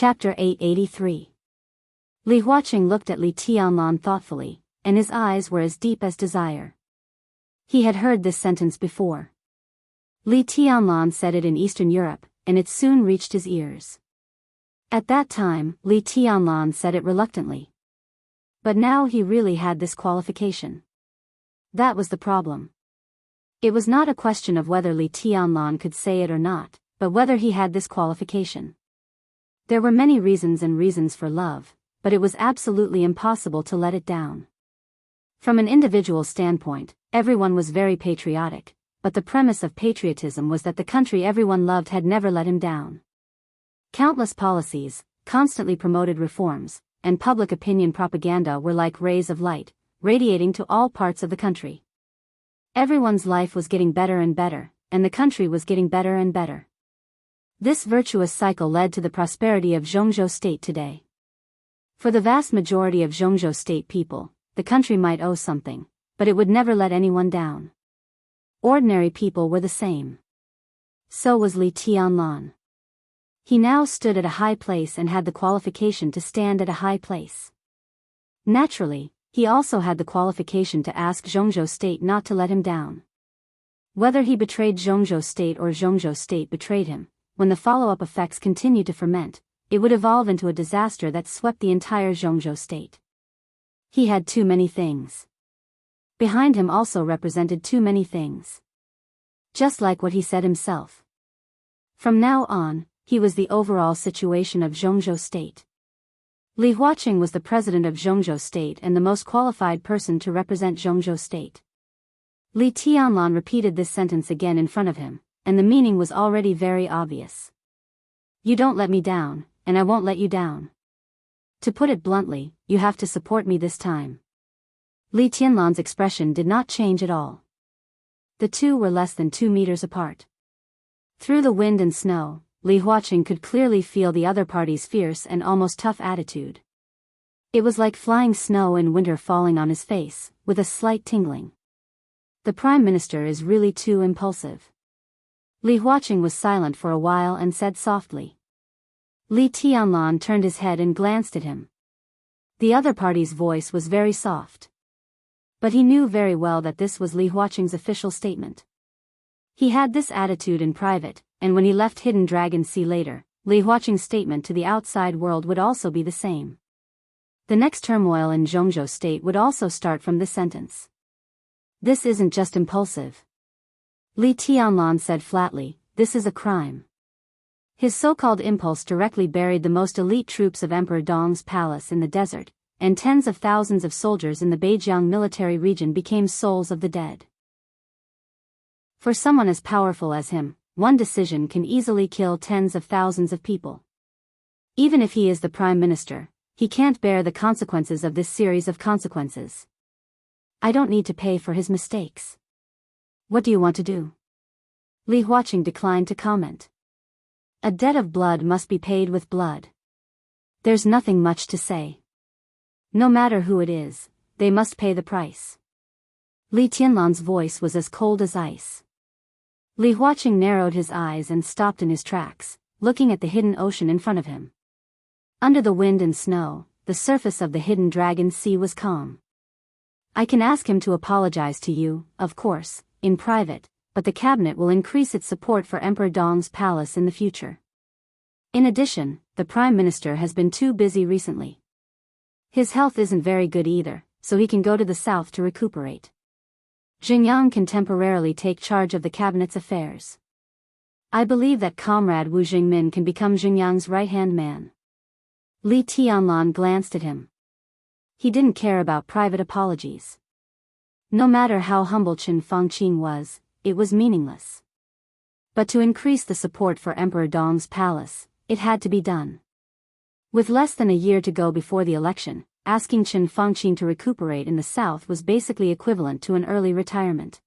Chapter 883. Li Huaqing looked at Li Tianlan thoughtfully, and his eyes were as deep as desire. He had heard this sentence before. Li Tianlan said it in Eastern Europe, and it soon reached his ears. At that time, Li Tianlan said it reluctantly. But now he really had this qualification. That was the problem. It was not a question of whether Li Tianlan could say it or not, but whether he had this qualification. There were many reasons for love, but it was absolutely impossible to let it down. From an individual standpoint, everyone was very patriotic, but the premise of patriotism was that the country everyone loved had never let him down. Countless policies, constantly promoted reforms, and public opinion propaganda were like rays of light, radiating to all parts of the country. Everyone's life was getting better and better, and the country was getting better and better. This virtuous cycle led to the prosperity of Zhongzhou State today. For the vast majority of Zhongzhou State people, the country might owe something, but it would never let anyone down. Ordinary people were the same. So was Li Tianlan. He now stood at a high place and had the qualification to stand at a high place. Naturally, he also had the qualification to ask Zhongzhou State not to let him down. Whether he betrayed Zhongzhou State or Zhongzhou State betrayed him, when the follow-up effects continued to ferment, it would evolve into a disaster that swept the entire Zhongzhou State. He had too many things. Behind him also represented too many things. Just like what he said himself. From now on, he was the overall situation of Zhongzhou State. Li Huaqing was the president of Zhongzhou State and the most qualified person to represent Zhongzhou State. Li Tianlan repeated this sentence again in front of him, and the meaning was already very obvious. You don't let me down, and I won't let you down. To put it bluntly, you have to support me this time. Li Tianlan's expression did not change at all. The two were less than 2 meters apart. Through the wind and snow, Li Huaqing could clearly feel the other party's fierce and almost tough attitude. It was like flying snow in winter falling on his face, with a slight tingling. The Prime Minister is really too impulsive. Li Huaqing was silent for a while and said softly. Li Tianlan turned his head and glanced at him. The other party's voice was very soft. But he knew very well that this was Li Huaqing's official statement. He had this attitude in private, and when he left Hidden Dragon Sea later, Li Huaqing's statement to the outside world would also be the same. The next turmoil in Zhongzhou State would also start from this sentence. This isn't just impulsive. Li Tianlan said flatly, this is a crime. His so-called impulse directly buried the most elite troops of Emperor Dong's palace in the desert, and tens of thousands of soldiers in the Beijiang military region became souls of the dead. For someone as powerful as him, one decision can easily kill tens of thousands of people. Even if he is the Prime Minister, he can't bear the consequences of this series of consequences. I don't need to pay for his mistakes. What do you want to do? Li Huaqing declined to comment. A debt of blood must be paid with blood. There's nothing much to say. No matter who it is, they must pay the price. Li Tianlan's voice was as cold as ice. Li Huaqing narrowed his eyes and stopped in his tracks, looking at the hidden ocean in front of him. Under the wind and snow, the surface of the Hidden Dragon Sea was calm. I can ask him to apologize to you, of course, in private, but the cabinet will increase its support for Emperor Dong's palace in the future. In addition, the Prime Minister has been too busy recently. His health isn't very good either, so he can go to the south to recuperate. Xinjiang can temporarily take charge of the cabinet's affairs. I believe that Comrade Wu Jingmin can become Xinjiang's right-hand man. Li Tianlan glanced at him. He didn't care about private apologies. No matter how humble Qin Fangqing was, it was meaningless. But to increase the support for Emperor Dong's palace, it had to be done. With less than a year to go before the election, asking Qin Fangqing to recuperate in the south was basically equivalent to an early retirement.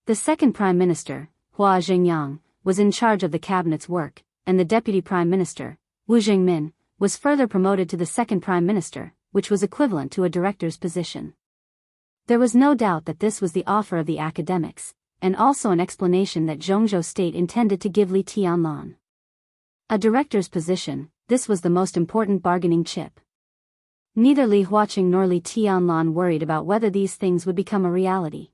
The second Prime Minister, Hua Xingyang, was in charge of the cabinet's work, and the Deputy Prime Minister, Wu Jingmin, was further promoted to the second Prime Minister, which was equivalent to a director's position. There was no doubt that this was the offer of the academics, and also an explanation that Zhongzhou State intended to give Li Tianlan. A director's position, this was the most important bargaining chip. Neither Li Huaqing nor Li Tianlan worried about whether these things would become a reality.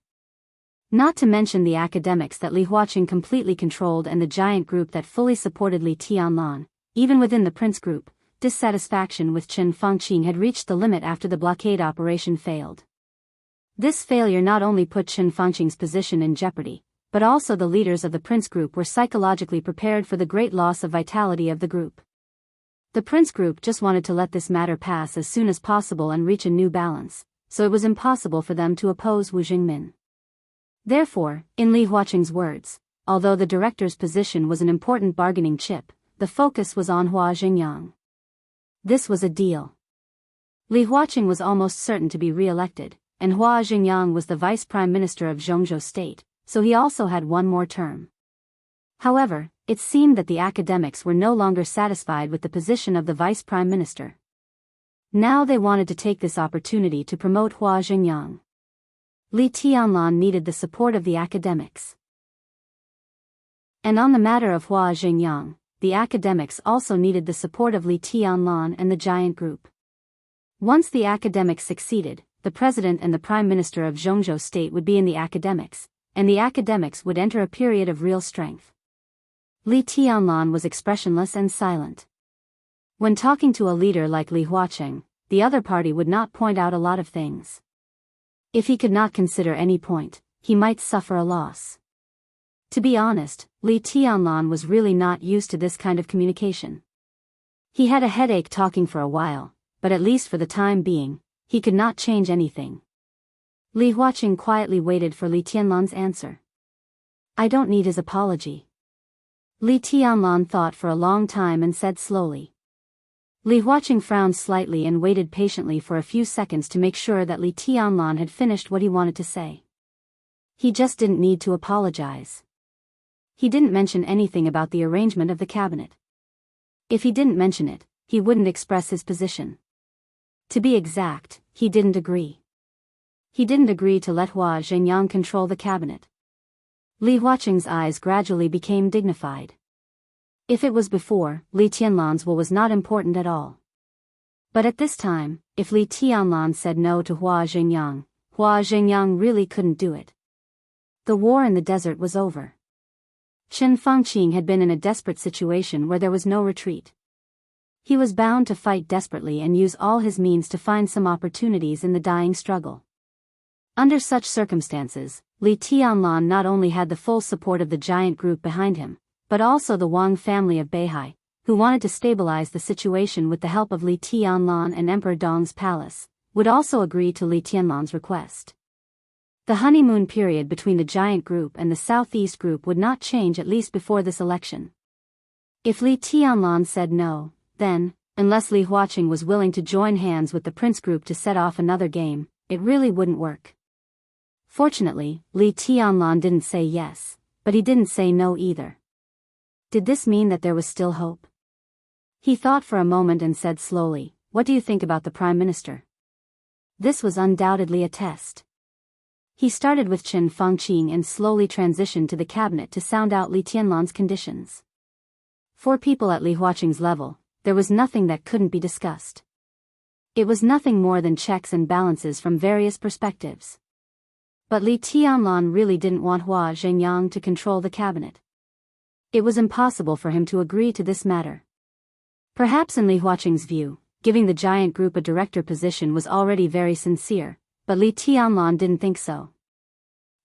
Not to mention the academics that Li Huaqing completely controlled and the giant group that fully supported Li Tianlan. Even within the prince group, dissatisfaction with Chen Fangqing had reached the limit after the blockade operation failed. This failure not only put Chen Fangqing's position in jeopardy, but also the leaders of the prince group were psychologically prepared for the great loss of vitality of the group. The prince group just wanted to let this matter pass as soon as possible and reach a new balance, so it was impossible for them to oppose Wu Jingmin. Therefore, in Li Huaqing's words, although the director's position was an important bargaining chip, the focus was on Hua Jingyang. This was a deal. Li Huaqing was almost certain to be re-elected, and Hua Jingyang was the vice prime minister of Zhongzhou state, so he also had one more term. However, it seemed that the academics were no longer satisfied with the position of the vice prime minister. Now they wanted to take this opportunity to promote Hua Jingyang. Li Tianlan needed the support of the academics. And on the matter of Hua Jingyang, the academics also needed the support of Li Tianlan and the giant group. Once the academics succeeded, the president and the prime minister of Zhongzhou state would be in the academics, and the academics would enter a period of real strength. Li Tianlan was expressionless and silent. When talking to a leader like Li Huaqing, the other party would not point out a lot of things. If he could not consider any point, he might suffer a loss. To be honest, Li Tianlan was really not used to this kind of communication. He had a headache talking for a while, but at least for the time being, he could not change anything. Li Huaqing quietly waited for Li Tianlan's answer. I don't need his apology. Li Tianlan thought for a long time and said slowly. Li Huaqing frowned slightly and waited patiently for a few seconds to make sure that Li Tianlan had finished what he wanted to say. He just didn't need to apologize. He didn't mention anything about the arrangement of the cabinet. If he didn't mention it, he wouldn't express his position. To be exact, he didn't agree. He didn't agree to let Hua Jingyang control the cabinet. Li Huaqing's eyes gradually became dignified. If it was before, Li Tianlan's will was not important at all. But at this time, if Li Tianlan said no to Hua Jingyang really couldn't do it. The war in the desert was over. Chen Fangqing had been in a desperate situation where there was no retreat. He was bound to fight desperately and use all his means to find some opportunities in the dying struggle. Under such circumstances, Li Tianlan not only had the full support of the giant group behind him, but also the Wang family of Beihai, who wanted to stabilize the situation with the help of Li Tianlan and Emperor Dong's palace, would also agree to Li Tianlan's request. The honeymoon period between the giant group and the southeast group would not change at least before this election. If Li Tianlan said no, then, unless Li Huaqing was willing to join hands with the prince group to set off another game, it really wouldn't work. Fortunately, Li Tianlan didn't say yes, but he didn't say no either. Did this mean that there was still hope? He thought for a moment and said slowly, "What do you think about the Prime Minister?" This was undoubtedly a test. He started with Chen Fangqing and slowly transitioned to the cabinet to sound out Li Tianlan's conditions. For people at Li Huaqing's level, there was nothing that couldn't be discussed. It was nothing more than checks and balances from various perspectives. But Li Tianlan really didn't want Hua Jingyang to control the cabinet. It was impossible for him to agree to this matter. Perhaps in Li Huaqing's view, giving the giant group a director position was already very sincere, but Li Tianlan didn't think so.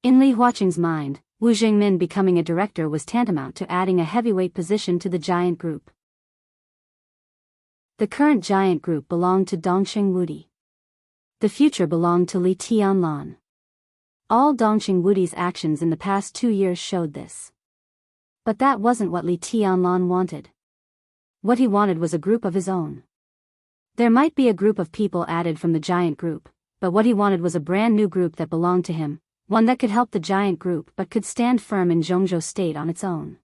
In Li Huaqing's mind, Wu Jingmin becoming a director was tantamount to adding a heavyweight position to the giant group. The current giant group belonged to Dongqing Wudi. The future belonged to Li Tianlan. All Dongqing Wudi's actions in the past 2 years showed this. But that wasn't what Li Tianlan wanted. What he wanted was a group of his own. There might be a group of people added from the giant group, but what he wanted was a brand new group that belonged to him, one that could help the giant group but could stand firm in Zhongzhou state on its own.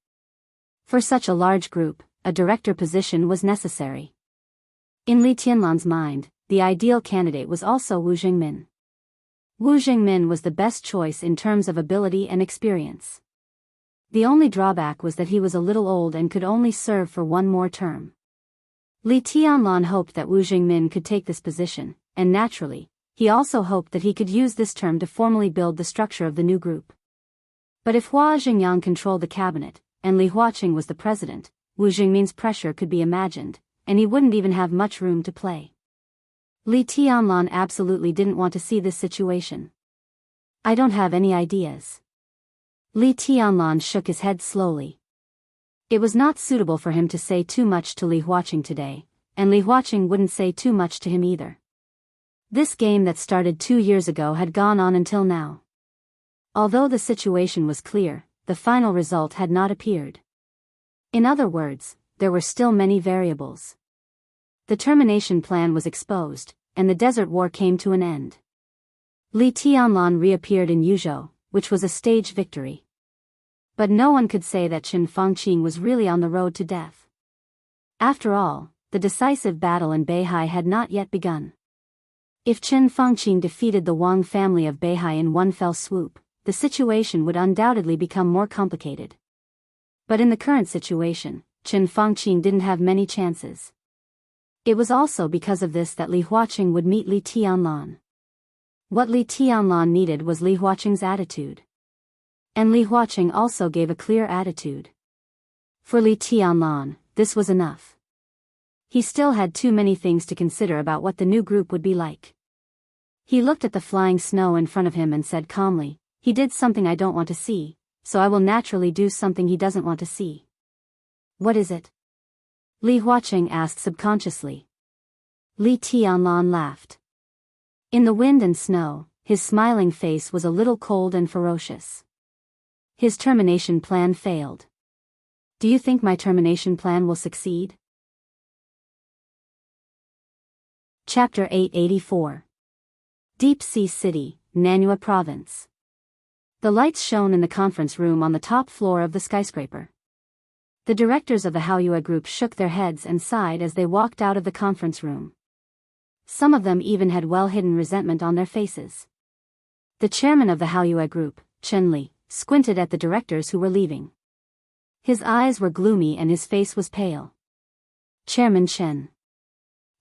For such a large group, a director position was necessary. In Li Tianlan's mind, the ideal candidate was also Wu Jingmin. Wu Jingmin was the best choice in terms of ability and experience. The only drawback was that he was a little old and could only serve for one more term. Li Tianlan hoped that Wu Jingmin could take this position, and naturally, he also hoped that he could use this term to formally build the structure of the new group. But if Hua Jingyang controlled the cabinet, and Li Huaqing was the president, Wu Jingmin's pressure could be imagined, and he wouldn't even have much room to play. Li Tianlan absolutely didn't want to see this situation. I don't have any ideas. Li Tianlan shook his head slowly. It was not suitable for him to say too much to Li Huaqing today, and Li Huaqing wouldn't say too much to him either. This game that started 2 years ago had gone on until now. Although the situation was clear, the final result had not appeared. In other words, there were still many variables. The termination plan was exposed, and the desert war came to an end. Li Tianlan reappeared in Yuzhou, which was a stage victory. But no one could say that Chen Fangqing was really on the road to death. After all, the decisive battle in Beihai had not yet begun. If Chen Fangqing defeated the Wang family of Beihai in one fell swoop, the situation would undoubtedly become more complicated. But in the current situation, Chen Fangqing didn't have many chances. It was also because of this that Li Huaqing would meet Li Tianlan. What Li Tianlan needed was Li Huaqing's attitude. And Li Huaqing also gave a clear attitude. For Li Tianlan, this was enough. He still had too many things to consider about what the new group would be like. He looked at the flying snow in front of him and said calmly, "He did something I don't want to see, so I will naturally do something he doesn't want to see." "What is it?" Li Huaqing asked subconsciously. Li Tianlan laughed. In the wind and snow, his smiling face was a little cold and ferocious. His termination plan failed. "Do you think my termination plan will succeed?" Chapter 884. Deep Sea City, Nanyue Province. The lights shone in the conference room on the top floor of the skyscraper. The directors of the Haoyue Group shook their heads and sighed as they walked out of the conference room. Some of them even had well-hidden resentment on their faces. The chairman of the Haoyue Group, Chen Li, squinted at the directors who were leaving. His eyes were gloomy and his face was pale. "Chairman Chen."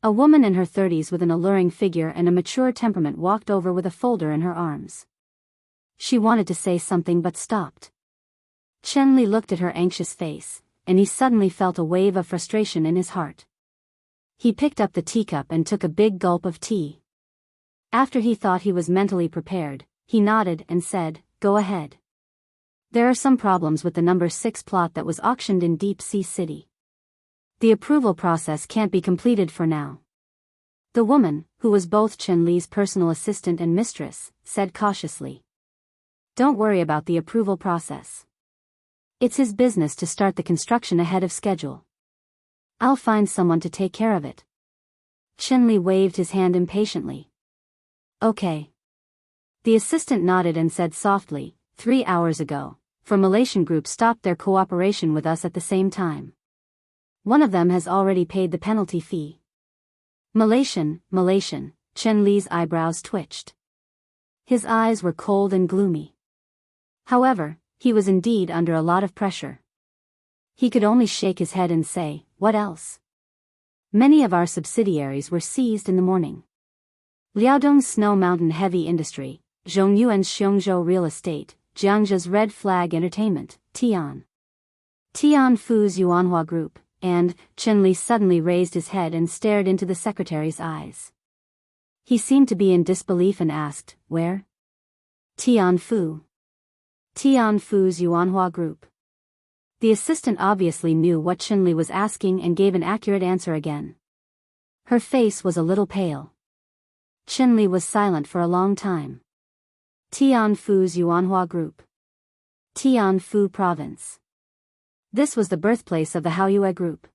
A woman in her 30s with an alluring figure and a mature temperament walked over with a folder in her arms. She wanted to say something but stopped. Chen Li looked at her anxious face, and he suddenly felt a wave of frustration in his heart. He picked up the teacup and took a big gulp of tea. After he thought he was mentally prepared, he nodded and said, "Go ahead. There are some problems with the number 6 plot that was auctioned in Deep Sea City. The approval process can't be completed for now." The woman, who was both Chen Li's personal assistant and mistress, said cautiously, "Don't worry about the approval process. It's his business to start the construction ahead of schedule. I'll find someone to take care of it." Chen Li waved his hand impatiently. "Okay." The assistant nodded and said softly, 3 hours ago, the Malaysian group stopped their cooperation with us at the same time. One of them has already paid the penalty fee." Malaysian, Chen Li's eyebrows twitched. His eyes were cold and gloomy. However, he was indeed under a lot of pressure. He could only shake his head and say, "What else?" "Many of our subsidiaries were seized in the morning. Liaodong's Snow Mountain Heavy Industry, Zhongyuan's Xiongzhou Real Estate, Jiangzhe's Red Flag Entertainment, Tian Fu's Yuanhua Group, and," Chen Li suddenly raised his head and stared into the secretary's eyes. He seemed to be in disbelief and asked, "Where?" Tian Fu's Yuanhua Group." The assistant obviously knew what Chen Li was asking and gave an accurate answer again. Her face was a little pale. Chen Li was silent for a long time. Tian Fu's Yuanhua Group. Tian Fu Province. This was the birthplace of the Haoyue Group.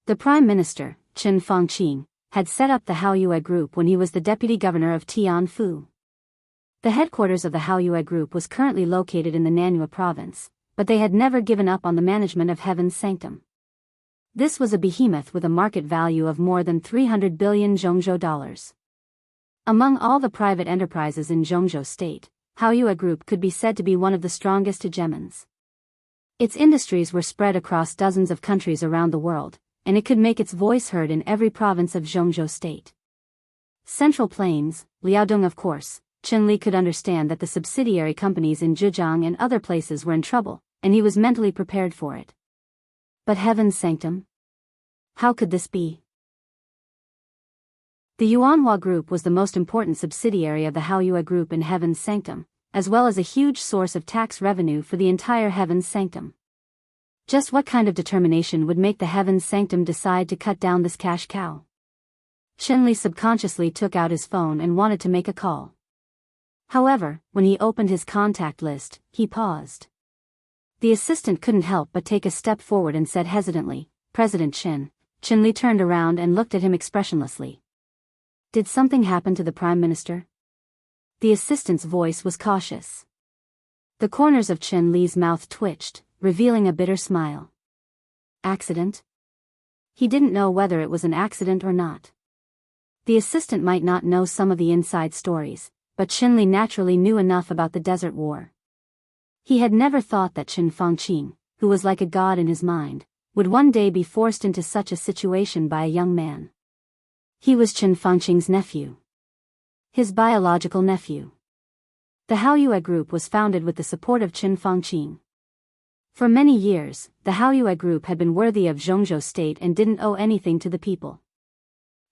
The Prime Minister, Chen Fangqing, had set up the Haoyue Group when he was the deputy governor of Tian Fu. The headquarters of the Haoyue Group was currently located in the Nanyue Province, but they had never given up on the management of Heaven's Sanctum. This was a behemoth with a market value of more than 300 billion Zhongzhou dollars. Among all the private enterprises in Zhongzhou State, Haoyue Group could be said to be one of the strongest hegemons. Its industries were spread across dozens of countries around the world, and it could make its voice heard in every province of Zhongzhou State. Central Plains, Liaodong of course, Chen Li could understand that the subsidiary companies in Zhejiang and other places were in trouble, and he was mentally prepared for it. But Heaven's Sanctum? How could this be? The Yuanhua Group was the most important subsidiary of the Haoyue Group in Heaven's Sanctum, as well as a huge source of tax revenue for the entire Heaven's Sanctum. Just what kind of determination would make the Heaven's Sanctum decide to cut down this cash cow? Chen Li subconsciously took out his phone and wanted to make a call. However, when he opened his contact list, he paused. The assistant couldn't help but take a step forward and said hesitantly, "President Chen." Chen Li turned around and looked at him expressionlessly. "Did something happen to the Prime Minister?" The assistant's voice was cautious. The corners of Chen Li's mouth twitched, revealing a bitter smile. Accident? He didn't know whether it was an accident or not. The assistant might not know some of the inside stories, but Chen Li naturally knew enough about the Desert War. He had never thought that Chen Fangqing, who was like a god in his mind, would one day be forced into such a situation by a young man. He was Chen Fangqing's nephew. His biological nephew. The Haoyue Group was founded with the support of Chen Fangqing. For many years, the Haoyue Group had been worthy of Zhongzhou State and didn't owe anything to the people.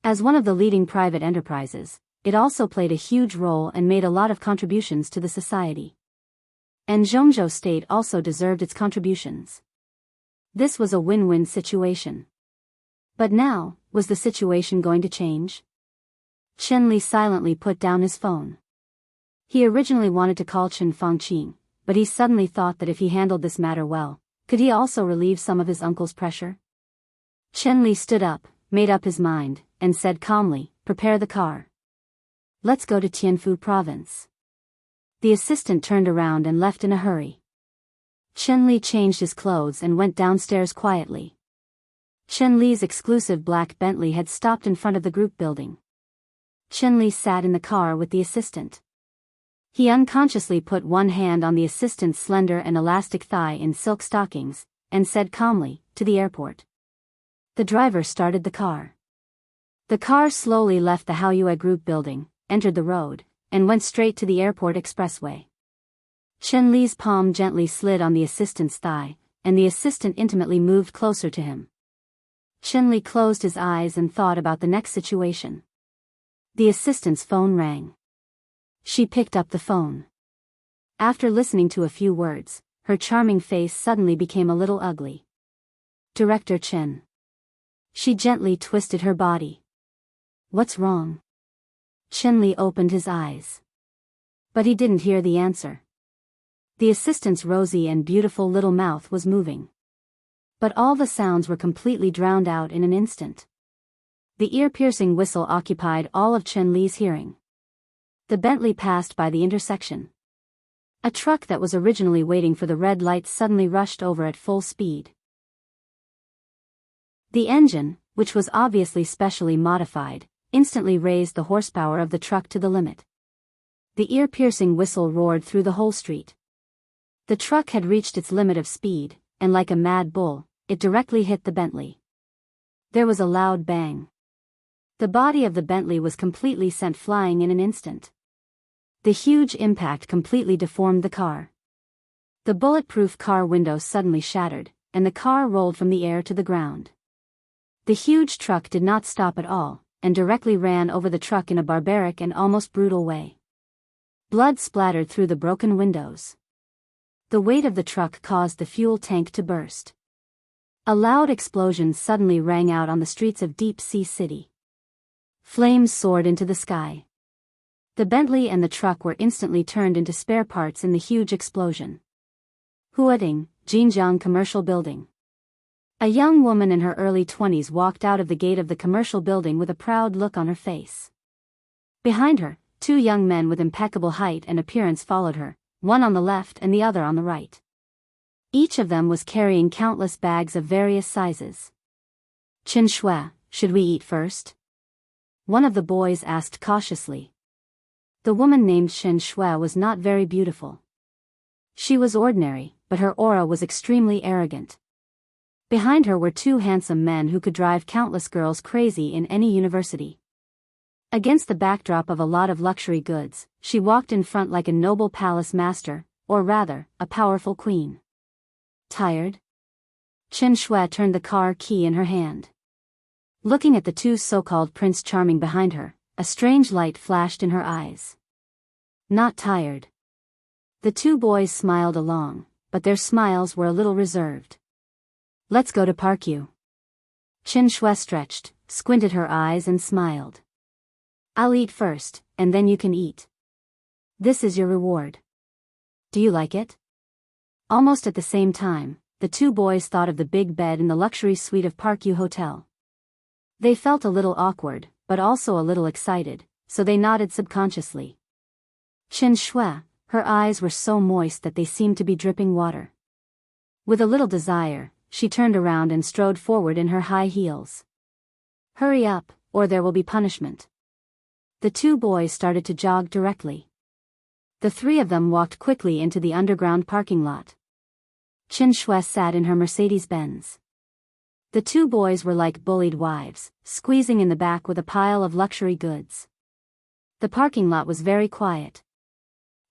As one of the leading private enterprises, it also played a huge role and made a lot of contributions to the society. And Zhongzhou State also deserved its contributions. This was a win-win situation. But now, was the situation going to change? Chen Li silently put down his phone. He originally wanted to call Chen Fangqing, but he suddenly thought that if he handled this matter well, could he also relieve some of his uncle's pressure? Chen Li stood up, made up his mind, and said calmly, "Prepare the car. Let's go to Tianfu Province." The assistant turned around and left in a hurry. Chen Li changed his clothes and went downstairs quietly. Chen Li's exclusive black Bentley had stopped in front of the group building. Chen Li sat in the car with the assistant. He unconsciously put one hand on the assistant's slender and elastic thigh in silk stockings, and said calmly, "To the airport." The driver started the car. The car slowly left the Haoyue Group building, entered the road, and went straight to the airport expressway. Chen Li's palm gently slid on the assistant's thigh, and the assistant intimately moved closer to him. Chen Li closed his eyes and thought about the next situation. The assistant's phone rang. She picked up the phone. After listening to a few words, her charming face suddenly became a little ugly. "Director Chen." She gently twisted her body. "What's wrong?" Chen Li opened his eyes. But he didn't hear the answer. The assistant's rosy and beautiful little mouth was moving. But all the sounds were completely drowned out in an instant. The ear-piercing whistle occupied all of Chen Li's hearing. The Bentley passed by the intersection. A truck that was originally waiting for the red light suddenly rushed over at full speed. The engine, which was obviously specially modified, instantly raised the horsepower of the truck to the limit. The ear-piercing whistle roared through the whole street. The truck had reached its limit of speed, and like a mad bull, it directly hit the Bentley. There was a loud bang. The body of the Bentley was completely sent flying in an instant. The huge impact completely deformed the car. The bulletproof car window suddenly shattered, and the car rolled from the air to the ground. The huge truck did not stop at all, and directly ran over the truck in a barbaric and almost brutal way. Blood splattered through the broken windows. The weight of the truck caused the fuel tank to burst. A loud explosion suddenly rang out on the streets of Deep Sea City. Flames soared into the sky. The Bentley and the truck were instantly turned into spare parts in the huge explosion. Huading, Jinjiang Commercial Building. A young woman in her early 20s walked out of the gate of the commercial building with a proud look on her face. Behind her, two young men with impeccable height and appearance followed her, one on the left and the other on the right. Each of them was carrying countless bags of various sizes. "Chen Shui, should we eat first?" one of the boys asked cautiously. The woman named Chen Shui was not very beautiful. She was ordinary, but her aura was extremely arrogant. Behind her were two handsome men who could drive countless girls crazy in any university. Against the backdrop of a lot of luxury goods, she walked in front like a noble palace master, or rather, a powerful queen. Tired? Chen Shui turned the car key in her hand. Looking at the two so-called Prince Charming behind her, a strange light flashed in her eyes. Not tired. The two boys smiled along, but their smiles were a little reserved. Let's go to Park U. Chen Shui stretched, squinted her eyes and smiled. I'll eat first, and then you can eat. This is your reward. Do you like it? Almost at the same time, the two boys thought of the big bed in the luxury suite of Park U Hotel. They felt a little awkward, but also a little excited, so they nodded subconsciously. Chen Shui, her eyes were so moist that they seemed to be dripping water. With a little desire, she turned around and strode forward in her high heels. Hurry up, or there will be punishment. The two boys started to jog directly. The three of them walked quickly into the underground parking lot. Chen Shui sat in her Mercedes-Benz. The two boys were like bullied wives, squeezing in the back with a pile of luxury goods. The parking lot was very quiet.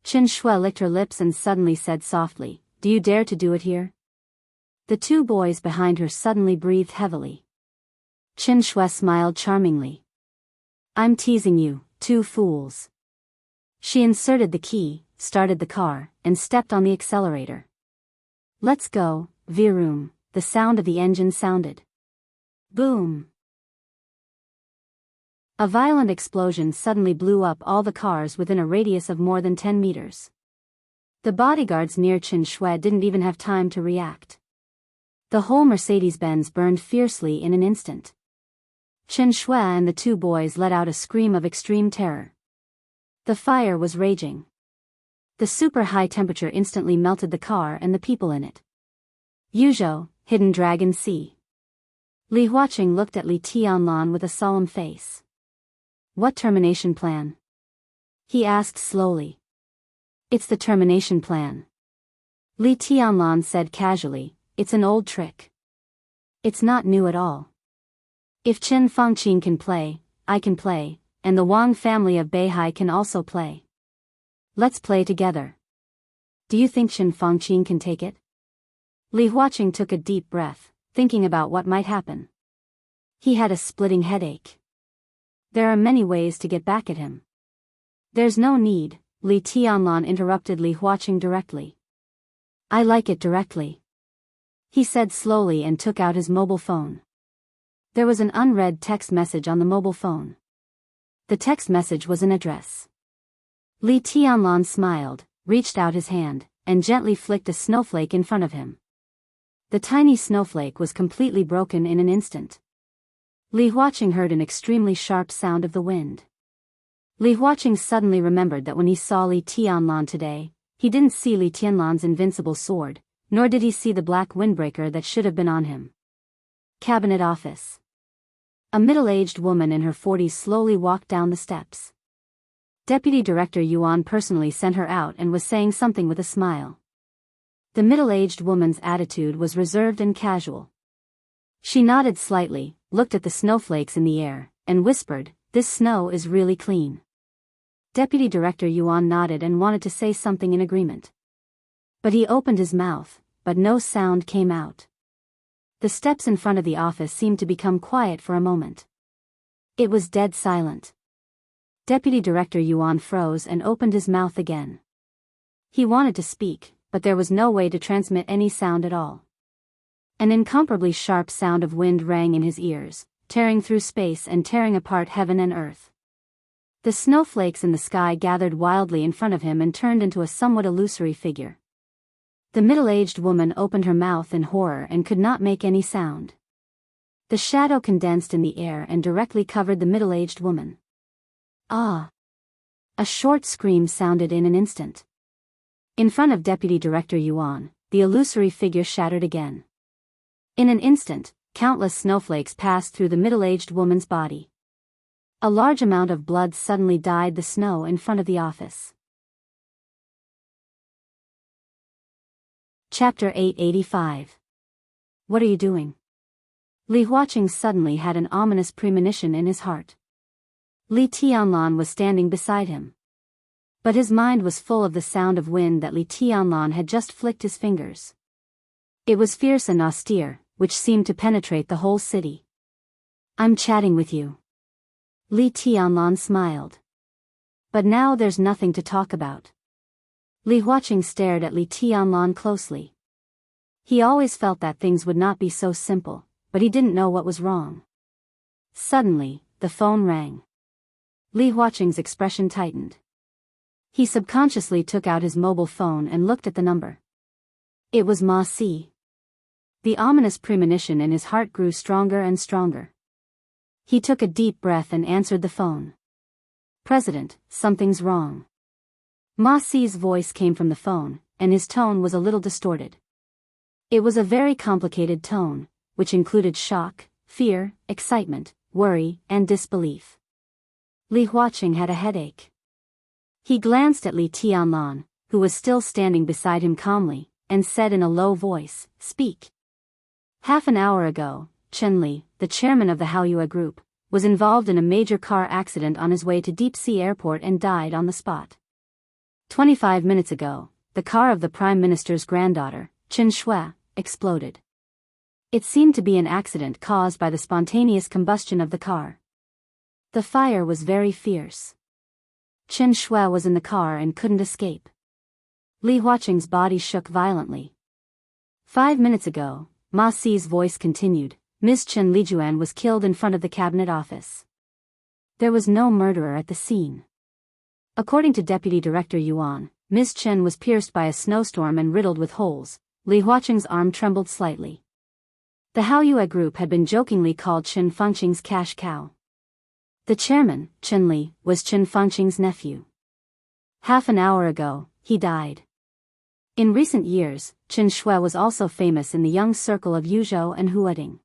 Chen Shui licked her lips and suddenly said softly, "Do you dare to do it here?" The two boys behind her suddenly breathed heavily. Chen Shui smiled charmingly. I'm teasing you, two fools. She inserted the key, started the car, and stepped on the accelerator. Let's go, Virum, the sound of the engine sounded. Boom. A violent explosion suddenly blew up all the cars within a radius of more than 10 meters. The bodyguards near Chen Shui didn't even have time to react. The whole Mercedes-Benz burned fiercely in an instant. Chen Shui and the two boys let out a scream of extreme terror. The fire was raging. The super high temperature instantly melted the car and the people in it. Yuzhou, Hidden Dragon Sea. Li Huaqing looked at Li Tianlan with a solemn face. What termination plan? He asked slowly. It's the termination plan. Li Tianlan said casually, it's an old trick. It's not new at all. If Chen Fangqin can play, I can play, and the Wang family of Beihai can also play. Let's play together. Do you think Chen Fangqin can take it? Li Huaqing took a deep breath, thinking about what might happen. He had a splitting headache. There are many ways to get back at him. There's no need, Li Tianlan interrupted Li Huaqing directly. I like it directly. He said slowly and took out his mobile phone. There was an unread text message on the mobile phone. The text message was an address. Li Tianlan smiled, reached out his hand, and gently flicked a snowflake in front of him. The tiny snowflake was completely broken in an instant. Li Huaqing heard an extremely sharp sound of the wind. Li Huaqing suddenly remembered that when he saw Li Tianlan today, he didn't see Li Tianlan's invincible sword, nor did he see the black windbreaker that should have been on him. Cabinet office. A middle-aged woman in her 40s slowly walked down the steps. Deputy Director Yuan personally sent her out and was saying something with a smile. The middle-aged woman's attitude was reserved and casual. She nodded slightly, looked at the snowflakes in the air, and whispered, "This snow is really clean." Deputy Director Yuan nodded and wanted to say something in agreement. But he opened his mouth, but no sound came out. The steps in front of the office seemed to become quiet for a moment. It was dead silent. Deputy Director Yuan froze and opened his mouth again. He wanted to speak, but there was no way to transmit any sound at all. An incomparably sharp sound of wind rang in his ears, tearing through space and tearing apart heaven and earth. The snowflakes in the sky gathered wildly in front of him and turned into a somewhat illusory figure. The middle-aged woman opened her mouth in horror and could not make any sound. The shadow condensed in the air and directly covered the middle-aged woman. Ah! A short scream sounded in an instant. In front of Deputy Director Yuan, the illusory figure shattered again. In an instant, countless snowflakes passed through the middle-aged woman's body. A large amount of blood suddenly dyed the snow in front of the office. Chapter 885. What are you doing? Li Huaqing suddenly had an ominous premonition in his heart. Li Tianlan was standing beside him. But his mind was full of the sound of wind that Li Tianlan had just flicked his fingers. It was fierce and austere, which seemed to penetrate the whole city. I'm chatting with you. Li Tianlan smiled. But now there's nothing to talk about. Li Huaqing stared at Li Tianlan closely. He always felt that things would not be so simple, but he didn't know what was wrong. Suddenly, the phone rang. Li Huaqing's expression tightened. He subconsciously took out his mobile phone and looked at the number. It was Ma Si. The ominous premonition in his heart grew stronger and stronger. He took a deep breath and answered the phone. President, something's wrong. Ma Si's voice came from the phone, and his tone was a little distorted. It was a very complicated tone, which included shock, fear, excitement, worry, and disbelief. Li Huaqing had a headache. He glanced at Li Tianlan, who was still standing beside him calmly, and said in a low voice, "Speak." Half an hour ago, Chen Li, the chairman of the Haoyue Group, was involved in a major car accident on his way to Deep Sea Airport and died on the spot. 25 minutes ago, the car of the Prime Minister's granddaughter, Chen Shui, exploded. It seemed to be an accident caused by the spontaneous combustion of the car. The fire was very fierce. Chen Shui was in the car and couldn't escape. Li Huaqing's body shook violently. 5 minutes ago, Ma Si's voice continued, Ms. Chen Lijuan was killed in front of the cabinet office. There was no murderer at the scene. According to Deputy Director Yuan, Ms. Chen was pierced by a snowstorm and riddled with holes. Li Huaqing's arm trembled slightly. The Haoyue Group had been jokingly called Chen Fengqing's cash cow. The chairman, Chen Li, was Chen Fengqing's nephew. Half an hour ago, he died. In recent years, Chen Shui was also famous in the young circle of Yuzhou and Huading.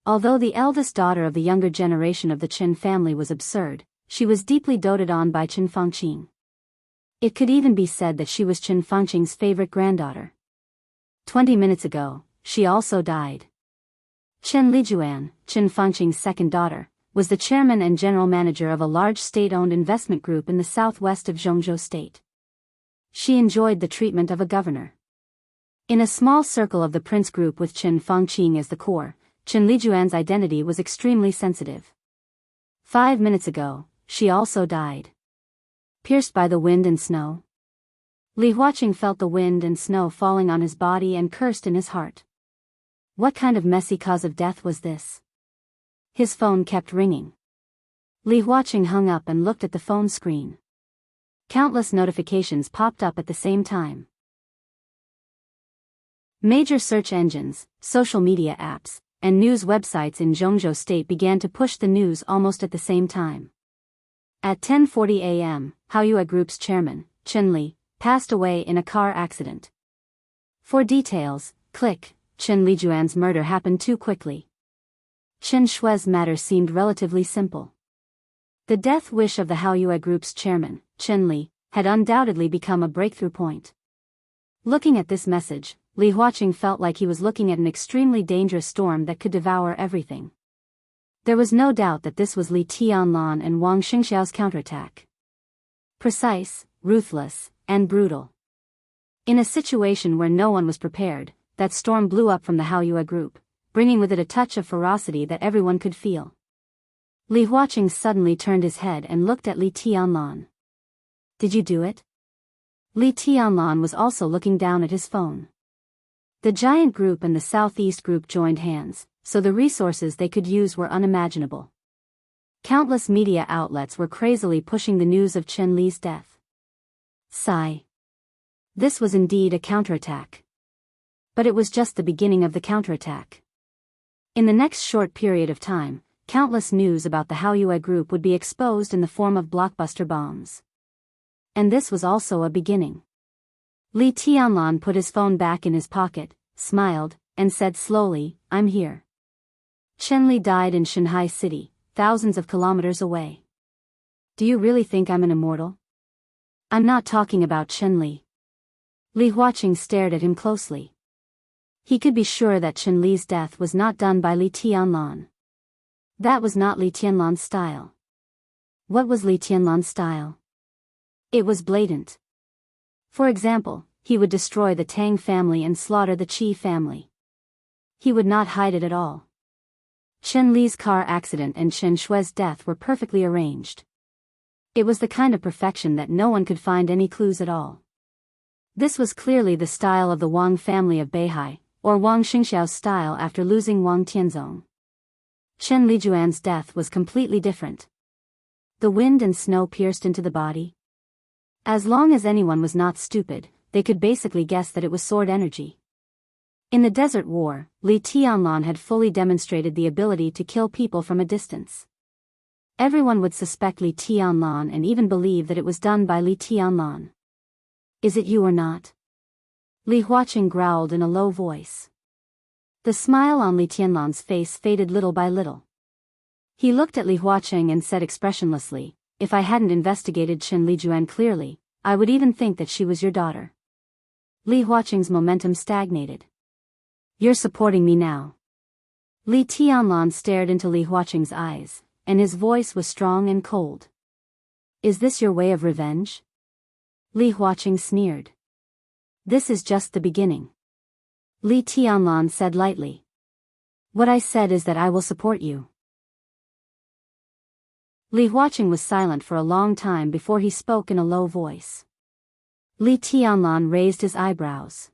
Although the eldest daughter of the younger generation of the Chen family was absurd, she was deeply doted on by Chen Fengqing. It could even be said that she was Chen Fengqing's favorite granddaughter. 20 minutes ago, she also died. Chen Lijuan, Chen Fengqing's second daughter, was the chairman and general manager of a large state-owned investment group in the southwest of Zhongzhou State. She enjoyed the treatment of a governor. In a small circle of the prince group with Chen Fengqing as the core, Chen Lijuan's identity was extremely sensitive. 5 minutes ago, she also died. Pierced by the wind and snow. Li Huaqing felt the wind and snow falling on his body and cursed in his heart. What kind of messy cause of death was this? His phone kept ringing. Li Huaqing hung up and looked at the phone screen. Countless notifications popped up at the same time. Major search engines, social media apps, and news websites in Zhongzhou State began to push the news almost at the same time. At 10:40 a.m., Haoyue Group's chairman, Chen Li, passed away in a car accident. For details, click, Chen Lijuan's murder happened too quickly. Chen Shui's matter seemed relatively simple. The death wish of the Haoyue Group's chairman, Chen Li, had undoubtedly become a breakthrough point. Looking at this message, Li Huaqing felt like he was looking at an extremely dangerous storm that could devour everything. There was no doubt that this was Li Tianlan and Wang Xingxiao's counterattack. Precise, ruthless, and brutal. In a situation where no one was prepared, that storm blew up from the Haoyue Group, bringing with it a touch of ferocity that everyone could feel. Li Huaqing suddenly turned his head and looked at Li Tianlan. Did you do it? Li Tianlan was also looking down at his phone. The giant group and the southeast group joined hands, so the resources they could use were unimaginable. Countless media outlets were crazily pushing the news of Chen Li's death. Sigh. This was indeed a counterattack. But it was just the beginning of the counterattack. In the next short period of time, countless news about the Haoyue Group would be exposed in the form of blockbuster bombs. And this was also a beginning. Li Tianlan put his phone back in his pocket, smiled, and said slowly, I'm here. Chen Li died in Shanghai City, thousands of kilometers away. Do you really think I'm an immortal? I'm not talking about Chen Li. Li Huaqing stared at him closely. He could be sure that Chen Li's death was not done by Li Tianlan. That was not Li Tianlan's style. What was Li Tianlan's style? It was blatant. For example, he would destroy the Tang family and slaughter the Qi family. He would not hide it at all. Chen Li's car accident and Chen Shui's death were perfectly arranged. It was the kind of perfection that no one could find any clues at all. This was clearly the style of the Wang family of Beihai, or Wang Xingxiao's style after losing Wang Tianzong. Chen Lijuan's death was completely different. The wind and snow pierced into the body. As long as anyone was not stupid, they could basically guess that it was sword energy. In the Desert War, Li Tianlan had fully demonstrated the ability to kill people from a distance. Everyone would suspect Li Tianlan and even believe that it was done by Li Tianlan. Is it you or not? Li Huaqing growled in a low voice. The smile on Li Tianlan's face faded little by little. He looked at Li Huaqing and said expressionlessly, "If I hadn't investigated Chen Lijuan clearly, I would even think that she was your daughter." Li Huaqing's momentum stagnated. "You're supporting me now." Li Tianlan stared into Li Huaqing's eyes, and his voice was strong and cold. "Is this your way of revenge?" Li Huaqing sneered. "This is just the beginning." Li Tianlan said lightly. "What I said is that I will support you." Li Huaqing was silent for a long time before he spoke in a low voice. Li Tianlan raised his eyebrows.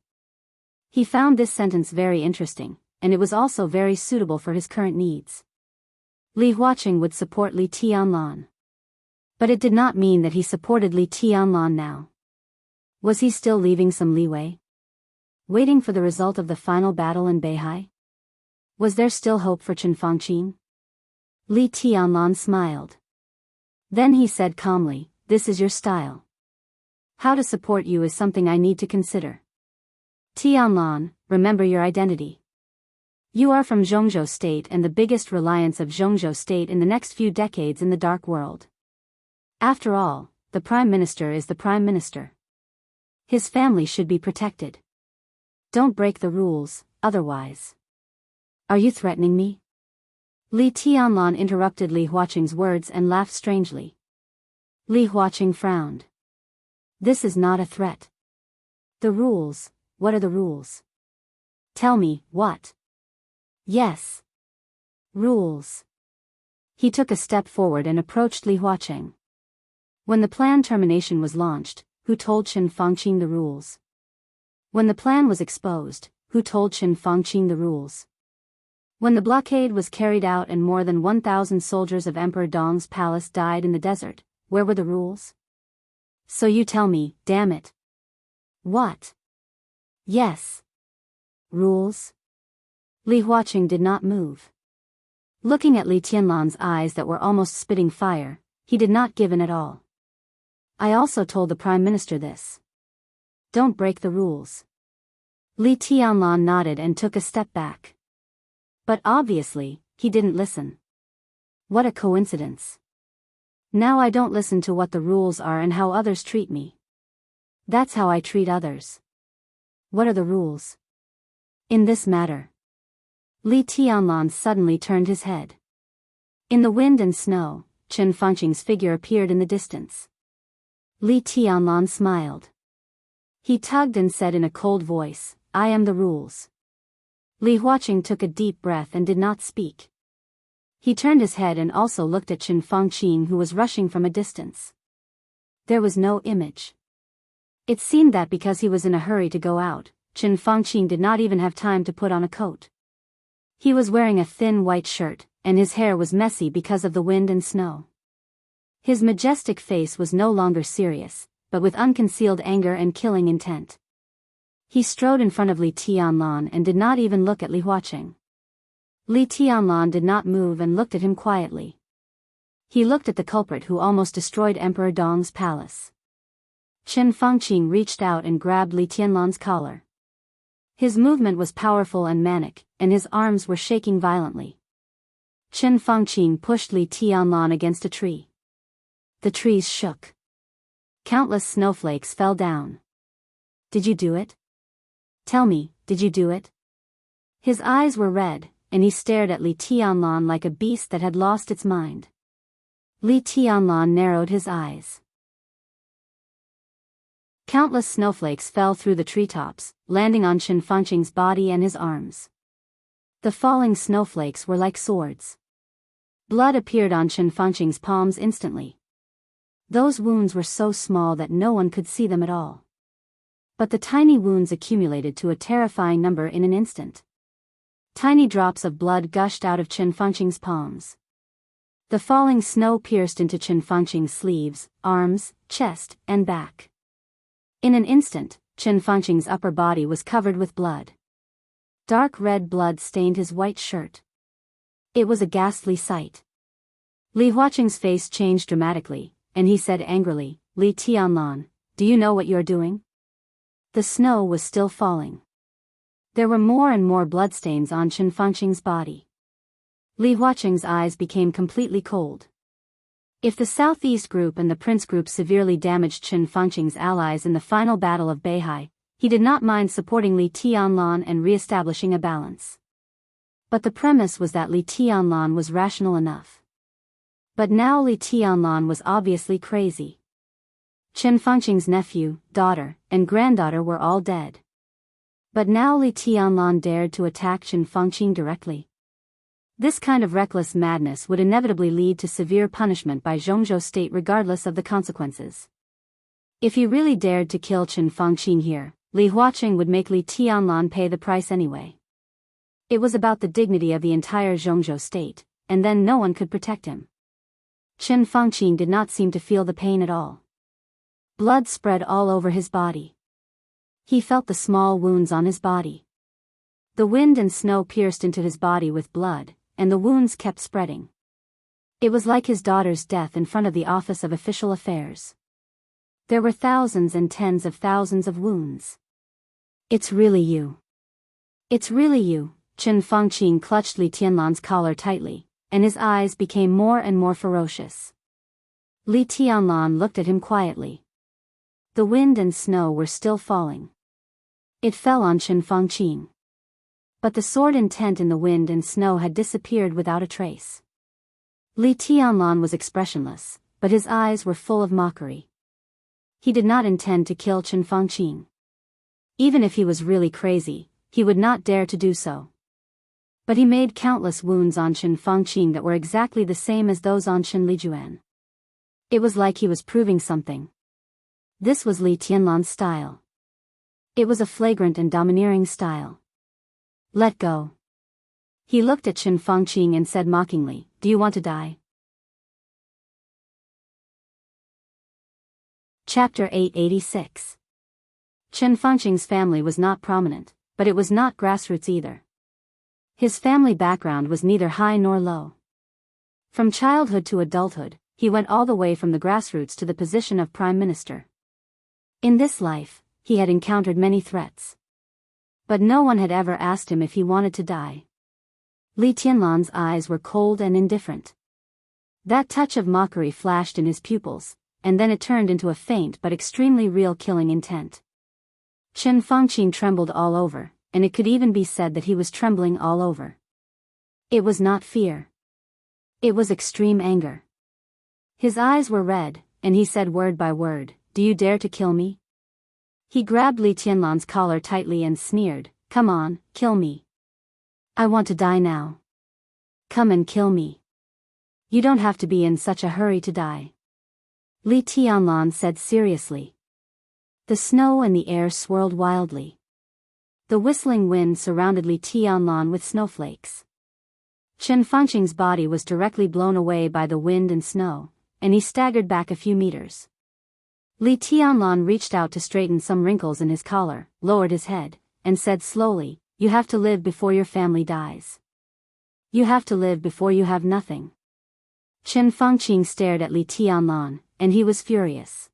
He found this sentence very interesting, and it was also very suitable for his current needs. Li Huaqing would support Li Tianlan. But it did not mean that he supported Li Tianlan now. Was he still leaving some leeway? Waiting for the result of the final battle in Beihai? Was there still hope for Chen Fangqin? Li Tianlan smiled. Then he said calmly, "This is your style. How to support you is something I need to consider. Tianlan, remember your identity. You are from Zhongzhou State and the biggest reliance of Zhongzhou State in the next few decades in the dark world. After all, the Prime Minister is the Prime Minister. His family should be protected. Don't break the rules, otherwise." "Are you threatening me?" Li Tianlan interrupted Li Huaqing's words and laughed strangely. Li Huaqing frowned. "This is not a threat." "The rules, what are the rules?" "Tell me, what?" "Yes. Rules." He took a step forward and approached Li Huaqing. "When the plan termination was launched, who told Chen Fangqin the rules? When the plan was exposed, who told Chen Fangqin the rules? When the blockade was carried out and more than 1,000 soldiers of Emperor Dong's palace died in the desert, where were the rules? So you tell me, damn it." "What?" "Yes. Rules." Li Huaqing did not move. Looking at Li Tianlan's eyes that were almost spitting fire, he did not give in at all. "I also told the Prime Minister this. Don't break the rules." Li Tianlan nodded and took a step back. But obviously, he didn't listen. What a coincidence. Now I don't listen to what the rules are and how others treat me. That's how I treat others. What are the rules? In this matter. Li Tianlan suddenly turned his head. In the wind and snow, Chen Fangqing's figure appeared in the distance. Li Tianlan smiled. He tugged and said in a cold voice, "I am the rules." Li Huaqing took a deep breath and did not speak. He turned his head and also looked at Chen Fangqin, who was rushing from a distance. There was no image. It seemed that because he was in a hurry to go out, Chen Fangqin did not even have time to put on a coat. He was wearing a thin white shirt, and his hair was messy because of the wind and snow. His majestic face was no longer serious, but with unconcealed anger and killing intent. He strode in front of Li Tianlan and did not even look at Li Huaqing. Li Tianlan did not move and looked at him quietly. He looked at the culprit who almost destroyed Emperor Dong's palace. Chen Fangqin reached out and grabbed Li Tianlan's collar. His movement was powerful and manic, and his arms were shaking violently. Chen Fangqin pushed Li Tianlan against a tree. The trees shook. Countless snowflakes fell down. "Did you do it? Tell me, did you do it?" His eyes were red, and he stared at Li Tianlan like a beast that had lost its mind. Li Tianlan narrowed his eyes. Countless snowflakes fell through the treetops, landing on Qin Fengqing's body and his arms. The falling snowflakes were like swords. Blood appeared on Qin Fengqing's palms instantly. Those wounds were so small that no one could see them at all. But the tiny wounds accumulated to a terrifying number in an instant. Tiny drops of blood gushed out of Qin Fengqing's palms. The falling snow pierced into Qin Fengqing's sleeves, arms, chest, and back. In an instant, Qin Fengqing's upper body was covered with blood. Dark red blood stained his white shirt. It was a ghastly sight. Li Huaqing's face changed dramatically, and he said angrily, "Li Tianlan, do you know what you're doing?" The snow was still falling. There were more and more bloodstains on Qin Fengqing's body. Li Huaqing's eyes became completely cold. If the Southeast Group and the Prince Group severely damaged Qin Fengqing's allies in the final battle of Beihai, he did not mind supporting Li Tianlan and re-establishing a balance. But the premise was that Li Tianlan was rational enough. But now Li Tianlan was obviously crazy. Qin Fengqing's nephew, daughter, and granddaughter were all dead. But now Li Tianlan dared to attack Qin Fengqing directly. This kind of reckless madness would inevitably lead to severe punishment by Zhongzhou state regardless of the consequences. If he really dared to kill Qin Fengqing here, Li Huaqing would make Li Tianlan pay the price anyway. It was about the dignity of the entire Zhongzhou state, and then no one could protect him. Qin Fengqing did not seem to feel the pain at all. Blood spread all over his body. He felt the small wounds on his body. The wind and snow pierced into his body with blood, and the wounds kept spreading. It was like his daughter's death in front of the Office of Official Affairs. There were thousands and tens of thousands of wounds. "It's really you. It's really you." Qin Fengqing clutched Li Tianlan's collar tightly, and his eyes became more and more ferocious. Li Tianlan looked at him quietly. The wind and snow were still falling. It fell on Qin Fengqing. But the sword intent in the wind and snow had disappeared without a trace. Li Tianlan was expressionless, but his eyes were full of mockery. He did not intend to kill Qin Fengqing. Even if he was really crazy, he would not dare to do so. But he made countless wounds on Qin Fengqing that were exactly the same as those on Qin Lijuan. It was like he was proving something. This was Li Tianlan's style. It was a flagrant and domineering style. "Let go." He looked at Qin Fengqing and said mockingly, "Do you want to die?" Chapter 886. Qin Fengqing's family was not prominent, but it was not grassroots either. His family background was neither high nor low. From childhood to adulthood, he went all the way from the grassroots to the position of prime minister. In this life, he had encountered many threats. But no one had ever asked him if he wanted to die. Li Tianlan's eyes were cold and indifferent. That touch of mockery flashed in his pupils, and then it turned into a faint but extremely real killing intent. Qin Fengqing trembled all over, and it could even be said that he was trembling all over. It was not fear. It was extreme anger. His eyes were red, and he said word by word, "Do you dare to kill me?" He grabbed Li Tianlan's collar tightly and sneered, "Come on, kill me. I want to die now. Come and kill me. You don't have to be in such a hurry to die." Li Tianlan said seriously. The snow and the air swirled wildly. The whistling wind surrounded Li Tianlan with snowflakes. Qin Fengqing's body was directly blown away by the wind and snow, and he staggered back a few meters. Li Tianlan reached out to straighten some wrinkles in his collar, lowered his head, and said slowly, "You have to live before your family dies. You have to live before you have nothing." Qin Fengqing stared at Li Tianlan, and he was furious.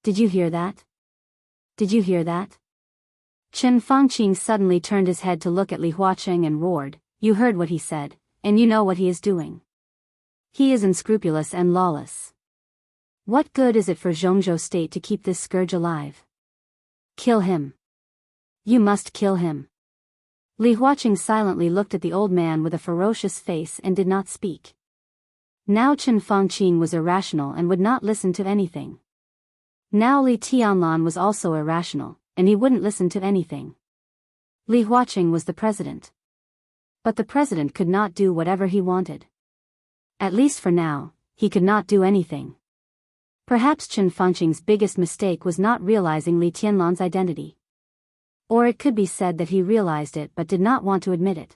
"Did you hear that? Did you hear that?" Qin Fengqing suddenly turned his head to look at Li Huaqing and roared, "You heard what he said, and you know what he is doing. He is unscrupulous and lawless. What good is it for Zhongzhou state to keep this scourge alive? Kill him. You must kill him." Li Huaqing silently looked at the old man with a ferocious face and did not speak. Now Chen Fangqing was irrational and would not listen to anything. Now Li Tianlan was also irrational, and he wouldn't listen to anything. Li Huaqing was the president. But the president could not do whatever he wanted. At least for now, he could not do anything. Perhaps Chen Fangqing's biggest mistake was not realizing Li Tianlan's identity. Or it could be said that he realized it but did not want to admit it.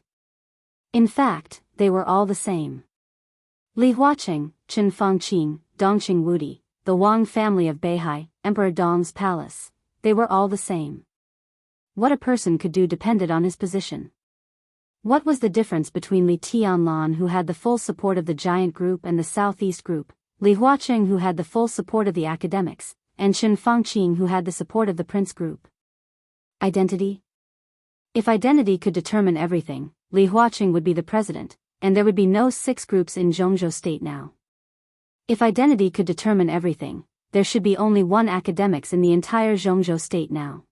In fact, they were all the same. Li Huaqing, Chen Fangqing, Dongqing Wudi, the Wang family of Beihai, Emperor Dong's palace, they were all the same. What a person could do depended on his position. What was the difference between Li Tianlan, who had the full support of the giant group, and the southeast group, Li Huaqing, who had the full support of the academics, and Chen Fangqing, who had the support of the prince group? Identity? If identity could determine everything, Li Huaqing would be the president, and there would be no 6 groups in Zhongzhou state now. If identity could determine everything, there should be only 1 academics in the entire Zhongzhou state now.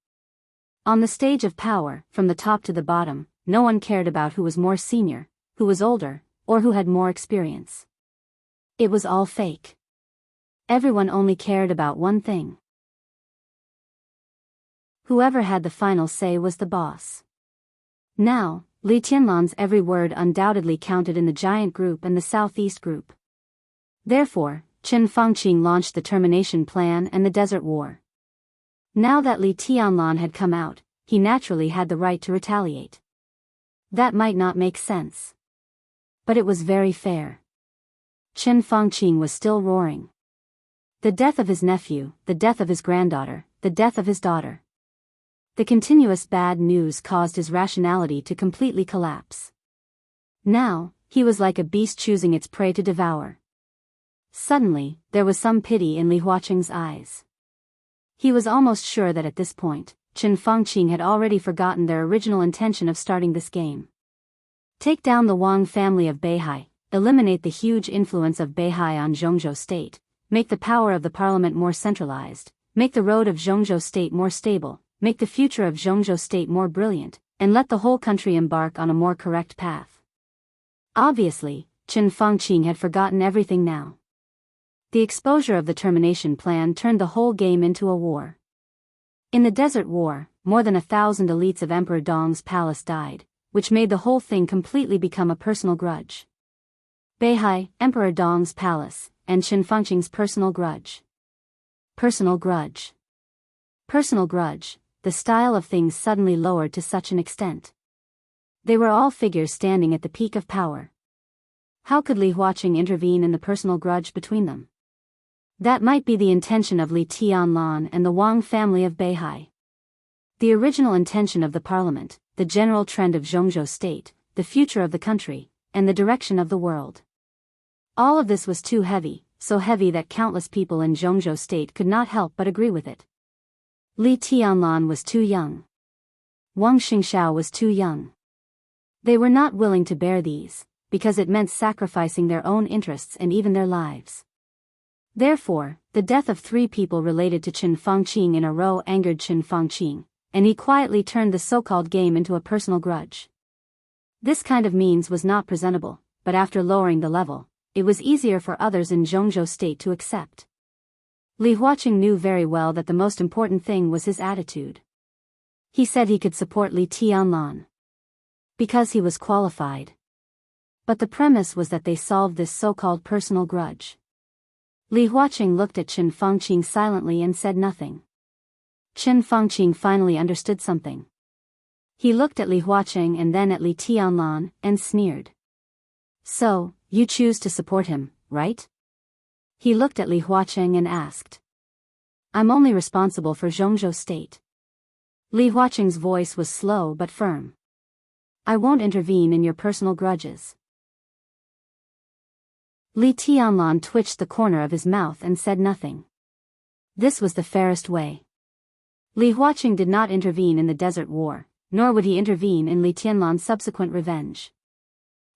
On the stage of power, from the top to the bottom, no one cared about who was more senior, who was older, or who had more experience. It was all fake. Everyone only cared about one thing. Whoever had the final say was the boss. Now, Li Tianlan's every word undoubtedly counted in the giant group and the southeast group. Therefore, Chen Fangqing launched the termination plan and the desert war. Now that Li Tianlan had come out, he naturally had the right to retaliate. That might not make sense. But it was very fair. Chen Fangqing was still roaring. The death of his nephew, the death of his granddaughter, the death of his daughter. The continuous bad news caused his rationality to completely collapse. Now, he was like a beast choosing its prey to devour. Suddenly, there was some pity in Li Huaqing's eyes. He was almost sure that at this point, Chen Fangqing had already forgotten their original intention of starting this game. Take down the Wang family of Beihai, eliminate the huge influence of Beihai on Zhongzhou state, make the power of the parliament more centralized, make the road of Zhongzhou state more stable, make the future of Zhongzhou state more brilliant, and let the whole country embark on a more correct path. Obviously, Chen Fangqing had forgotten everything now. The exposure of the termination plan turned the whole game into a war. In the Desert War, more than 1,000 elites of Emperor Dong's palace died, which made the whole thing completely become a personal grudge. Beihai, Emperor Dong's palace, and Chen Fangqing's personal grudge. Personal grudge. Personal grudge, the style of things suddenly lowered to such an extent. They were all figures standing at the peak of power. How could Li Huaqing intervene in the personal grudge between them? That might be the intention of Li Tianlan and the Wang family of Beihai. The original intention of the parliament, the general trend of Zhongzhou state, the future of the country, and the direction of the world. All of this was too heavy, so heavy that countless people in Zhongzhou state could not help but agree with it. Li Tianlan was too young. Wang Xingxiao was too young. They were not willing to bear these, because it meant sacrificing their own interests and even their lives. Therefore, the death of 3 people related to Chen Fangqing in a row angered Chen Fangqing, and he quietly turned the so-called game into a personal grudge. This kind of means was not presentable, but after lowering the level, it was easier for others in Zhongzhou state to accept. Li Huaqing knew very well that the most important thing was his attitude. He said he could support Li Tianlan because he was qualified. But the premise was that they solved this so-called personal grudge. Li Huaqing looked at Chen Fangqing silently and said nothing. Chen Fangqing finally understood something. He looked at Li Huaqing and then at Li Tianlan, and sneered. So, you choose to support him, right? He looked at Li Huaqing and asked. I'm only responsible for Zhongzhou state. Li Huaqing's voice was slow but firm. I won't intervene in your personal grudges. Li Tianlan twitched the corner of his mouth and said nothing. This was the fairest way. Li Huaqing did not intervene in the Desert War, nor would he intervene in Li Tianlan's subsequent revenge.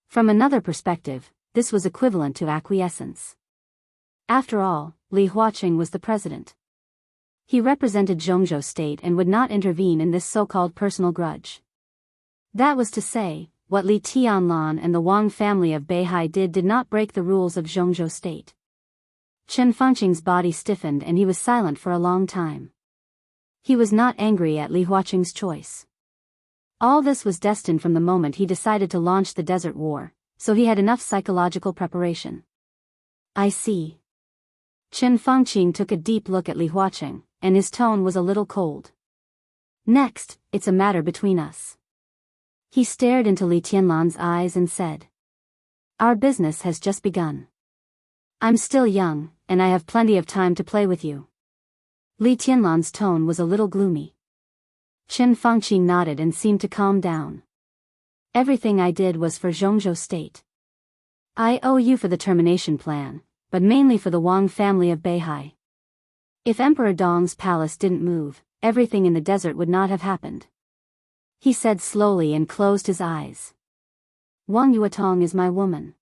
From another perspective, this was equivalent to acquiescence. After all, Li Huaqing was the president. He represented Zhongzhou state and would not intervene in this so-called personal grudge. That was to say, what Li Tianlan and the Wang family of Beihai did not break the rules of Zhongzhou state. Chen Fengqing's body stiffened and he was silent for a long time. He was not angry at Li Huaqing's choice. All this was destined from the moment he decided to launch the desert war, so he had enough psychological preparation. I see. Chen Fengqing took a deep look at Li Huaqing, and his tone was a little cold. Next, it's a matter between us. He stared into Li Tianlan's eyes and said, our business has just begun. I'm still young, and I have plenty of time to play with you. Li Tianlan's tone was a little gloomy. Chen Fengqing nodded and seemed to calm down. Everything I did was for Zhongzhou state. I owe you for the termination plan, but mainly for the Wang family of Beihai. If Emperor Dong's palace didn't move, everything in the desert would not have happened. He said slowly and closed his eyes. Wang Yuetong is my woman.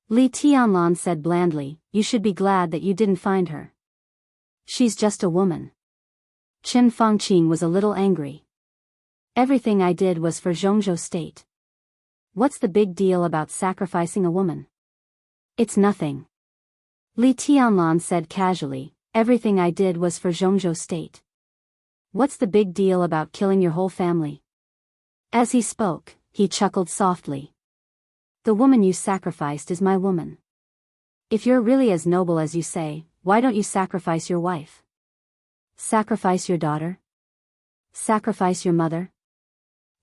Li Tianlan said blandly, you should be glad that you didn't find her. She's just a woman. Chen Fengqing was a little angry. Everything I did was for Zhongzhou state. What's the big deal about sacrificing a woman? It's nothing. Li Tianlan said casually, everything I did was for Zhongzhou state. What's the big deal about killing your whole family? As he spoke, he chuckled softly. The woman you sacrificed is my woman. If you're really as noble as you say, why don't you sacrifice your wife? Sacrifice your daughter? Sacrifice your mother?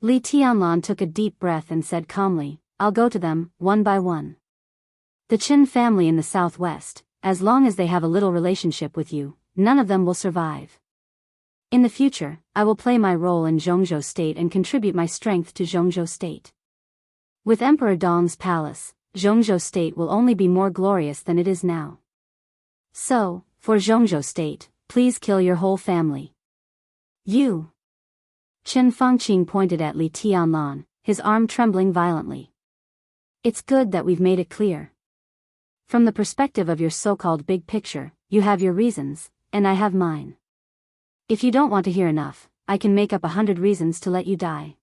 Li Tianlan took a deep breath and said calmly, I'll go to them, one by one. The Qin family in the southwest, as long as they have a little relationship with you, none of them will survive. In the future, I will play my role in Zhongzhou state and contribute my strength to Zhongzhou state. With Emperor Dong's palace, Zhongzhou state will only be more glorious than it is now. So, for Zhongzhou state, please kill your whole family. You. Chen Fengqing pointed at Li Tianlan, his arm trembling violently. It's good that we've made it clear. From the perspective of your so-called big picture, you have your reasons, and I have mine. If you don't want to hear enough, I can make up 100 reasons to let you die.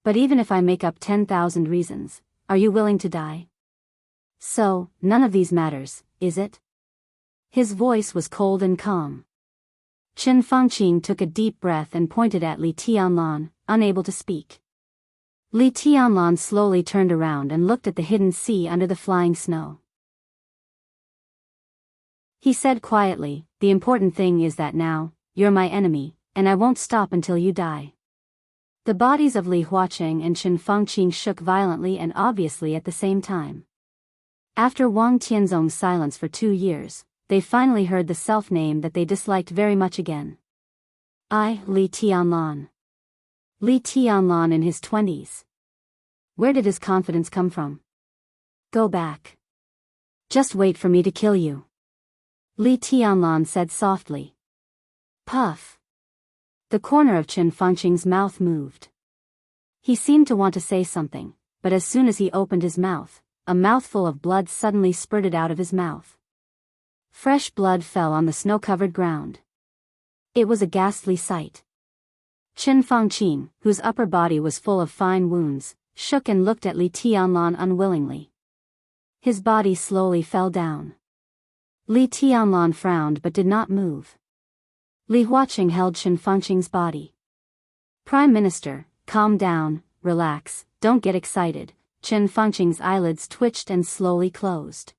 But even if I make up 10,000 reasons, are you willing to die? So, none of these matters, is it? His voice was cold and calm. Chen Fengqing took a deep breath and pointed at Li Tianlan, unable to speak. Li Tianlan slowly turned around and looked at the hidden sea under the flying snow. He said quietly, the important thing is that now, you're my enemy, and I won't stop until you die. The bodies of Li Huaqing and Chen Fengqing shook violently and obviously at the same time. After Wang Tianzong's silence for 2 years, they finally heard the self-name that they disliked very much again. Li Tianlan. Li Tianlan in his 20s. Where did his confidence come from? Go back. Just wait for me to kill you. Li Tianlan said softly. Puff. The corner of Chen Fengqing's mouth moved. He seemed to want to say something, but as soon as he opened his mouth, a mouthful of blood suddenly spurted out of his mouth. Fresh blood fell on the snow-covered ground. It was a ghastly sight. Chen Fengqing, whose upper body was full of fine wounds, shook and looked at Li Tianlan unwillingly. His body slowly fell down. Li Tianlan frowned but did not move. Li Huaqing held Chen Fengqing's body. Prime Minister, calm down, relax, don't get excited. Chen Fengqing's eyelids twitched and slowly closed.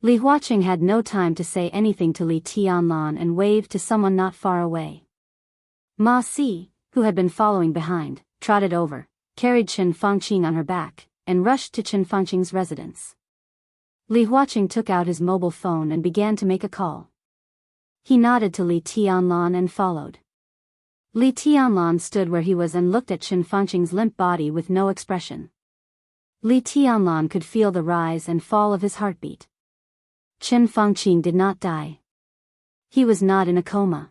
Li Huaqing had no time to say anything to Li Tianlan and waved to someone not far away. Ma Si, who had been following behind, trotted over, carried Chen Fengqing on her back, and rushed to Chen Fengqing's residence. Li Huaqing took out his mobile phone and began to make a call. He nodded to Li Tianlan and followed. Li Tianlan stood where he was and looked at Chen Fengqing's limp body with no expression. Li Tianlan could feel the rise and fall of his heartbeat. Chen Fengqing did not die. He was not in a coma.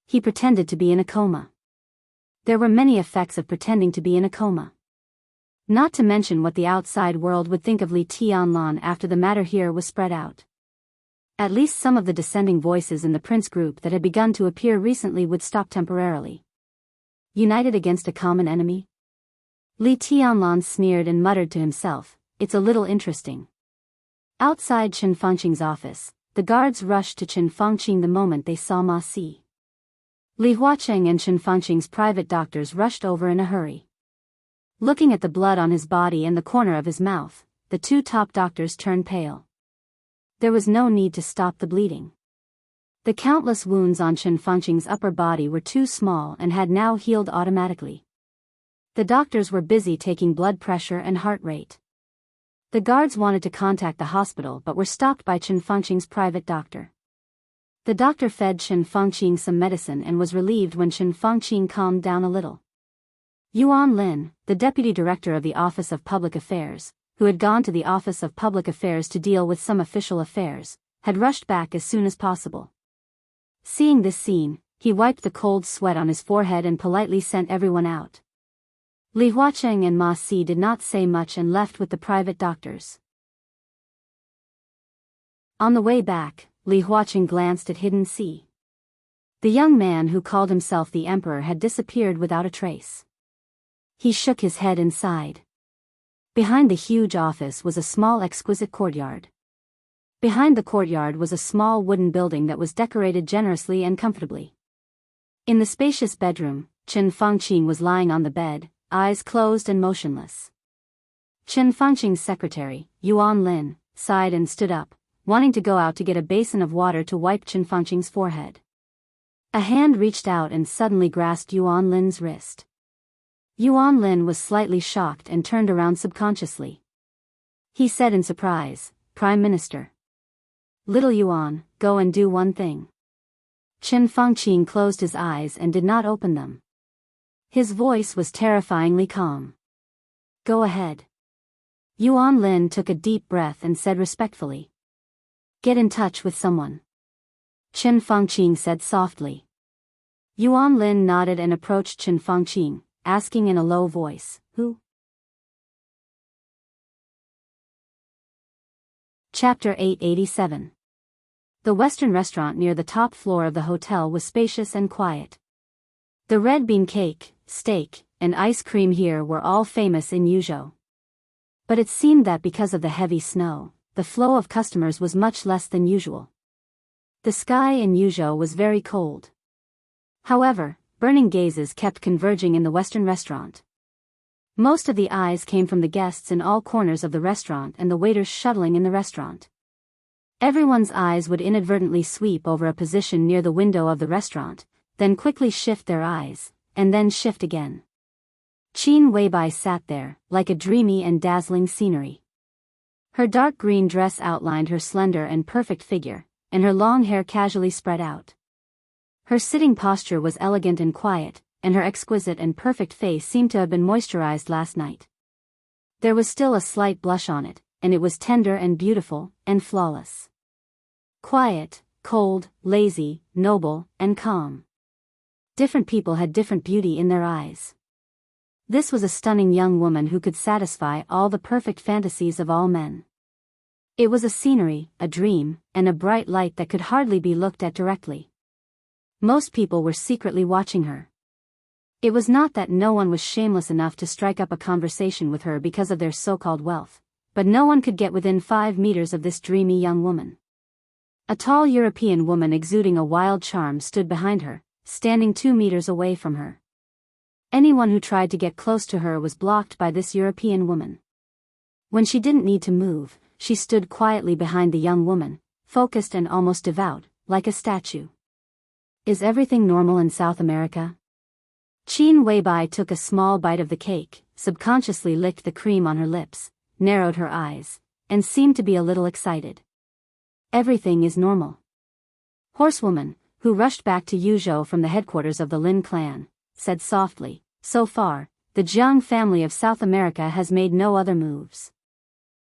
He pretended to be in a coma. There were many effects of pretending to be in a coma. Not to mention what the outside world would think of Li Tianlan after the matter here was spread out. At least some of the descending voices in the prince group that had begun to appear recently would stop temporarily. United against a common enemy? Li Tianlan sneered and muttered to himself, "It's a little interesting." Outside Chen Fengqing's office, the guards rushed to Chen Fengqing the moment they saw Ma Si. Li Huacheng and Chen Fengqing's private doctors rushed over in a hurry. Looking at the blood on his body and the corner of his mouth, the two top doctors turned pale. There was no need to stop the bleeding. The countless wounds on Chen Fengqing's upper body were too small and had now healed automatically. The doctors were busy taking blood pressure and heart rate. The guards wanted to contact the hospital but were stopped by Chen Fengqing's private doctor. The doctor fed Chen Fengqing some medicine and was relieved when Chen Fengqing calmed down a little. Yuan Lin, the deputy director of the Office of Public Affairs, who had gone to the Office of Public Affairs to deal with some official affairs, had rushed back as soon as possible. Seeing this scene, he wiped the cold sweat on his forehead and politely sent everyone out. Li Huacheng and Ma Si did not say much and left with the private doctors. On the way back, Li Huacheng glanced at Hidden Sea. The young man who called himself the Emperor had disappeared without a trace. He shook his head and sighed. Behind the huge office was a small exquisite courtyard. Behind the courtyard was a small wooden building that was decorated generously and comfortably. In the spacious bedroom, Chen Fengqing was lying on the bed, eyes closed and motionless. Chen Fengqing's secretary, Yuan Lin, sighed and stood up, wanting to go out to get a basin of water to wipe Chen Fengqing's forehead. A hand reached out and suddenly grasped Yuan Lin's wrist. Yuan Lin was slightly shocked and turned around subconsciously. He said in surprise, "Prime Minister." "Little Yuan, go and do one thing." Chen Fengqing closed his eyes and did not open them. His voice was terrifyingly calm. "Go ahead." Yuan Lin took a deep breath and said respectfully, "Get in touch with someone." Chen Fengqing said softly. Yuan Lin nodded and approached Chen Fengqing, asking in a low voice, "Who?" Chapter 887. The Western restaurant near the top floor of the hotel was spacious and quiet. The red bean cake, steak, and ice cream here were all famous in Yuzhou. But it seemed that because of the heavy snow, the flow of customers was much less than usual. The sky in Yuzhou was very cold. However, burning gazes kept converging in the Western restaurant. Most of the eyes came from the guests in all corners of the restaurant and the waiters shuttling in the restaurant. Everyone's eyes would inadvertently sweep over a position near the window of the restaurant, then quickly shift their eyes, and then shift again. Qin Weibai sat there, like a dreamy and dazzling scenery. Her dark green dress outlined her slender and perfect figure, and her long hair casually spread out. Her sitting posture was elegant and quiet, and her exquisite and perfect face seemed to have been moisturized last night. There was still a slight blush on it, and it was tender and beautiful, and flawless. Quiet, cold, lazy, noble, and calm. Different people had different beauty in their eyes. This was a stunning young woman who could satisfy all the perfect fantasies of all men. It was a scenery, a dream, and a bright light that could hardly be looked at directly. Most people were secretly watching her. It was not that no one was shameless enough to strike up a conversation with her because of their so-called wealth, but no one could get within 5 meters of this dreamy young woman. A tall European woman exuding a wild charm stood behind her, standing 2 meters away from her. Anyone who tried to get close to her was blocked by this European woman. When she didn't need to move, she stood quietly behind the young woman, focused and almost devout, like a statue. Is everything normal in South America? Qin Weibai took a small bite of the cake, subconsciously licked the cream on her lips, narrowed her eyes, and seemed to be a little excited. Everything is normal. Horsewoman, who rushed back to Yuzhou from the headquarters of the Lin clan, said softly, "So far, the Jiang family of South America has made no other moves."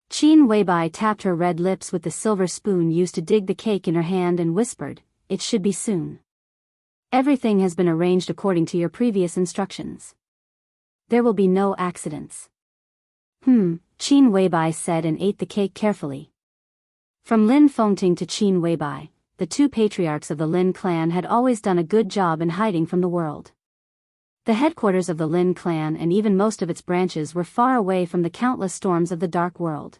Qin Weibai tapped her red lips with the silver spoon used to dig the cake in her hand and whispered, "It should be soon. Everything has been arranged according to your previous instructions. There will be no accidents." Qin Weibai said and ate the cake carefully. From Lin Fengting to Qin Weibai, the two patriarchs of the Lin clan had always done a good job in hiding from the world. The headquarters of the Lin clan and even most of its branches were far away from the countless storms of the dark world.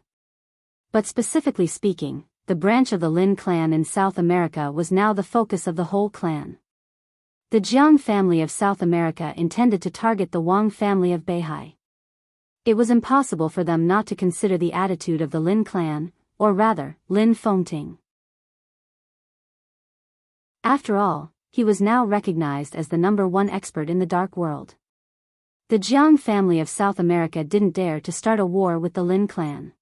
But specifically speaking, the branch of the Lin clan in South America was now the focus of the whole clan. The Jiang family of South America intended to target the Wang family of Beihai. It was impossible for them not to consider the attitude of the Lin clan, or rather, Lin Fengting. After all, he was now recognized as the #1 expert in the dark world. The Jiang family of South America didn't dare to start a war with the Lin clan.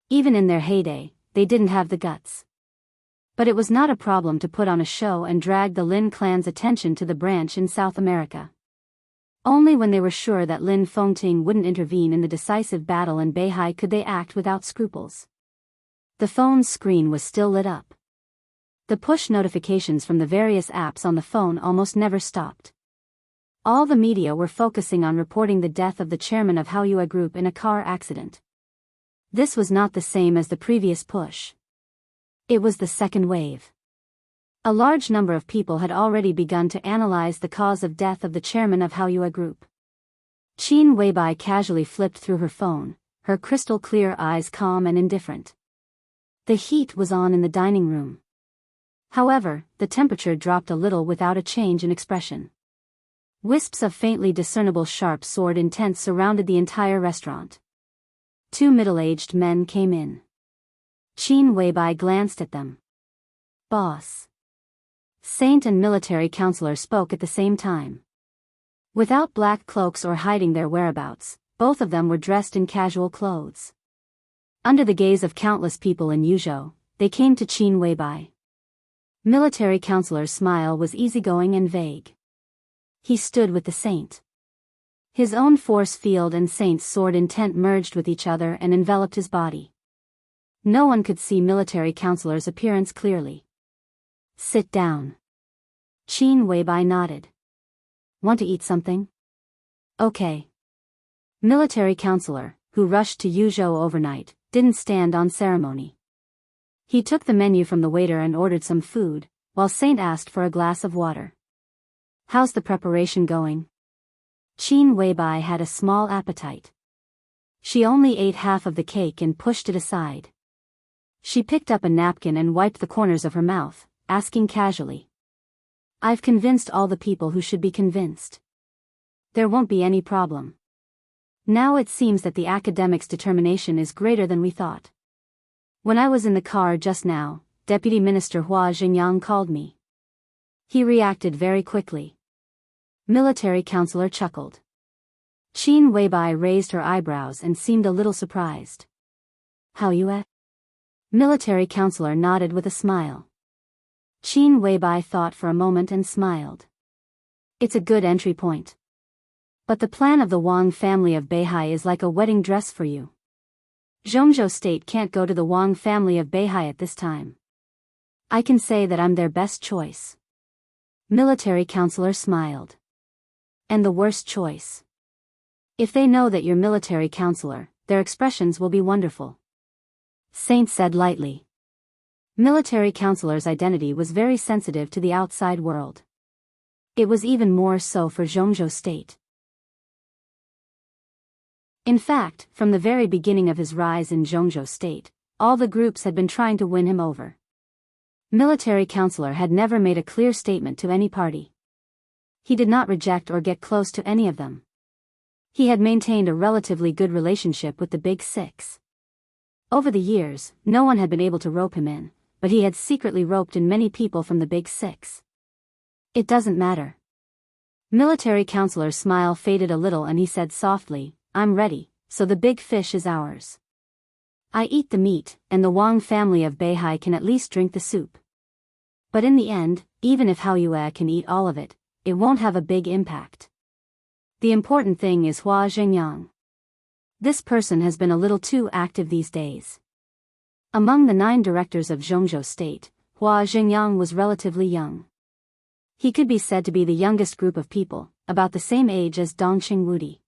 Even in their heyday, they didn't have the guts. But it was not a problem to put on a show and drag the Lin clan's attention to the branch in South America. Only when they were sure that Lin Fengting wouldn't intervene in the decisive battle in Beihai could they act without scruples. The phone's screen was still lit up. The push notifications from the various apps on the phone almost never stopped. All the media were focusing on reporting the death of the chairman of Haoyue Group in a car accident. This was not the same as the previous push. It was the second wave. A large number of people had already begun to analyze the cause of death of the chairman of Haoyue Group. Qin Weibai casually flipped through her phone, her crystal-clear eyes calm and indifferent. The heat was on in the dining room. However, the temperature dropped a little without a change in expression. Wisps of faintly discernible sharp sword intent surrounded the entire restaurant. 2 middle-aged men came in. Qin Weibai glanced at them. "Boss." Saint and military counselor spoke at the same time. Without black cloaks or hiding their whereabouts, both of them were dressed in casual clothes. Under the gaze of countless people in Yuzhou, they came to Qin Weibai. Military counselor's smile was easygoing and vague. He stood with the saint. His own force field and Saint's sword intent merged with each other and enveloped his body. No one could see military counselor's appearance clearly. "Sit down." Qin Weibai nodded. "Want to eat something?" "Okay." Military counselor, who rushed to Yuzhou overnight, didn't stand on ceremony. He took the menu from the waiter and ordered some food, while Saint asked for a glass of water. "How's the preparation going?" Qin Weibai had a small appetite. She only ate half of the cake and pushed it aside. She picked up a napkin and wiped the corners of her mouth, asking casually. "I've convinced all the people who should be convinced. There won't be any problem. Now it seems that the academics' determination is greater than we thought. When I was in the car just now, Deputy Minister Hua Xingyang called me." He reacted very quickly. Military counselor chuckled. Qin Weibai raised her eyebrows and seemed a little surprised. "Haoyue?" Military counselor nodded with a smile. Qin Weibai thought for a moment and smiled. "It's a good entry point. But the plan of the Wang family of Beihai is like a wedding dress for you. Zhongzhou State can't go to the Wang family of Beihai at this time. I can say that I'm their best choice." Military counselor smiled. "And the worst choice?" "If they know that you're military counselor, their expressions will be wonderful," Saint said lightly. Military counselor's identity was very sensitive to the outside world. It was even more so for Zhongzhou State. In fact, from the very beginning of his rise in Zhongzhou State, all the groups had been trying to win him over. Military counselor had never made a clear statement to any party. He did not reject or get close to any of them. He had maintained a relatively good relationship with the Big Six. Over the years, no one had been able to rope him in, but he had secretly roped in many people from the Big Six. "It doesn't matter." Military counselor's smile faded a little and he said softly, "I'm ready, so the big fish is ours. I eat the meat, and the Wang family of Beihai can at least drink the soup. But in the end, even if Haoyue can eat all of it, it won't have a big impact. The important thing is Hua Xingyang. This person has been a little too active these days." Among the 9 directors of Zhongzhou State, Hua Xingyang was relatively young. He could be said to be the youngest group of people, about the same age as Dongqing Wudi.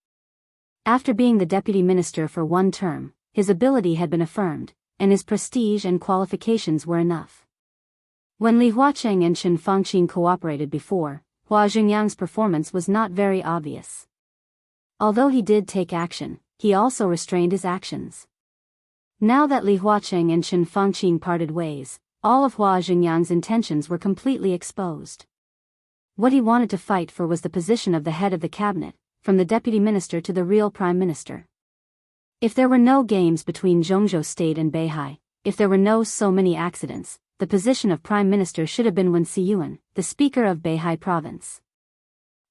After being the deputy minister for 1 term, his ability had been affirmed, and his prestige and qualifications were enough. When Li Huaqing and Chen Fengqin cooperated before, Hua Xingyang's performance was not very obvious. Although he did take action, he also restrained his actions. Now that Li Huaqing and Chen Fangqing parted ways, all of Hua Xingyang's intentions were completely exposed. What he wanted to fight for was the position of the head of the cabinet, from the deputy minister to the real prime minister. If there were no games between Zhongzhou State and Beihai, if there were so many accidents, the position of prime minister should have been Wen Siyuan, the speaker of Beihai province.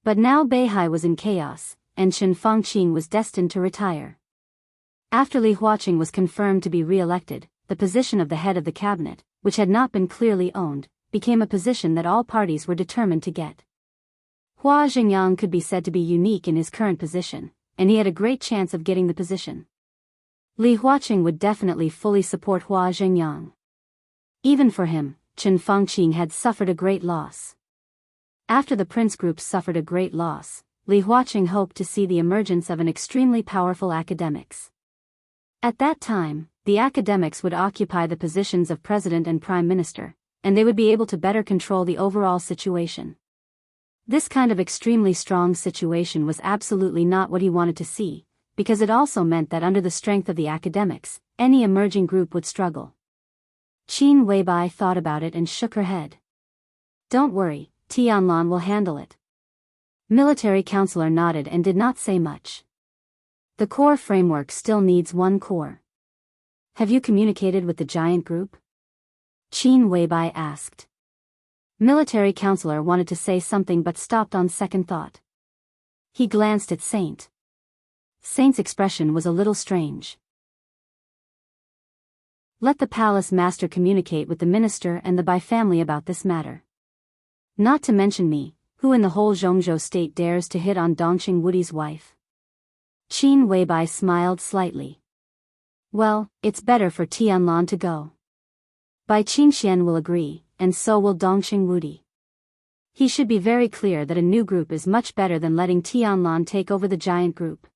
But now Beihai was in chaos, and Chen Fangqing was destined to retire. After Li Huaqing was confirmed to be re-elected, the position of the head of the cabinet, which had not been clearly owned, became a position that all parties were determined to get. Hua Xingyang could be said to be unique in his current position, and he had a great chance of getting the position. Li Huaqing would definitely fully support Hua Xingyang. Even for him, Chen Fangqing had suffered a great loss. After the prince group suffered a great loss, Li Huaqing hoped to see the emergence of an extremely powerful academics. At that time, the academics would occupy the positions of president and prime minister, and they would be able to better control the overall situation. This kind of extremely strong situation was absolutely not what he wanted to see, because it also meant that under the strength of the academics, any emerging group would struggle. Qin Weibai thought about it and shook her head. Don't worry, Tianlan will handle it. Military counselor nodded and did not say much. The core framework still needs one core. Have you communicated with the giant group? Qin Weibai asked. Military counselor wanted to say something but stopped on second thought. He glanced at Saint. Saint's expression was a little strange. Let the palace master communicate with the minister and the Bai family about this matter. Not to mention me, who in the whole Zhongzhou state dares to hit on Dongqing Wudi's wife? Qin Weibai smiled slightly. Well, it's better for Tianlan to go. Bai Qingxian will agree, and so will Dongqing Wudi. He should be very clear that a new group is much better than letting Tianlan take over the giant group.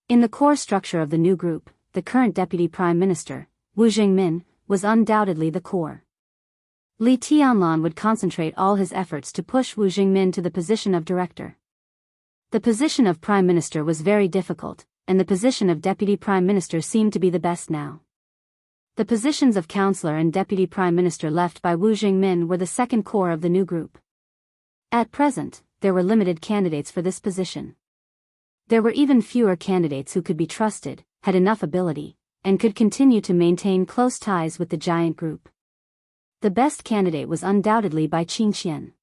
In the core structure of the new group, the current deputy prime minister, Wu Jingmin, was undoubtedly the core. Li Tianlan would concentrate all his efforts to push Wu Jingmin to the position of director. The position of prime minister was very difficult, and the position of deputy prime minister seemed to be the best now. The positions of counselor and deputy prime minister left by Wu Jingmin were the second core of the new group. At present, there were limited candidates for this position. There were even fewer candidates who could be trusted, had enough ability, and could continue to maintain close ties with the giant group. The best candidate was undoubtedly Bai Qingxian.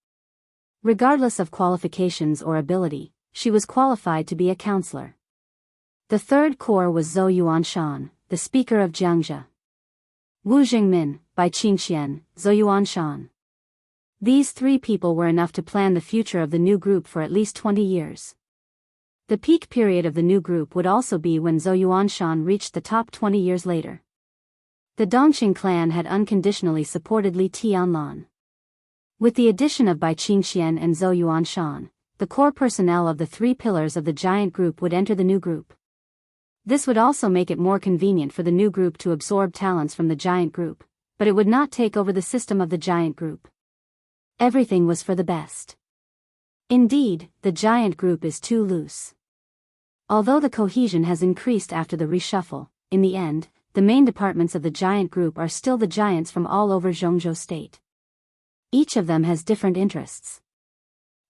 Regardless of qualifications or ability, she was qualified to be a counselor. The third core was Zhou Yuanshan, the speaker of Jiangxia. Wu Jingmin, Bai Qingxian, Zhou Yuanshan. These three people were enough to plan the future of the new group for at least 20 years. The peak period of the new group would also be when Zhou Yuanshan reached the top 20 years later. The Dongqing clan had unconditionally supported Li Tianlan. With the addition of Bai Qingxian and Zhou Yuanshan, the core personnel of the three pillars of the giant group would enter the new group. This would also make it more convenient for the new group to absorb talents from the giant group, but it would not take over the system of the giant group. Everything was for the best. Indeed, the giant group is too loose. Although the cohesion has increased after the reshuffle, in the end, the main departments of the giant group are still the giants from all over Zhongzhou state. Each of them has different interests.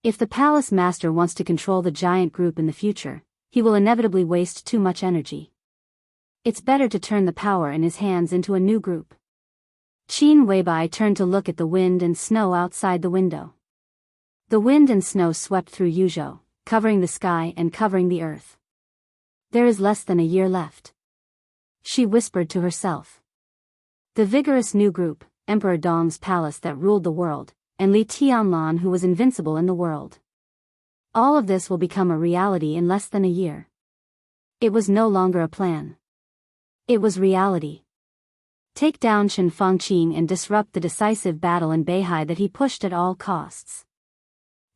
If the palace master wants to control the giant group in the future, he will inevitably waste too much energy. It's better to turn the power in his hands into a new group. Qin Weibai turned to look at the wind and snow outside the window. The wind and snow swept through Yuzhou, covering the sky and covering the earth. There is less than a year left. She whispered to herself. The vigorous new group, Emperor Dong's palace that ruled the world, and Li Tianlan who was invincible in the world. All of this will become a reality in less than a year. It was no longer a plan. It was reality. Take down Chen Fangqing and disrupt the decisive battle in Beihai that he pushed at all costs.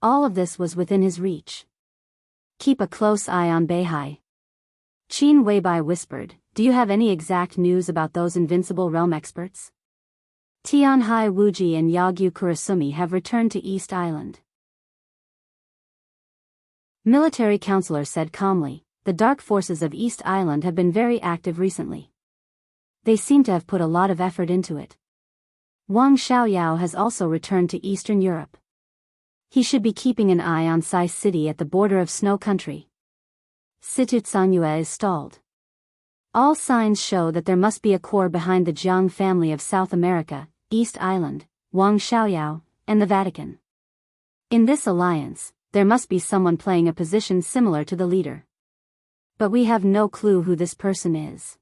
All of this was within his reach. Keep a close eye on Beihai. Qin Weibai whispered, do you have any exact news about those invincible realm experts? Tianhai Wuji and Yagyu Kurasumi have returned to East Island. Military counselor said calmly, the dark forces of East Island have been very active recently. They seem to have put a lot of effort into it. Wang Xiaoyao has also returned to Eastern Europe. He should be keeping an eye on Sai City at the border of Snow Country. Situ Tsanyue is stalled. All signs show that there must be a core behind the Jiang family of South America, East Island, Wang Xiaoyao, and the Vatican. In this alliance, there must be someone playing a position similar to the leader. But we have no clue who this person is.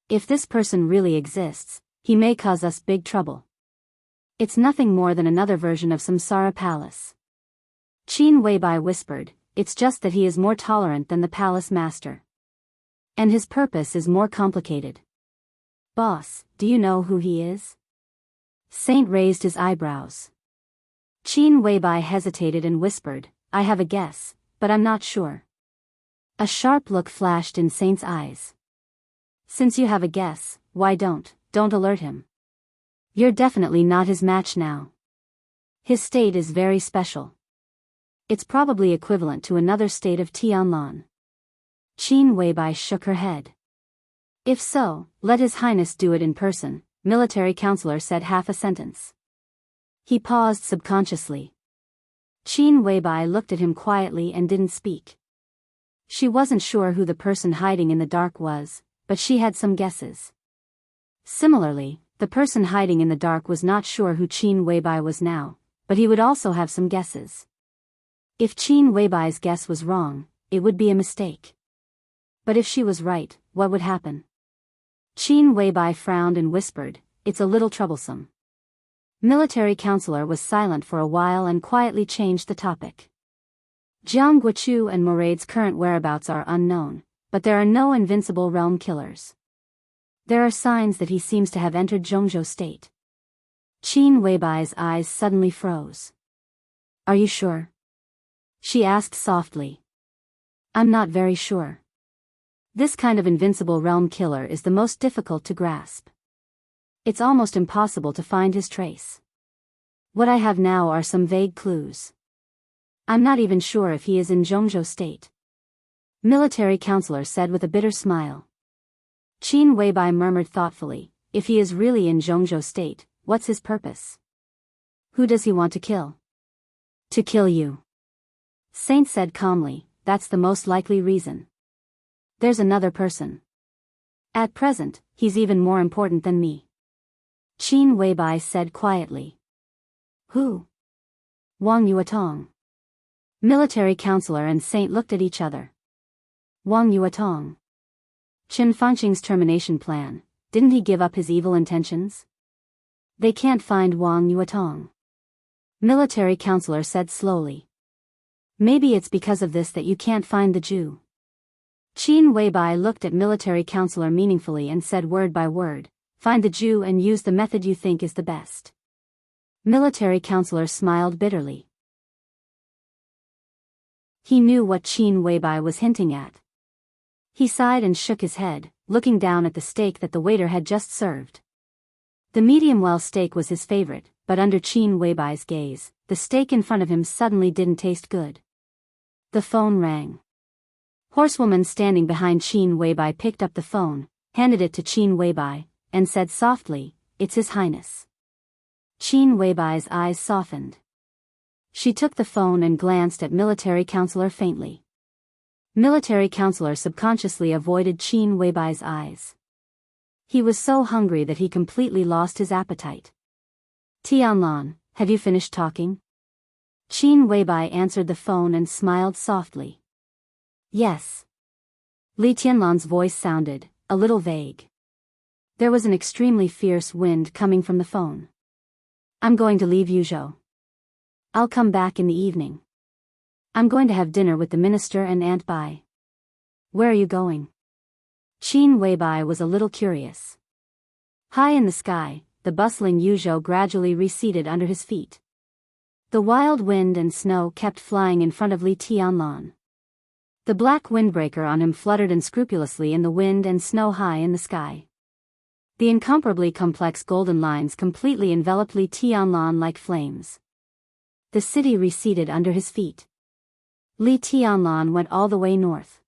If this person really exists, he may cause us big trouble. It's nothing more than another version of Samsara Palace. Qin Weibai whispered, it's just that he is more tolerant than the palace master. And his purpose is more complicated. Boss, do you know who he is? Saint raised his eyebrows. Qin Weibai hesitated and whispered, I have a guess, but I'm not sure. A sharp look flashed in Saint's eyes. Since you have a guess, why don't alert him. You're definitely not his match now. His state is very special. It's probably equivalent to another state of Tianlan. Qin Weibai shook her head. If so, let His Highness do it in person, military counselor said half a sentence. He paused subconsciously. Qin Weibai looked at him quietly and didn't speak. She wasn't sure who the person hiding in the dark was, but she had some guesses. Similarly, the person hiding in the dark was not sure who Qin Weibai was now, but he would also have some guesses. If Qin Weibai's guess was wrong, it would be a mistake. But if she was right, what would happen? Qin Weibai frowned and whispered, it's a little troublesome. Military counselor was silent for a while and quietly changed the topic. Jiang Guochu and Morade's current whereabouts are unknown, but there are no invincible realm killers. There are signs that he seems to have entered Zhongzhou state. Qin Weibai's eyes suddenly froze. Are you sure? She asked softly. I'm not very sure. This kind of invincible realm killer is the most difficult to grasp. It's almost impossible to find his trace. What I have now are some vague clues. I'm not even sure if he is in Zhongzhou state. Military counselor said with a bitter smile. Qin Weibai murmured thoughtfully, if he is really in Zhongzhou state, what's his purpose? Who does he want to kill? To kill you. Saint said calmly, that's the most likely reason. There's another person. At present, he's even more important than me. Qin Weibai said quietly. Who? Wang Yuetong. Military counselor and Saint looked at each other. Wang Yuetong. Chen Fangqing's termination plan, didn't he give up his evil intentions? They can't find Wang Yuetong. Military counselor said slowly. Maybe it's because of this that you can't find the Jew. Qin Weibai looked at military counselor meaningfully and said word by word, find the Jew and use the method you think is the best. Military counselor smiled bitterly. He knew what Qin Weibai was hinting at. He sighed and shook his head, looking down at the steak that the waiter had just served. The medium-well steak was his favorite, but under Qin Weibai's gaze, the steak in front of him suddenly didn't taste good. The phone rang. Horsewoman standing behind Qin Weibai picked up the phone, handed it to Qin Weibai, and said softly, it's His Highness. Qin Weibai's eyes softened. She took the phone and glanced at military counselor faintly. Military counselor subconsciously avoided Qin Weibai's eyes. He was so hungry that he completely lost his appetite. Tianlan, have you finished talking? Qin Weibai answered the phone and smiled softly. Yes. Li Tianlan's voice sounded, a little vague. There was an extremely fierce wind coming from the phone. I'm going to leave Yuzhou. I'll come back in the evening. I'm going to have dinner with the minister and Aunt Bai. Where are you going? Qin Weibai was a little curious. High in the sky, the bustling Yuzhou gradually receded under his feet. The wild wind and snow kept flying in front of Li Tianlan. The black windbreaker on him fluttered unscrupulously in the wind and snow high in the sky. The incomparably complex golden lines completely enveloped Li Tianlan like flames. The city receded under his feet. Li Tianlan went all the way north.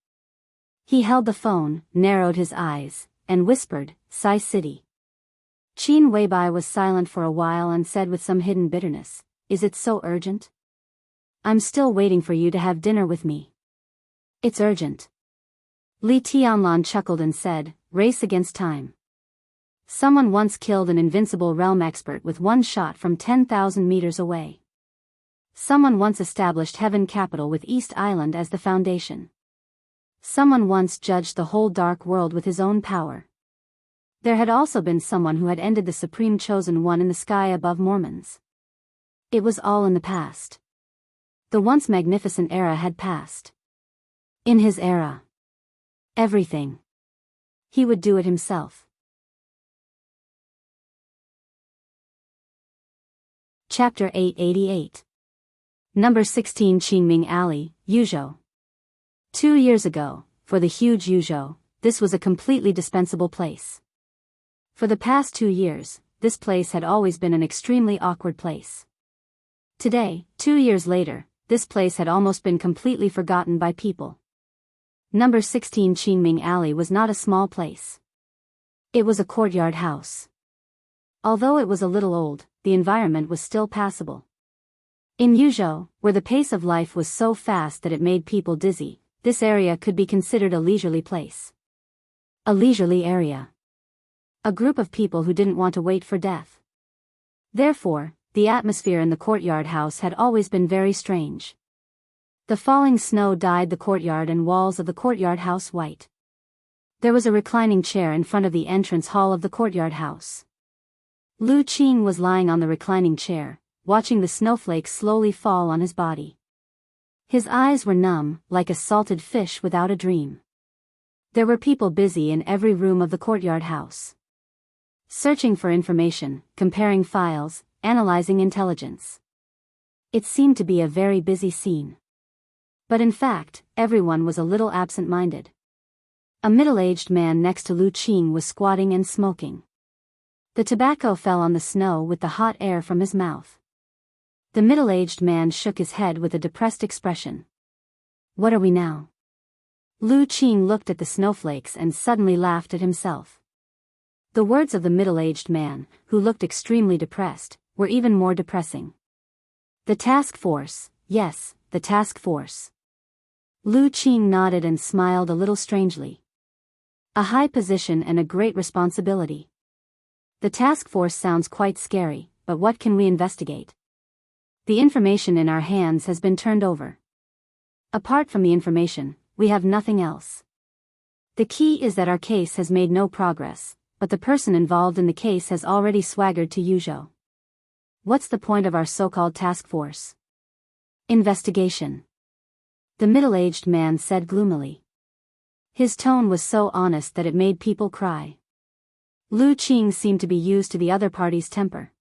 He held the phone, narrowed his eyes, and whispered, "Sai City." Qin Weibai was silent for a while and said with some hidden bitterness, "Is it so urgent? I'm still waiting for you to have dinner with me." "It's urgent." Li Tianlan chuckled and said, "Race against time. Someone once killed an invincible realm expert with one shot from 10,000 meters away. Someone once established Heaven Capital with East Island as the foundation. Someone once judged the whole dark world with his own power. There had also been someone who had ended the Supreme Chosen One in the sky above Mormons. It was all in the past. The once magnificent era had passed. In his era, everything. He would do it himself. Chapter 888. Number 16 Qingming Alley, Yuzhou. 2 years ago, for the huge Yuzhou, this was a completely dispensable place. For the past 2 years, this place had always been an extremely awkward place. Today, 2 years later, this place had almost been completely forgotten by people. Number 16 Qingming Alley was not a small place. It was a courtyard house. Although it was a little old, the environment was still passable. In Yuzhou, where the pace of life was so fast that it made people dizzy, this area could be considered a leisurely place. A leisurely area. A group of people who didn't want to wait for death. Therefore, the atmosphere in the courtyard house had always been very strange. The falling snow dyed the courtyard and walls of the courtyard house white. There was a reclining chair in front of the entrance hall of the courtyard house. Lu Qing was lying on the reclining chair, watching the snowflakes slowly fall on his body. His eyes were numb, like a salted fish without a dream. There were people busy in every room of the courtyard house. Searching for information, comparing files, analyzing intelligence. It seemed to be a very busy scene. But in fact, everyone was a little absent-minded. A middle-aged man next to Lu Qing was squatting and smoking. The tobacco fell on the snow with the hot air from his mouth. The middle-aged man shook his head with a depressed expression. "What are we now?" Lu Qing looked at the snowflakes and suddenly laughed at himself. The words of the middle-aged man, who looked extremely depressed, were even more depressing. "The task force, yes, the task force." Lu Qing nodded and smiled a little strangely. "A high position and a great responsibility. The task force sounds quite scary, but what can we investigate? The information in our hands has been turned over. Apart from the information, we have nothing else. The key is that our case has made no progress, but the person involved in the case has already swaggered to Yuzhou. What's the point of our so-called task force?" "Investigation," the middle-aged man said gloomily. His tone was so honest that it made people cry. Lu Qing seemed to be used to the other party's temper.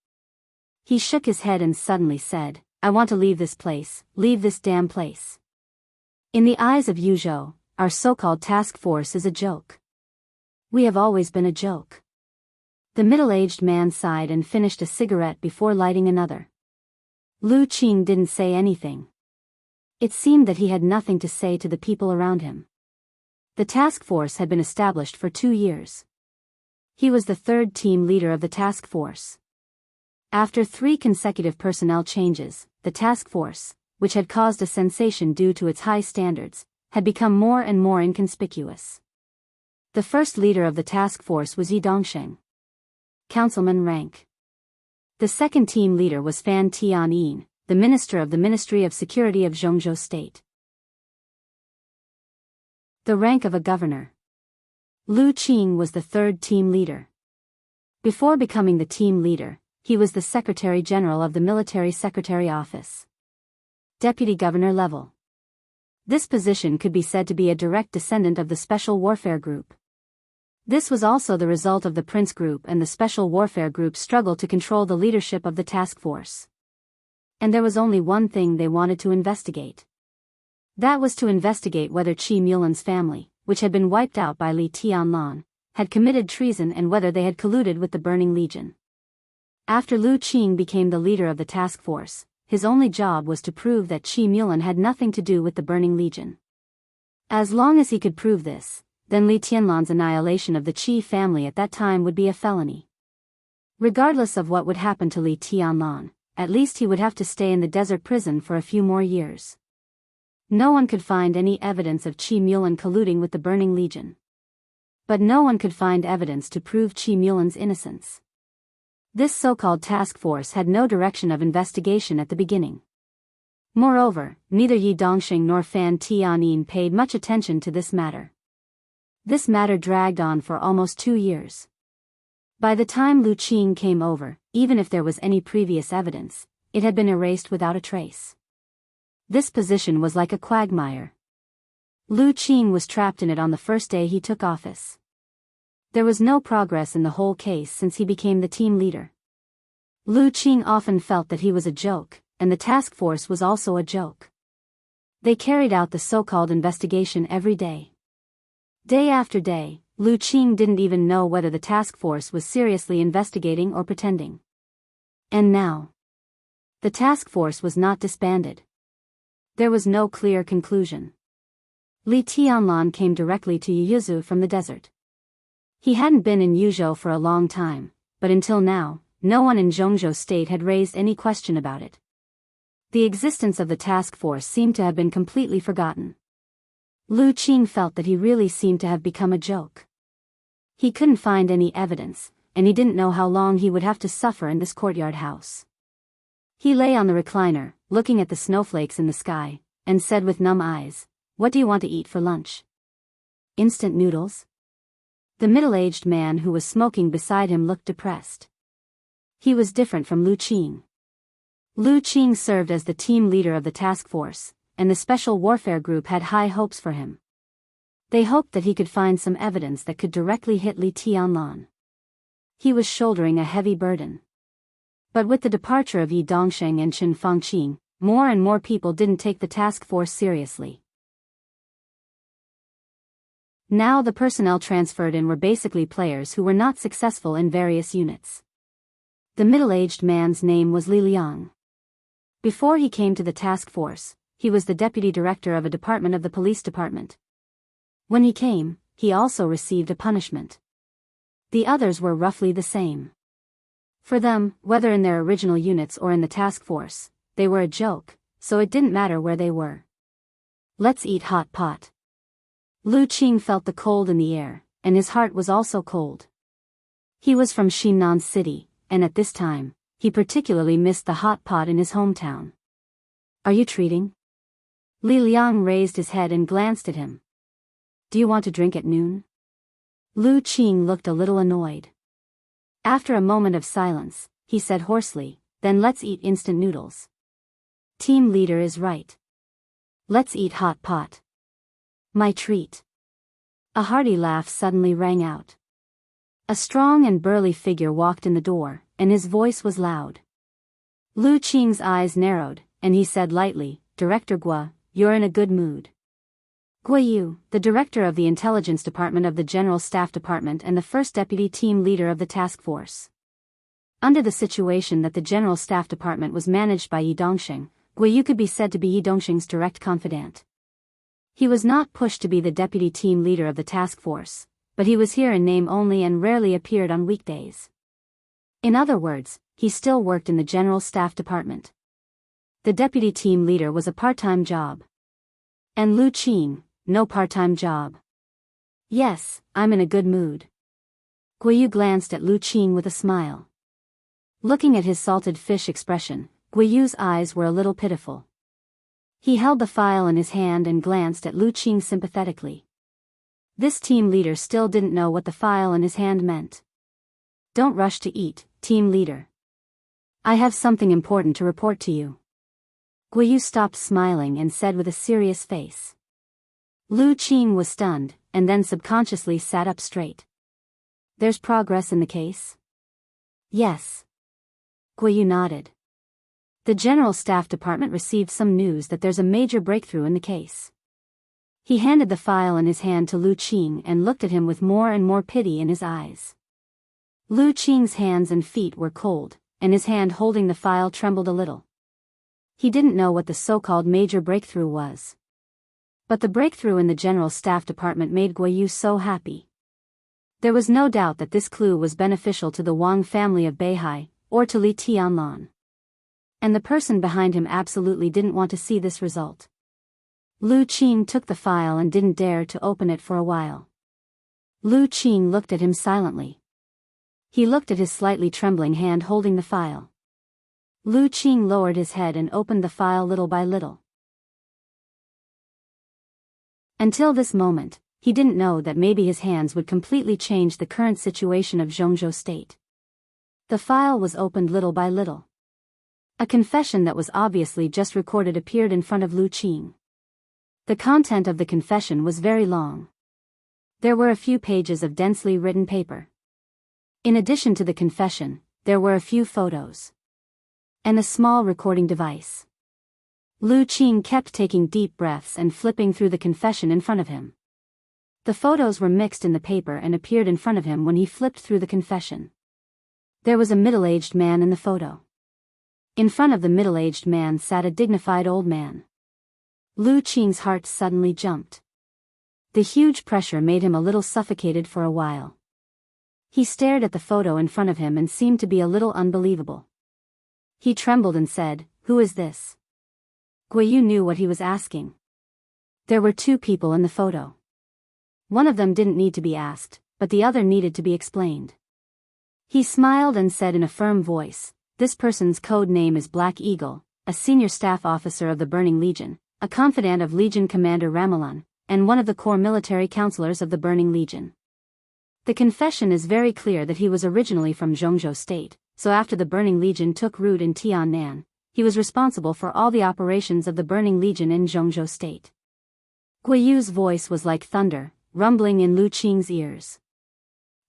He shook his head and suddenly said, "I want to leave this place, leave this damn place. In the eyes of Yuzhou, our so-called task force is a joke. We have always been a joke." The middle-aged man sighed and finished a cigarette before lighting another. Lu Qing didn't say anything. It seemed that he had nothing to say to the people around him. The task force had been established for 2 years. He was the third team leader of the task force. After 3 consecutive personnel changes, the task force, which had caused a sensation due to its high standards, had become more and more inconspicuous. The first leader of the task force was Yi Dongsheng, councilman rank. The second team leader was Fan Tianyin, the minister of the Ministry of Security of Zhongzhou State. The rank of a governor. Lu Qing was the third team leader. Before becoming the team leader, he was the Secretary General of the Military Secretary Office. Deputy Governor level. This position could be said to be a direct descendant of the Special Warfare Group. This was also the result of the Prince Group and the Special Warfare Group's struggle to control the leadership of the task force. And there was only one thing they wanted to investigate. That was to investigate whether Qi Mulan's family, which had been wiped out by Li Tianlan, had committed treason and whether they had colluded with the Burning Legion. After Lu Qing became the leader of the task force, his only job was to prove that Qi Mulan had nothing to do with the Burning Legion. As long as he could prove this, then Li Tianlan's annihilation of the Qi family at that time would be a felony. Regardless of what would happen to Li Tianlan, at least he would have to stay in the desert prison for a few more years. No one could find any evidence of Qi Mulan colluding with the Burning Legion. But no one could find evidence to prove Qi Mulan's innocence. This so-called task force had no direction of investigation at the beginning. Moreover, neither Yi Dongxing nor Fan Tianyin paid much attention to this matter. This matter dragged on for almost 2 years. By the time Lu Qing came over, even if there was any previous evidence, it had been erased without a trace. This position was like a quagmire. Lu Qing was trapped in it on the first day he took office. There was no progress in the whole case since he became the team leader. Lu Qing often felt that he was a joke, and the task force was also a joke. They carried out the so-called investigation every day. Day after day, Lu Qing didn't even know whether the task force was seriously investigating or pretending. And now, the task force was not disbanded. There was no clear conclusion. Li Tianlan came directly to Yuzhou from the desert. He hadn't been in Yuzhou for a long time, but until now, no one in Zhongzhou state had raised any question about it. The existence of the task force seemed to have been completely forgotten. Lu Qing felt that he really seemed to have become a joke. He couldn't find any evidence, and he didn't know how long he would have to suffer in this courtyard house. He lay on the recliner, looking at the snowflakes in the sky, and said with numb eyes, "What do you want to eat for lunch?" "Instant noodles?" The middle-aged man who was smoking beside him looked depressed. He was different from Lu Qing. Lu Qing served as the team leader of the task force, and the special warfare group had high hopes for him. They hoped that he could find some evidence that could directly hit Li Tianlan. He was shouldering a heavy burden. But with the departure of Yi Dongsheng and Chen Fangqing, more and more people didn't take the task force seriously. Now the personnel transferred in were basically players who were not successful in various units. The middle-aged man's name was Li Liang. Before he came to the task force, he was the deputy director of a department of the police department. When he came, he also received a punishment. The others were roughly the same. For them, whether in their original units or in the task force, they were a joke, so it didn't matter where they were. "Let's eat hot pot." Lu Qing felt the cold in the air, and his heart was also cold. He was from Xinnan City, and at this time, he particularly missed the hot pot in his hometown. "Are you treating?" Li Liang raised his head and glanced at him. "Do you want to drink at noon?" Lu Qing looked a little annoyed. After a moment of silence, he said hoarsely, "Then let's eat instant noodles." Team leader is right. Let's eat hot pot. My treat. A hearty laugh suddenly rang out. A strong and burly figure walked in the door, and his voice was loud. Lu Qing's eyes narrowed, and he said lightly, "Director Gua, you're in a good mood." Gua Yu, the director of the intelligence department of the General Staff Department and the first deputy team leader of the task force. Under the situation that the General Staff Department was managed by Yi Dongxing, Gua Yu could be said to be Yi Dongxing's direct confidant. He was not pushed to be the deputy team leader of the task force, but he was here in name only and rarely appeared on weekdays. In other words, he still worked in the General Staff Department. The deputy team leader was a part-time job. And Lu Qing, no part-time job. "Yes, I'm in a good mood." Gua Yu glanced at Lu Qing with a smile. Looking at his salted fish expression, Gua Yu's eyes were a little pitiful. He held the file in his hand and glanced at Lu Qing sympathetically. This team leader still didn't know what the file in his hand meant. "Don't rush to eat, team leader. I have something important to report to you." Gua Yu stopped smiling and said with a serious face. Lu Qing was stunned, and then subconsciously sat up straight. "There's progress in the case?" "Yes." Gua Yu nodded. "The General Staff Department received some news that there's a major breakthrough in the case." He handed the file in his hand to Lu Qing and looked at him with more and more pity in his eyes. Lu Qing's hands and feet were cold, and his hand holding the file trembled a little. He didn't know what the so-called major breakthrough was. But the breakthrough in the General Staff Department made Guiyu so happy. There was no doubt that this clue was beneficial to the Wang family of Beihai, or to Li Tianlan. And the person behind him absolutely didn't want to see this result. Lu Qing took the file and didn't dare to open it for a while. Lu Qing looked at him silently. He looked at his slightly trembling hand holding the file. Lu Qing lowered his head and opened the file little by little. Until this moment, he didn't know that maybe his hands would completely change the current situation of Zhongzhou State. The file was opened little by little. A confession that was obviously just recorded appeared in front of Lu Qing. The content of the confession was very long. There were a few pages of densely written paper. In addition to the confession, there were a few photos. And a small recording device. Lu Qing kept taking deep breaths and flipping through the confession in front of him. The photos were mixed in the paper and appeared in front of him when he flipped through the confession. There was a middle-aged man in the photo. In front of the middle-aged man sat a dignified old man. Lu Qing's heart suddenly jumped. The huge pressure made him a little suffocated for a while. He stared at the photo in front of him and seemed to be a little unbelievable. He trembled and said, "Who is this?" Guiyu knew what he was asking. There were two people in the photo. One of them didn't need to be asked, but the other needed to be explained. He smiled and said in a firm voice, "This person's code name is Black Eagle, a senior staff officer of the Burning Legion, a confidant of Legion Commander Ramelan, and one of the core military counselors of the Burning Legion." The confession is very clear that he was originally from Zhongzhou State, so after the Burning Legion took root in Tiannan, he was responsible for all the operations of the Burning Legion in Zhongzhou State. Guiyu's voice was like thunder, rumbling in Lu Qing's ears.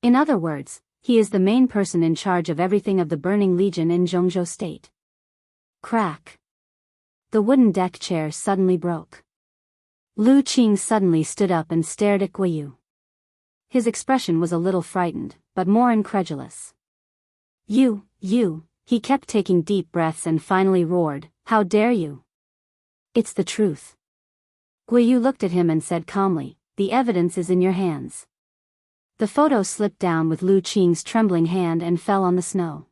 In other words, he is the main person in charge of everything of the Burning Legion in Zhongzhou State. Crack. The wooden deck chair suddenly broke. Lu Qing suddenly stood up and stared at Guiyu. His expression was a little frightened, but more incredulous. You, he kept taking deep breaths and finally roared, "How dare you?" "It's the truth." Guiyu looked at him and said calmly, "The evidence is in your hands." The photo slipped down with Lu Qing's trembling hand and fell on the snow.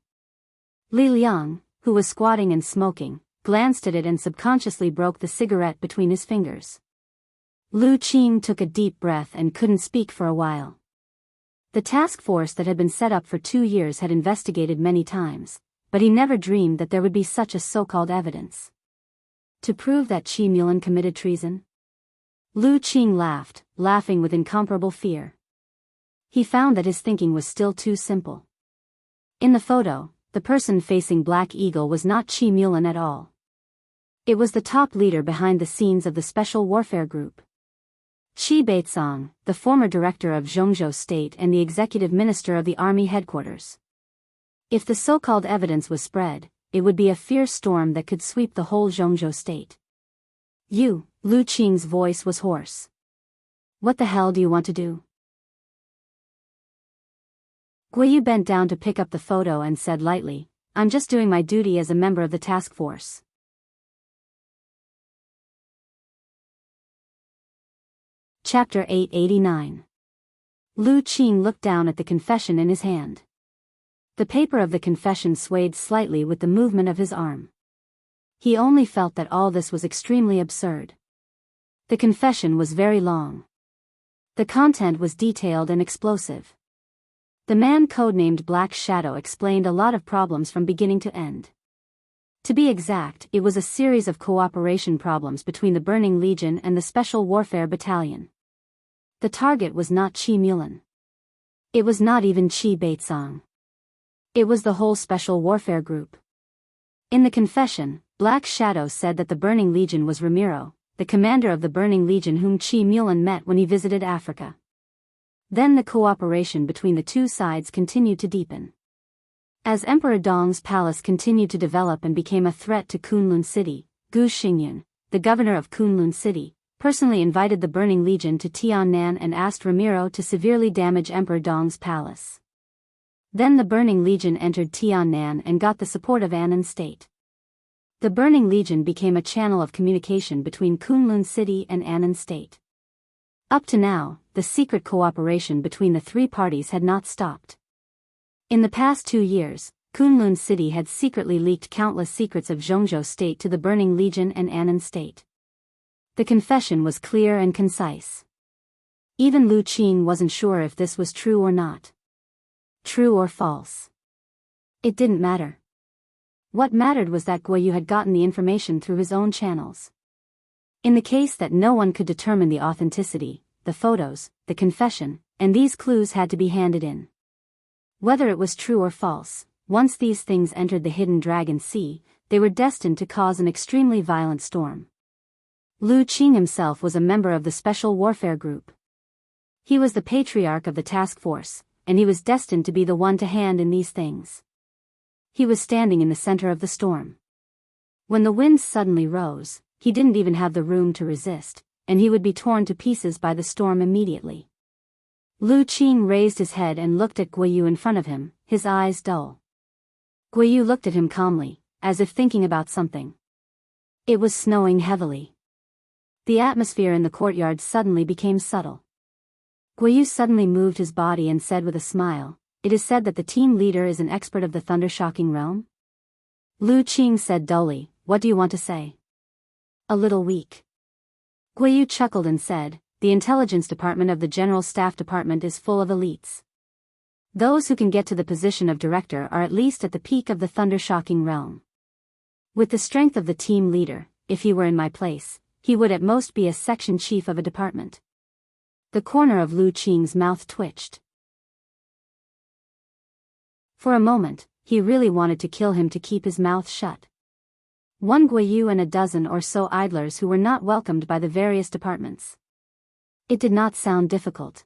Li Liang, who was squatting and smoking, glanced at it and subconsciously broke the cigarette between his fingers. Lu Qing took a deep breath and couldn't speak for a while. The task force that had been set up for 2 years had investigated many times, but he never dreamed that there would be such a so-called evidence. To prove that Qi Mulan committed treason? Lu Qing laughed, laughing with incomparable fear. He found that his thinking was still too simple. In the photo, the person facing Black Eagle was not Qi Mulan at all. It was the top leader behind the scenes of the Special Warfare Group. Qi Beizong, the former director of Zhongzhou State and the executive minister of the army headquarters. If the so-called evidence was spread, it would be a fierce storm that could sweep the whole Zhongzhou State. "You," Lu Qing's voice was hoarse. "What the hell do you want to do?" Guiyu bent down to pick up the photo and said lightly, "I'm just doing my duty as a member of the task force." Chapter 889. Lu Qing looked down at the confession in his hand. The paper of the confession swayed slightly with the movement of his arm. He only felt that all this was extremely absurd. The confession was very long. The content was detailed and explosive. The man codenamed Black Shadow explained a lot of problems from beginning to end. To be exact, it was a series of cooperation problems between the Burning Legion and the Special Warfare Battalion. The target was not Qi Mulan. It was not even Qi Beizong. It was the whole Special Warfare Group. In the confession, Black Shadow said that the Burning Legion was Ramiro, the commander of the Burning Legion whom Qi Mulan met when he visited Africa. Then the cooperation between the two sides continued to deepen. As Emperor Dong's palace continued to develop and became a threat to Kunlun City, Gu Xingyun, the governor of Kunlun City, personally invited the Burning Legion to Tiannan and asked Ramiro to severely damage Emperor Dong's palace. Then the Burning Legion entered Tiannan and got the support of Annan State. The Burning Legion became a channel of communication between Kunlun City and Annan State. Up to now, the secret cooperation between the three parties had not stopped. In the past 2 years, Kunlun City had secretly leaked countless secrets of Zhongzhou State to the Burning Legion and Annan State. The confession was clear and concise. Even Lu Qing wasn't sure if this was true or not. True or false. It didn't matter. What mattered was that Guo Yu had gotten the information through his own channels. In the case that no one could determine the authenticity, the photos, the confession, and these clues had to be handed in. Whether it was true or false, once these things entered the hidden Dragon Sea, they were destined to cause an extremely violent storm. Lu Qing himself was a member of the Special Warfare Group. He was the patriarch of the task force, and he was destined to be the one to hand in these things. He was standing in the center of the storm. When the winds suddenly rose, he didn't even have the room to resist, and he would be torn to pieces by the storm immediately. Lu Qing raised his head and looked at Guo Yu in front of him, his eyes dull. Guo Yu looked at him calmly, as if thinking about something. It was snowing heavily. The atmosphere in the courtyard suddenly became subtle. Guo Yu suddenly moved his body and said with a smile, "It is said that the team leader is an expert of the thunder-shocking realm?" Lu Qing said dully, "What do you want to say?" "A little weak." Guo Yu chuckled and said, "The intelligence department of the General Staff Department is full of elites. Those who can get to the position of director are at least at the peak of the thunder-shocking realm. With the strength of the team leader, if he were in my place, he would at most be a section chief of a department." The corner of Lu Qing's mouth twitched. For a moment, he really wanted to kill him to keep his mouth shut. One Guo Yu and a dozen or so idlers who were not welcomed by the various departments. It did not sound difficult.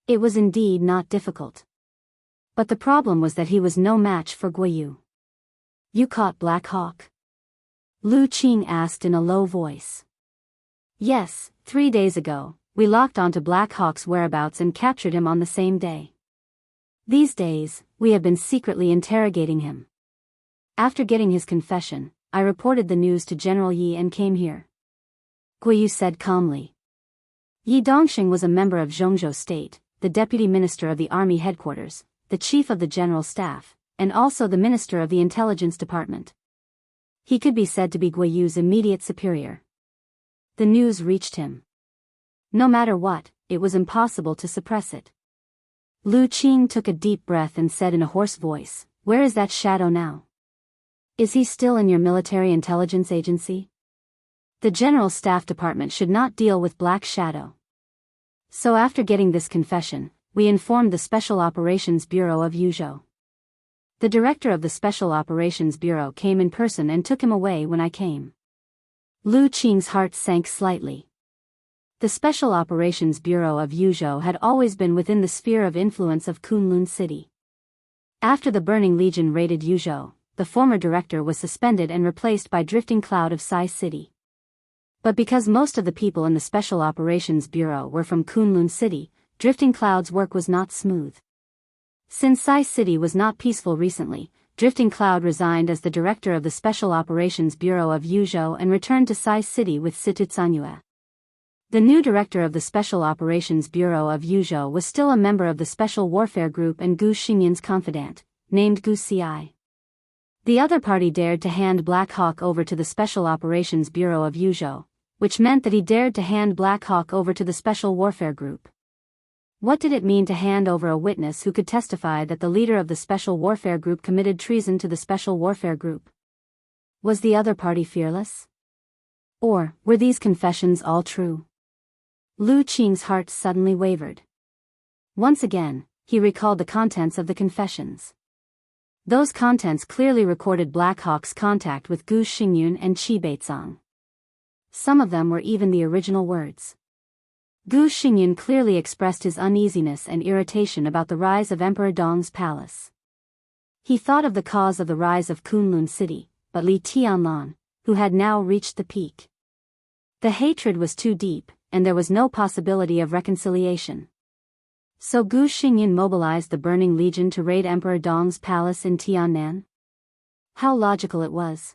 It was indeed not difficult. But the problem was that he was no match for Guo Yu. "You caught Black Hawk?" Lu Qing asked in a low voice. "Yes, 3 days ago, we locked onto Black Hawk's whereabouts and captured him on the same day. These days, we have been secretly interrogating him. After getting his confession, I reported the news to General Yi and came here," Guo Yu said calmly. Yi Dongxing was a member of Zhongzhou State, the deputy minister of the army headquarters, the chief of the general staff, and also the minister of the intelligence department. He could be said to be Guo Yu's immediate superior. The news reached him. No matter what, it was impossible to suppress it. Lu Qing took a deep breath and said in a hoarse voice, "Where is that shadow now? Is he still in your military intelligence agency? The General Staff Department should not deal with Black Shadow." So after getting this confession, we informed the Special Operations Bureau of Yuzhou. The director of the Special Operations Bureau came in person and took him away when I came. Lu Qing's heart sank slightly. The Special Operations Bureau of Yuzhou had always been within the sphere of influence of Kunlun City. After the Burning Legion raided Yuzhou, the former director was suspended and replaced by Drifting Cloud of Sai City. But because most of the people in the Special Operations Bureau were from Kunlun City, Drifting Cloud's work was not smooth. Since Sai City was not peaceful recently, Drifting Cloud resigned as the director of the Special Operations Bureau of Yuzhou and returned to Sai City with Situ Tsanyue. The new director of the Special Operations Bureau of Yuzhou was still a member of the Special Warfare Group and Gu Xinyan's confidant, named Gu Ci. The other party dared to hand Black Hawk over to the Special Operations Bureau of Yuzhou, which meant that he dared to hand Black Hawk over to the Special Warfare Group. What did it mean to hand over a witness who could testify that the leader of the Special Warfare Group committed treason to the Special Warfare Group? Was the other party fearless? Or were these confessions all true? Lu Qing's heart suddenly wavered. Once again, he recalled the contents of the confessions. Those contents clearly recorded Black Hawk's contact with Gu Xingyun and Qi Beizong. Some of them were even the original words. Gu Xingyun clearly expressed his uneasiness and irritation about the rise of Emperor Dong's palace. He thought of the cause of the rise of Kunlun City, but Li Tianlan, who had now reached the peak. The hatred was too deep, and there was no possibility of reconciliation. So Gu Xingyun mobilized the Burning Legion to raid Emperor Dong's palace in Tiannan? How logical it was.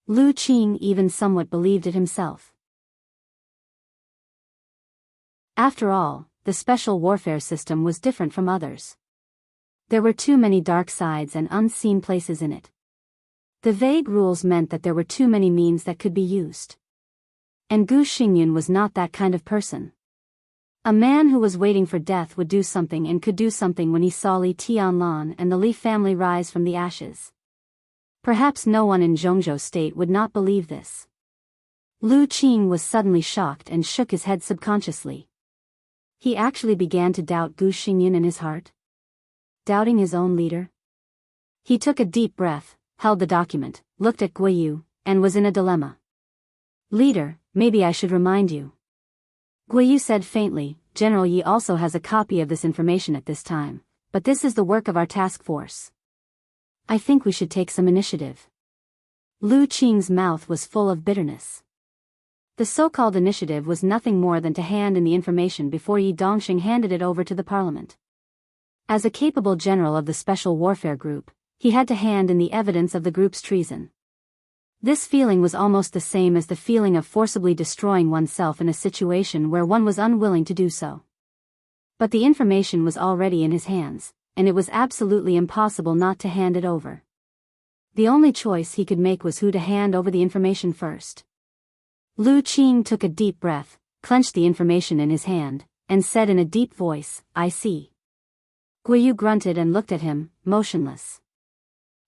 Lu Qing even somewhat believed it himself. After all, the special warfare system was different from others. There were too many dark sides and unseen places in it. The vague rules meant that there were too many means that could be used. And Gu Xingyun was not that kind of person. A man who was waiting for death would do something and could do something when he saw Li Tianlan and the Li family rise from the ashes. Perhaps no one in Zhongzhou state would not believe this. Lu Qing was suddenly shocked and shook his head subconsciously. He actually began to doubt Gu Xingyun in his heart. Doubting his own leader? He took a deep breath, held the document, looked at Guiyu, and was in a dilemma. Leader, maybe I should remind you. Guiyu said faintly, General Yi also has a copy of this information at this time, but this is the work of our task force. I think we should take some initiative. Lu Qing's mouth was full of bitterness. The so-called initiative was nothing more than to hand in the information before Yi Dongxing handed it over to the parliament. As a capable general of the Special Warfare Group, he had to hand in the evidence of the group's treason. This feeling was almost the same as the feeling of forcibly destroying oneself in a situation where one was unwilling to do so. But the information was already in his hands, and it was absolutely impossible not to hand it over. The only choice he could make was who to hand over the information first. Lu Qing took a deep breath, clenched the information in his hand, and said in a deep voice, I see. Guiyu grunted and looked at him, motionless.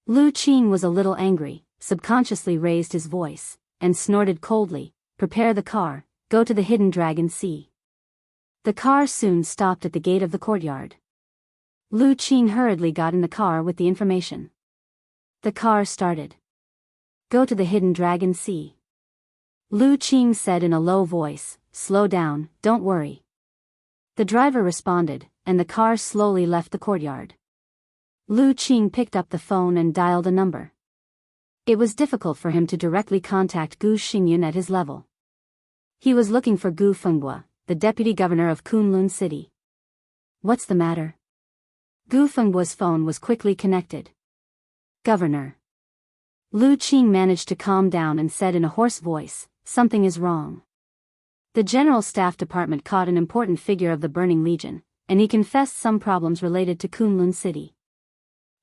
Lu Qing was a little angry, subconsciously raised his voice, and snorted coldly, prepare the car, go to the Hidden Dragon Sea. The car soon stopped at the gate of the courtyard. Lu Qing hurriedly got in the car with the information. The car started. Go to the Hidden Dragon Sea. Lu Qing said in a low voice, slow down, don't worry. The driver responded, and the car slowly left the courtyard. Lu Qing picked up the phone and dialed a number. It was difficult for him to directly contact Gu Xingyun at his level. He was looking for Gu Fenghua, the deputy governor of Kunlun City. What's the matter? Gu Fenghua's phone was quickly connected. Governor. Lu Qing managed to calm down and said in a hoarse voice, something is wrong. The General Staff Department caught an important figure of the Burning Legion, and he confessed some problems related to Kunlun City.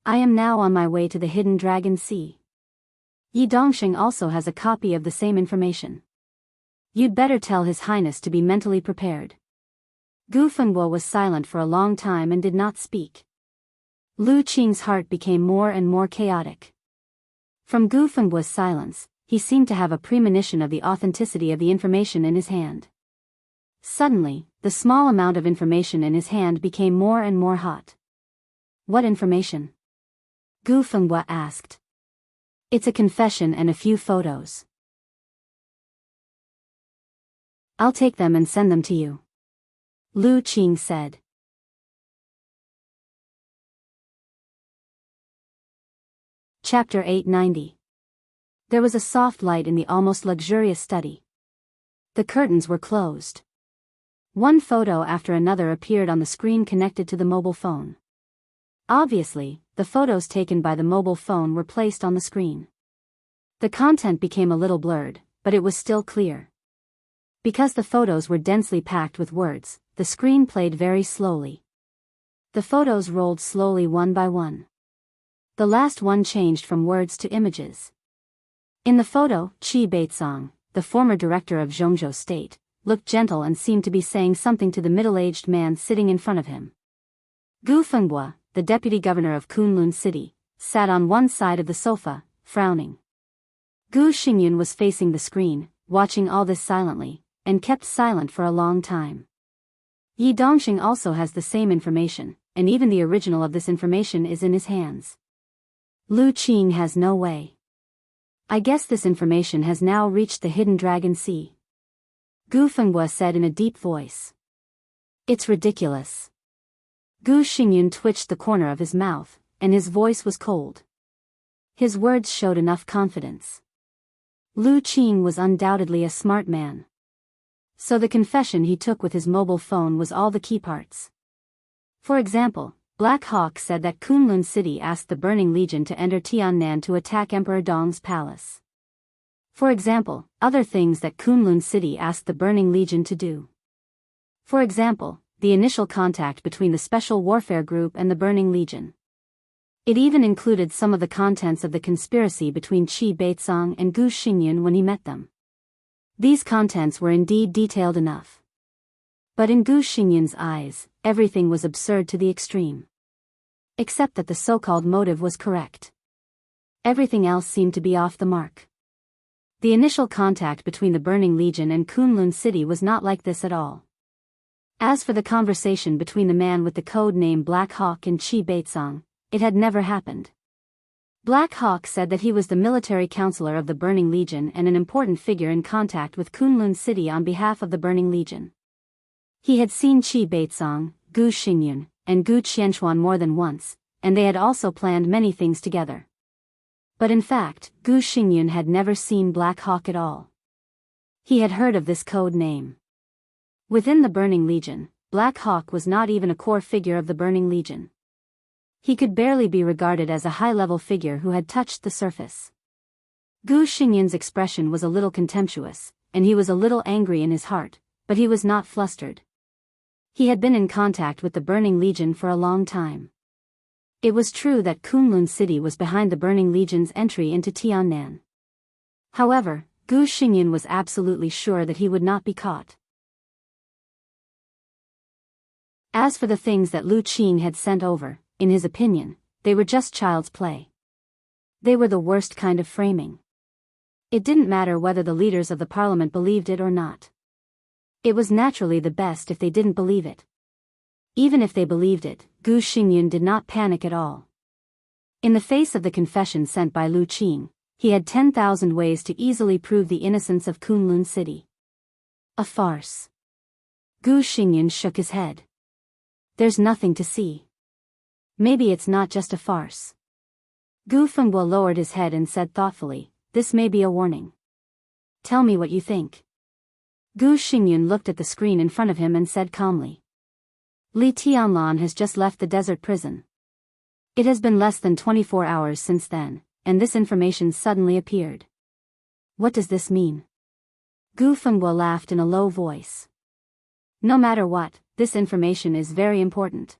I am now on my way to the Hidden Dragon Sea. Yi Dongxing also has a copy of the same information. You'd better tell His Highness to be mentally prepared. Gu Fenghua was silent for a long time and did not speak. Lu Qing's heart became more and more chaotic. From Gu Fenghua's silence, he seemed to have a premonition of the authenticity of the information in his hand. Suddenly, the small amount of information in his hand became more and more hot. What information? Gu Fenghua asked. It's a confession and a few photos. I'll take them and send them to you. Lu Qing said. Chapter 890. There was a soft light in the almost luxurious study. The curtains were closed. One photo after another appeared on the screen connected to the mobile phone. Obviously, the photos taken by the mobile phone were placed on the screen. The content became a little blurred, but it was still clear. Because the photos were densely packed with words, the screen played very slowly. The photos rolled slowly one by one. The last one changed from words to images. In the photo, Qi Baitsong, the former director of Zhongzhou State, looked gentle and seemed to be saying something to the middle-aged man sitting in front of him. Gu Fenghua, the deputy governor of Kunlun City, sat on one side of the sofa, frowning. Gu Xingyun was facing the screen, watching all this silently, and kept silent for a long time. Yi Dongxing also has the same information, and even the original of this information is in his hands. Lu Qing has no way. I guess this information has now reached the Hidden Dragon Sea. Gu Fenghua said in a deep voice. It's ridiculous. Gu Xingyun twitched the corner of his mouth, and his voice was cold. His words showed enough confidence. Lu Qing was undoubtedly a smart man. So the confession he took with his mobile phone was all the key parts. For example, Black Hawk said that Kunlun City asked the Burning Legion to enter Tiannan to attack Emperor Dong's palace. For example, other things that Kunlun City asked the Burning Legion to do. For example, the initial contact between the Special Warfare Group and the Burning Legion. It even included some of the contents of the conspiracy between Qi Beizong and Gu Xingyun when he met them. These contents were indeed detailed enough. But in Gu Xingyun's eyes, everything was absurd to the extreme. Except that the so-called motive was correct. Everything else seemed to be off the mark. The initial contact between the Burning Legion and Kunlun City was not like this at all. As for the conversation between the man with the code name Black Hawk and Qi Beizong, it had never happened. Black Hawk said that he was the military counselor of the Burning Legion and an important figure in contact with Kunlun City on behalf of the Burning Legion. He had seen Qi Beizong, Gu Xingyun, and Gu Qianchuan more than once, and they had also planned many things together. But in fact, Gu Xingyun had never seen Black Hawk at all. He had heard of this code name. Within the Burning Legion, Black Hawk was not even a core figure of the Burning Legion. He could barely be regarded as a high-level figure who had touched the surface. Gu Xingyun's expression was a little contemptuous, and he was a little angry in his heart, but he was not flustered. He had been in contact with the Burning Legion for a long time. It was true that Kunlun City was behind the Burning Legion's entry into Tiannan. However, Gu Xingyun was absolutely sure that he would not be caught. As for the things that Lu Qing had sent over, in his opinion, they were just child's play. They were the worst kind of framing. It didn't matter whether the leaders of the parliament believed it or not. It was naturally the best if they didn't believe it. Even if they believed it, Gu Xingyun did not panic at all. In the face of the confession sent by Lu Qing, he had 10,000 ways to easily prove the innocence of Kunlun City. A farce. Gu Xingyun shook his head. There's nothing to see. Maybe it's not just a farce. Gu Fengbo lowered his head and said thoughtfully, this may be a warning. Tell me what you think. Gu Xingyun looked at the screen in front of him and said calmly. Li Tianlan has just left the desert prison. It has been less than 24 hours since then, and this information suddenly appeared. What does this mean? Gu Fengbo laughed in a low voice. No matter what, this information is very important.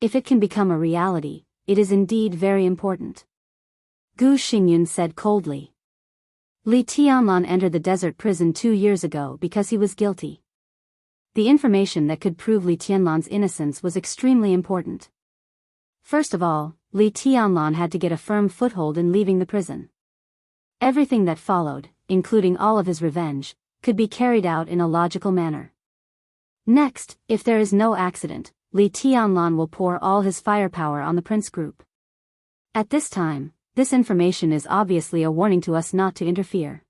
If it can become a reality, it is indeed very important. Gu Xingyun said coldly. Li Tianlan entered the desert prison 2 years ago because he was guilty. The information that could prove Li Tianlan's innocence was extremely important. First of all, Li Tianlan had to get a firm foothold in leaving the prison. Everything that followed, including all of his revenge, could be carried out in a logical manner. Next, if there is no accident, Li Tianlan will pour all his firepower on the Prince Group. At this time, this information is obviously a warning to us not to interfere.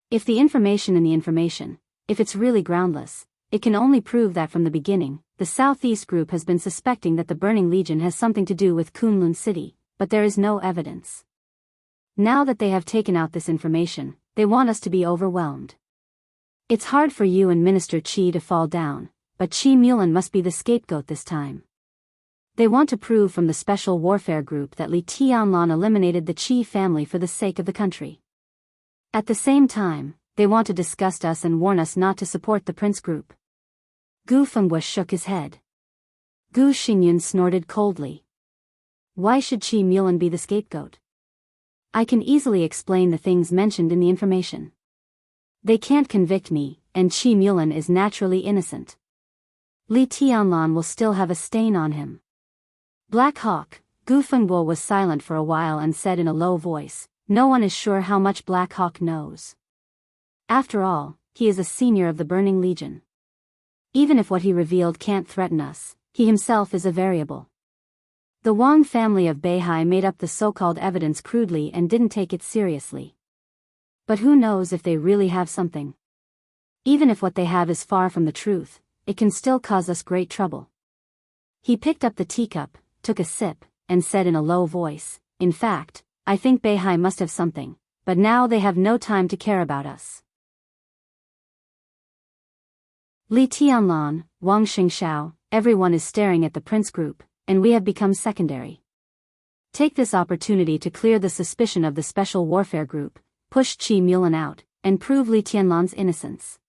If the information in the information, if it's really groundless, it can only prove that from the beginning, the Southeast Group has been suspecting that the Burning Legion has something to do with Kunlun City, but there is no evidence. Now that they have taken out this information, they want us to be overwhelmed. It's hard for you and Minister Qi to fall down, but Qi Mulan must be the scapegoat this time. They want to prove from the Special Warfare Group that Li Tianlan eliminated the Qi family for the sake of the country. At the same time, they want to disgust us and warn us not to support the Prince Group. Gu Fengbo shook his head. Gu Xingyun snorted coldly. Why should Qi Mulan be the scapegoat? I can easily explain the things mentioned in the information. They can't convict me, and Qi Mulan is naturally innocent. Li Tianlan will still have a stain on him. Black Hawk, Gu Fengbo was silent for a while and said in a low voice, no one is sure how much Black Hawk knows. After all, he is a senior of the Burning Legion. Even if what he revealed can't threaten us, he himself is a variable. The Wang family of Beihai made up the so-called evidence crudely and didn't take it seriously. But who knows if they really have something? Even if what they have is far from the truth, it can still cause us great trouble. He picked up the teacup, took a sip, and said in a low voice, in fact, I think Beihai must have something, but now they have no time to care about us. Li Tianlan, Wang Xingshao, everyone is staring at the Prince Group, and we have become secondary. Take this opportunity to clear the suspicion of the Special Warfare Group, push Qi Mulan out, and prove Li Tianlan's innocence.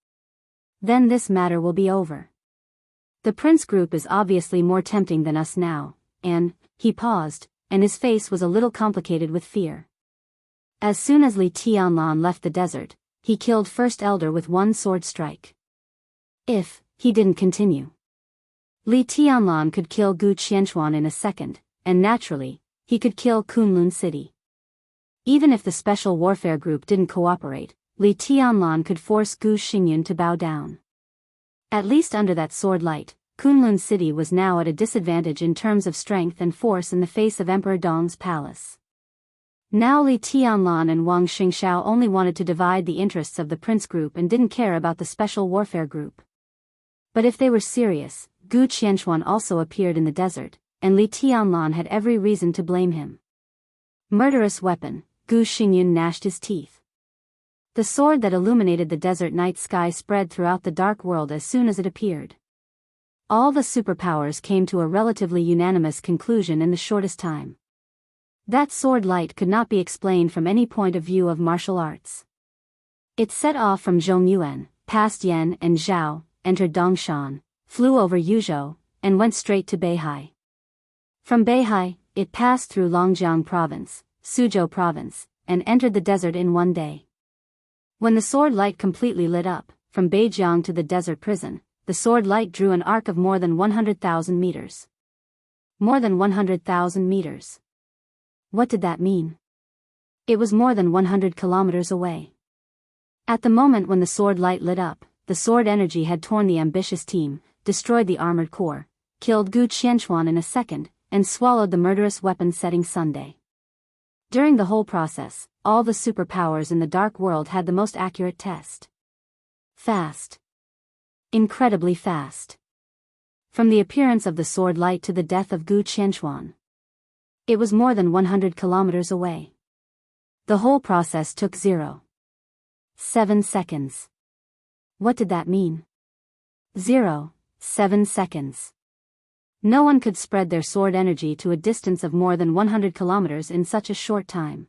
Then this matter will be over. The prince group is obviously more tempting than us now, and, he paused, and his face was a little complicated with fear. As soon as Li Tianlan left the desert, he killed First Elder with one sword strike. If, he didn't continue. Li Tianlan could kill Gu Qianchuan in a second, and naturally, he could kill Kunlun City. Even if the special warfare group didn't cooperate, Li Tianlan could force Gu Xingyun to bow down. At least under that sword light, Kunlun City was now at a disadvantage in terms of strength and force in the face of Emperor Dong's palace. Now Li Tianlan and Wang Xingxiao only wanted to divide the interests of the prince group and didn't care about the special warfare group. But if they were serious, Gu Qianchuan also appeared in the desert, and Li Tianlan had every reason to blame him. Murderous weapon, Gu Xingyun gnashed his teeth. The sword that illuminated the desert night sky spread throughout the dark world as soon as it appeared. All the superpowers came to a relatively unanimous conclusion in the shortest time. That sword light could not be explained from any point of view of martial arts. It set off from Zhongyuan, passed Yan and Zhao, entered Dongshan, flew over Yuzhou, and went straight to Beihai. From Beihai, it passed through Longjiang Province, Suzhou Province, and entered the desert in one day. When the sword light completely lit up, from Beijiang to the desert prison, the sword light drew an arc of more than 100,000 meters. More than 100,000 meters. What did that mean? It was more than 100 kilometers away. At the moment when the sword light lit up, the sword energy had torn the ambitious team, destroyed the armored core, killed Gu Qianchuan in a second, and swallowed the murderous weapon setting Sunday. During the whole process, all the superpowers in the dark world had the most accurate test. Fast. Incredibly fast. From the appearance of the sword light to the death of Gu Qianchuan. It was more than 100 kilometers away. The whole process took 0.7 seconds. What did that mean? 0.7 seconds. No one could spread their sword energy to a distance of more than 100 kilometers in such a short time.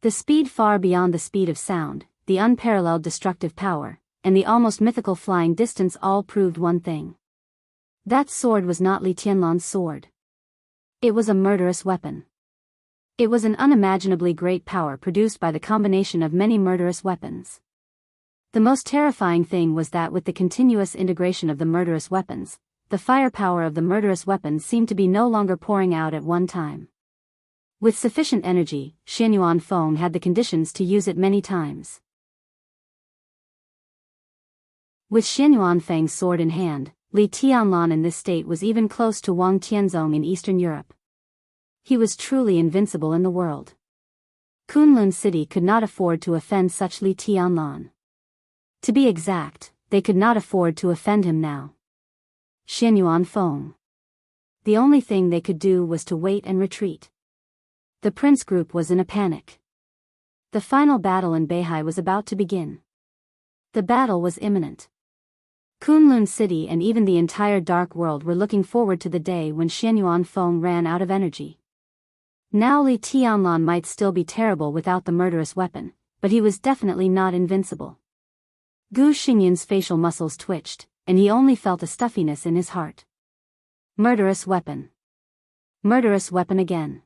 The speed far beyond the speed of sound, the unparalleled destructive power, and the almost mythical flying distance all proved one thing. That sword was not Li Tianlan's sword. It was a murderous weapon. It was an unimaginably great power produced by the combination of many murderous weapons. The most terrifying thing was that with the continuous integration of the murderous weapons, the firepower of the murderous weapons seemed to be no longer pouring out at one time. With sufficient energy, Xianyuan Feng had the conditions to use it many times. With Xianyuan Feng's sword in hand, Li Tianlan in this state was even close to Wang Tianzong in Eastern Europe. He was truly invincible in the world. Kunlun City could not afford to offend such Li Tianlan. To be exact, they could not afford to offend him now. Xianyuan Feng. The only thing they could do was to wait and retreat. The prince group was in a panic. The final battle in Beihai was about to begin. The battle was imminent. Kunlun City and even the entire dark world were looking forward to the day when Xianyuan Feng ran out of energy. Now Li Tianlan might still be terrible without the murderous weapon, but he was definitely not invincible. Gu Xingyun's facial muscles twitched, and he only felt a stuffiness in his heart. Murderous weapon. Murderous weapon again.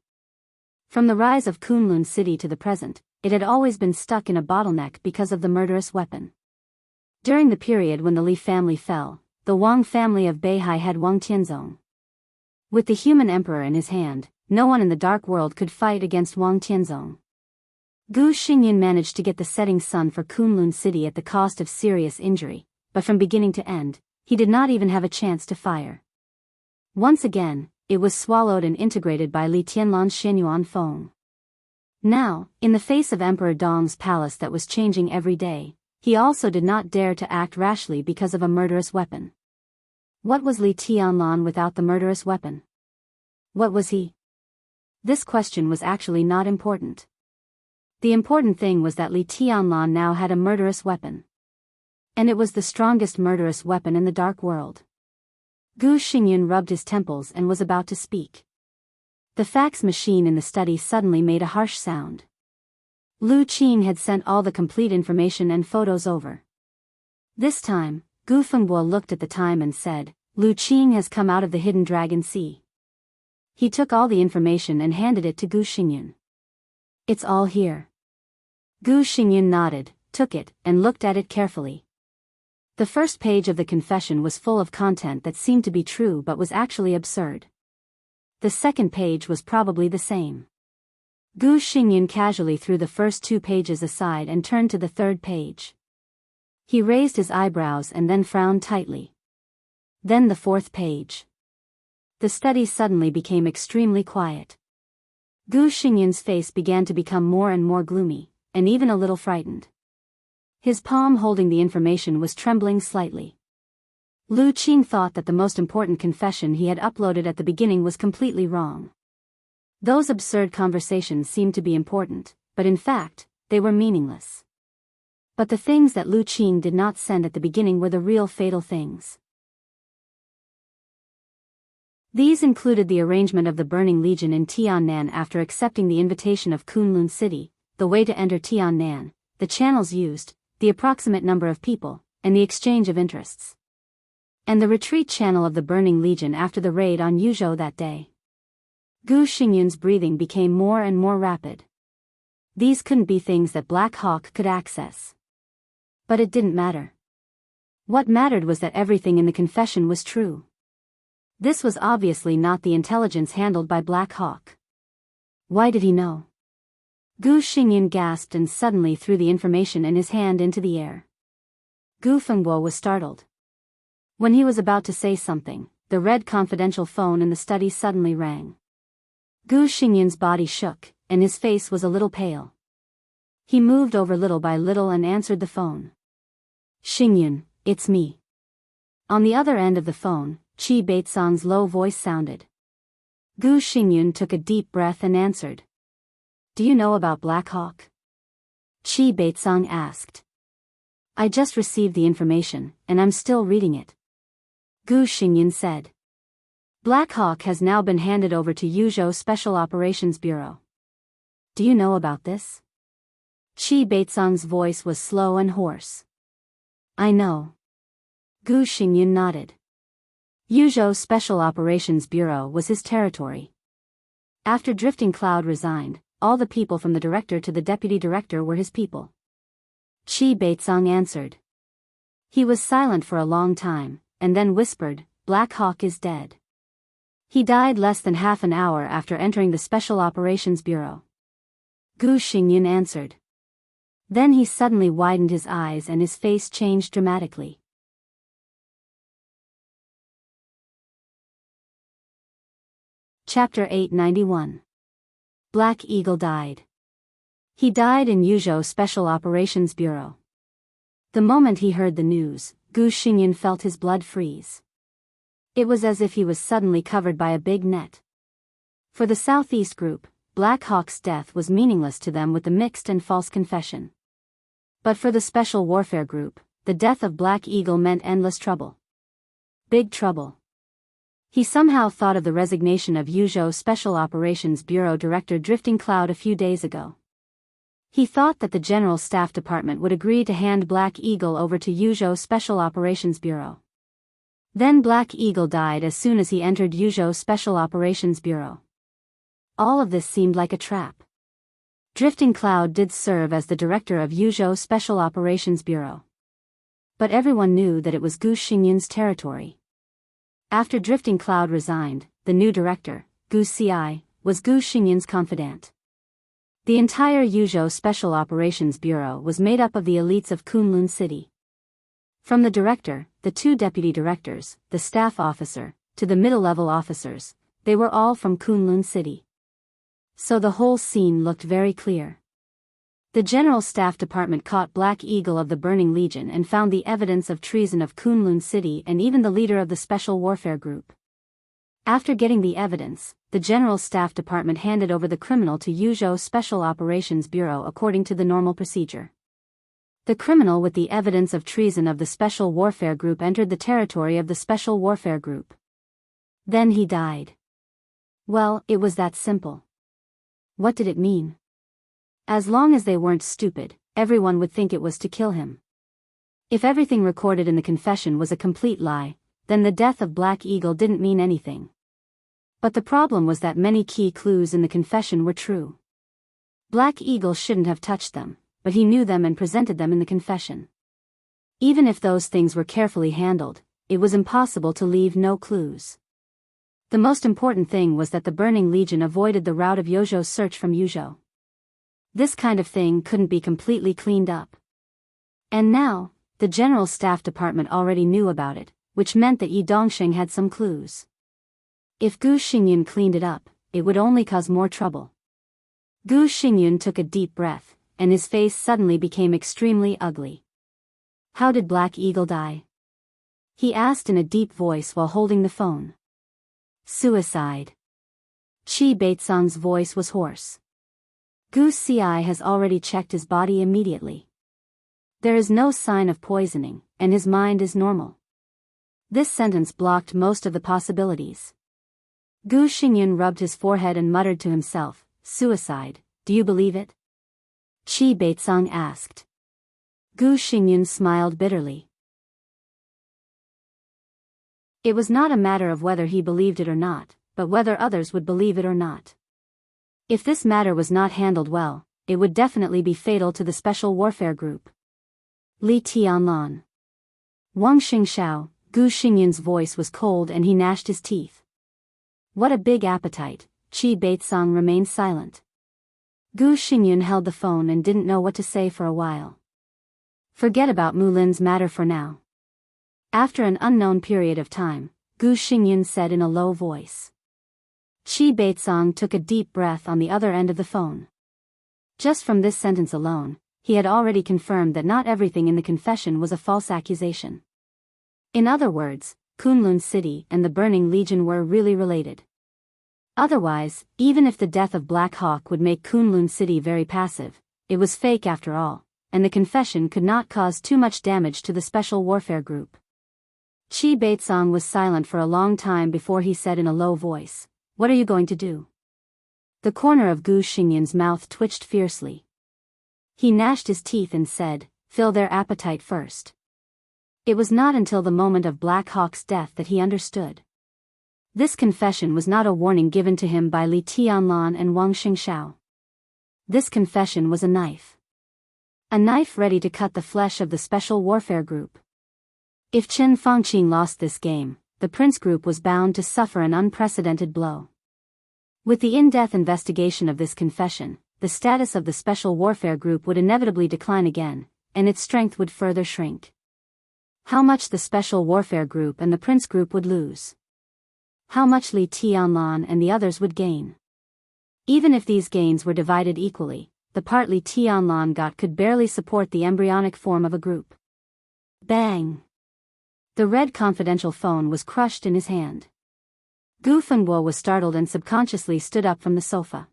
From the rise of Kunlun City to the present, it had always been stuck in a bottleneck because of the murderous weapon. During the period when the Li family fell, the Wang family of Beihai had Wang Tianzong. With the human emperor in his hand, no one in the dark world could fight against Wang Tianzong. Gu Xingyun managed to get the setting sun for Kunlun City at the cost of serious injury, but from beginning to end, he did not even have a chance to fire. Once again, it was swallowed and integrated by Li Tianlan's Xianyuan Feng. Now, in the face of Emperor Dong's palace that was changing every day, he also did not dare to act rashly because of a murderous weapon. What was Li Tianlan without the murderous weapon? What was he? This question was actually not important. The important thing was that Li Tianlan now had a murderous weapon. And it was the strongest murderous weapon in the dark world. Gu Xingyun rubbed his temples and was about to speak. The fax machine in the study suddenly made a harsh sound. Lu Qing had sent all the complete information and photos over. This time, Gu Fengbo looked at the time and said, Lu Qing has come out of the hidden dragon sea. He took all the information and handed it to Gu Xingyun. It's all here. Gu Xingyun nodded, took it, and looked at it carefully. The first page of the confession was full of content that seemed to be true but was actually absurd. The second page was probably the same. Gu Xingyun casually threw the first 2 pages aside and turned to the third page. He raised his eyebrows and then frowned tightly. Then the fourth page. The study suddenly became extremely quiet. Gu Xingyun's face began to become more and more gloomy, and even a little frightened. His palm holding the information was trembling slightly. Lu Qing thought that the most important confession he had uploaded at the beginning was completely wrong. Those absurd conversations seemed to be important, but in fact, they were meaningless. But the things that Lu Qing did not send at the beginning were the real fatal things. These included the arrangement of the Burning Legion in Tiannan after accepting the invitation of Kunlun City, the way to enter Tiannan, the channels used, the approximate number of people, and the exchange of interests. And the retreat channel of the Burning Legion after the raid on Yuzhou that day. Gu Xingyun's breathing became more and more rapid. These couldn't be things that Black Hawk could access. But it didn't matter. What mattered was that everything in the confession was true. This was obviously not the intelligence handled by Black Hawk. Why did he know? Gu Xingyun gasped and suddenly threw the information in his hand into the air. Gu Fengbo was startled. When he was about to say something, the red confidential phone in the study suddenly rang. Gu Xingyun's body shook, and his face was a little pale. He moved over little by little and answered the phone. Xingyun, it's me. On the other end of the phone, Qi Beitsong's low voice sounded. Gu Xingyun took a deep breath and answered. Do you know about Black Hawk? Qi Beitsong asked. I just received the information, and I'm still reading it. Gu Xingyun said. Black Hawk has now been handed over to Yuzhou Special Operations Bureau. Do you know about this? Qi Beitsong's voice was slow and hoarse. I know. Gu Xingyun nodded. Yuzhou Special Operations Bureau was his territory. After Drifting Cloud resigned, all the people from the director to the deputy director were his people. Qi Beitsong answered. He was silent for a long time, and then whispered, Black Hawk is dead. He died less than half an hour after entering the Special Operations Bureau. Gu Xingyun answered. Then he suddenly widened his eyes and his face changed dramatically. Chapter 891. Black Eagle died. He died in Yuzhou Special Operations Bureau. The moment he heard the news, Gu Xingyun felt his blood freeze. It was as if he was suddenly covered by a big net. For the Southeast Group, Black Hawk's death was meaningless to them with the mixed and false confession. But for the Special Warfare Group, the death of Black Eagle meant endless trouble. Big trouble. He somehow thought of the resignation of Yuzhou Special Operations Bureau Director Drifting Cloud a few days ago. He thought that the General Staff Department would agree to hand Black Eagle over to Yuzhou Special Operations Bureau. Then Black Eagle died as soon as he entered Yuzhou Special Operations Bureau. All of this seemed like a trap. Drifting Cloud did serve as the director of Yuzhou Special Operations Bureau. But everyone knew that it was Gu Xingyun's territory. After Drifting Cloud resigned, the new director, Gu Ci, was Gu Xingyun's confidant. The entire Yuzhou Special Operations Bureau was made up of the elites of Kunlun City. From the director, the 2 deputy directors, the staff officer, to the middle-level officers, they were all from Kunlun City. So the whole scene looked very clear. The General Staff Department caught Black Eagle of the Burning Legion and found the evidence of treason of Kunlun City and even the leader of the Special Warfare Group. After getting the evidence, the General Staff Department handed over the criminal to Yuzhou Special Operations Bureau according to the normal procedure. The criminal with the evidence of treason of the Special Warfare Group entered the territory of the Special Warfare Group. Then he died. Well, it was that simple. What did it mean? As long as they weren't stupid, everyone would think it was to kill him. If everything recorded in the confession was a complete lie, then the death of Black Eagle didn't mean anything. But the problem was that many key clues in the confession were true. Black Eagle shouldn't have touched them, but he knew them and presented them in the confession. Even if those things were carefully handled, it was impossible to leave no clues. The most important thing was that the Burning Legion avoided the route of Yojo's search from Yuzhou. This kind of thing couldn't be completely cleaned up. And now, the General Staff Department already knew about it, which meant that Yi Dongxing had some clues. If Gu Xingyun cleaned it up, it would only cause more trouble. Gu Xingyun took a deep breath, and his face suddenly became extremely ugly. How did Black Eagle die? He asked in a deep voice while holding the phone. Suicide. Qi Beizong's voice was hoarse. Gu Xi has already checked his body immediately. There is no sign of poisoning, and his mind is normal. This sentence blocked most of the possibilities. Gu Xingyun rubbed his forehead and muttered to himself, "Suicide, do you believe it?" Qi Beizong asked. Gu Xingyun smiled bitterly. It was not a matter of whether he believed it or not, but whether others would believe it or not. If this matter was not handled well, it would definitely be fatal to the Special Warfare Group. Li Tianlan. Wang Xingxiao, Gu Xingyun's voice was cold and he gnashed his teeth. What a big appetite. Qi Beizong remained silent. Gu Xingyun held the phone and didn't know what to say for a while. Forget about Mulin's matter for now. After an unknown period of time, Gu Xingyun said in a low voice. Qi Beizong took a deep breath on the other end of the phone. Just from this sentence alone, he had already confirmed that not everything in the confession was a false accusation. In other words, Kunlun City and the Burning Legion were really related. Otherwise, even if the death of Black Hawk would make Kunlun City very passive, it was fake after all, and the confession could not cause too much damage to the Special Warfare Group. Qi Beizong was silent for a long time before he said in a low voice, "What are you going to do?" The corner of Gu Xingyun's mouth twitched fiercely. He gnashed his teeth and said, "Fill their appetite first." It was not until the moment of Black Hawk's death that he understood. This confession was not a warning given to him by Li Tianlan and Wang Xingxiao. This confession was a knife. A knife ready to cut the flesh of the Special Warfare Group. If Qin Fangqing lost this game, the Prince Group was bound to suffer an unprecedented blow. With the in-depth investigation of this confession, the status of the Special Warfare Group would inevitably decline again, and its strength would further shrink. How much the Special Warfare Group and the Prince Group would lose. How much Li Tianlan and the others would gain. Even if these gains were divided equally, the part Li Tianlan got could barely support the embryonic form of a group. Bang! The red confidential phone was crushed in his hand. Gu Fengguo was startled and subconsciously stood up from the sofa.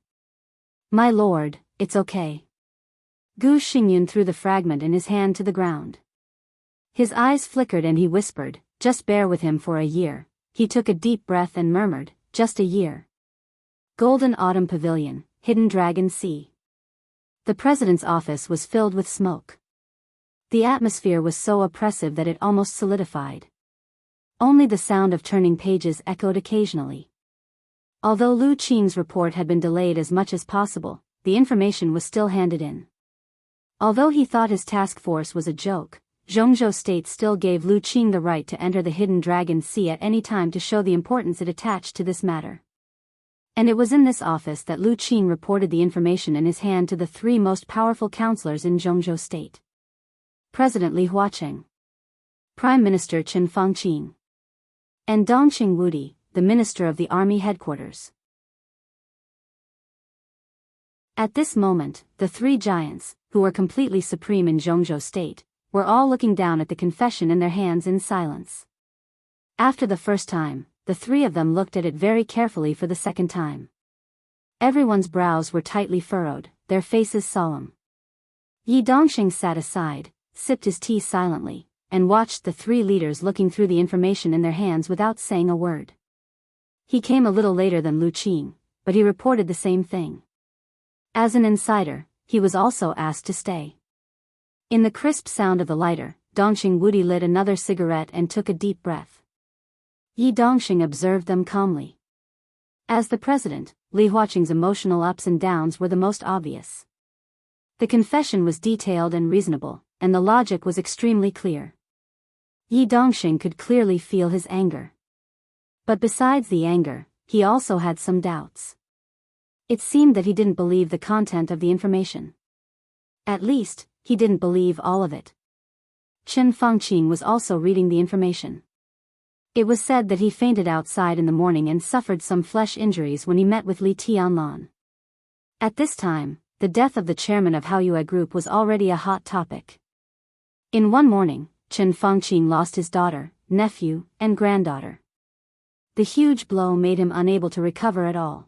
"My lord, it's okay." Gu Xingyun threw the fragment in his hand to the ground. His eyes flickered and he whispered, "Just bear with him for a year." He took a deep breath and murmured, "Just a year." Golden Autumn Pavilion, Hidden Dragon Sea. The president's office was filled with smoke. The atmosphere was so oppressive that it almost solidified. Only the sound of turning pages echoed occasionally. Although Lu Qing's report had been delayed as much as possible, the information was still handed in. Although he thought his task force was a joke, Zhongzhou State still gave Lu Qing the right to enter the Hidden Dragon Sea at any time to show the importance it attached to this matter. And it was in this office that Lu Qing reported the information in his hand to the three most powerful counselors in Zhongzhou State. President Li Huaqing, Prime Minister Qin Fangqing, and Dongqing Wudi, the Minister of the Army Headquarters. At this moment, the three giants, who were completely supreme in Zhongzhou State, were all looking down at the confession in their hands in silence. After the first time, the three of them looked at it very carefully for the second time. Everyone's brows were tightly furrowed, their faces solemn. Yi Dongxing sat aside, sipped his tea silently, and watched the three leaders looking through the information in their hands without saying a word. He came a little later than Lu Qing, but he reported the same thing. As an insider, he was also asked to stay. In the crisp sound of the lighter, Dongxing Wudi lit another cigarette and took a deep breath. Yi Dongxing observed them calmly. As the president, Li Huaqing's emotional ups and downs were the most obvious. The confession was detailed and reasonable, and the logic was extremely clear. Yi Dongxing could clearly feel his anger. But besides the anger, he also had some doubts. It seemed that he didn't believe the content of the information. At least, he didn't believe all of it. Chen Fangqing was also reading the information. It was said that he fainted outside in the morning and suffered some flesh injuries when he met with Li Tianlan. At this time, the death of the chairman of Haoyue Group was already a hot topic. In one morning, Chen Fangqing lost his daughter, nephew, and granddaughter. The huge blow made him unable to recover at all.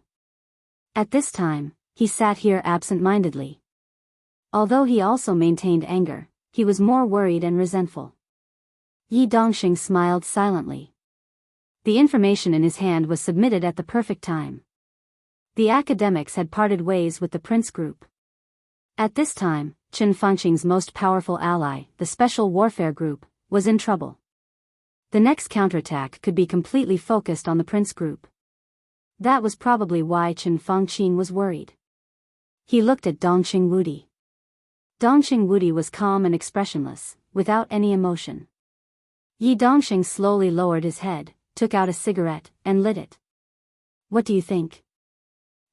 At this time, he sat here absent-mindedly. Although he also maintained anger, he was more worried and resentful. Yi Dongxing smiled silently. The information in his hand was submitted at the perfect time. The academics had parted ways with the Prince Group. At this time, Chen Fangqing's most powerful ally, the Special Warfare Group, was in trouble. The next counterattack could be completely focused on the Prince Group. That was probably why Chen Fangqing was worried. He looked at Dongxing Wudi. Dongxing Wudi was calm and expressionless, without any emotion. Yi Dongxing slowly lowered his head, took out a cigarette, and lit it. "What do you think?"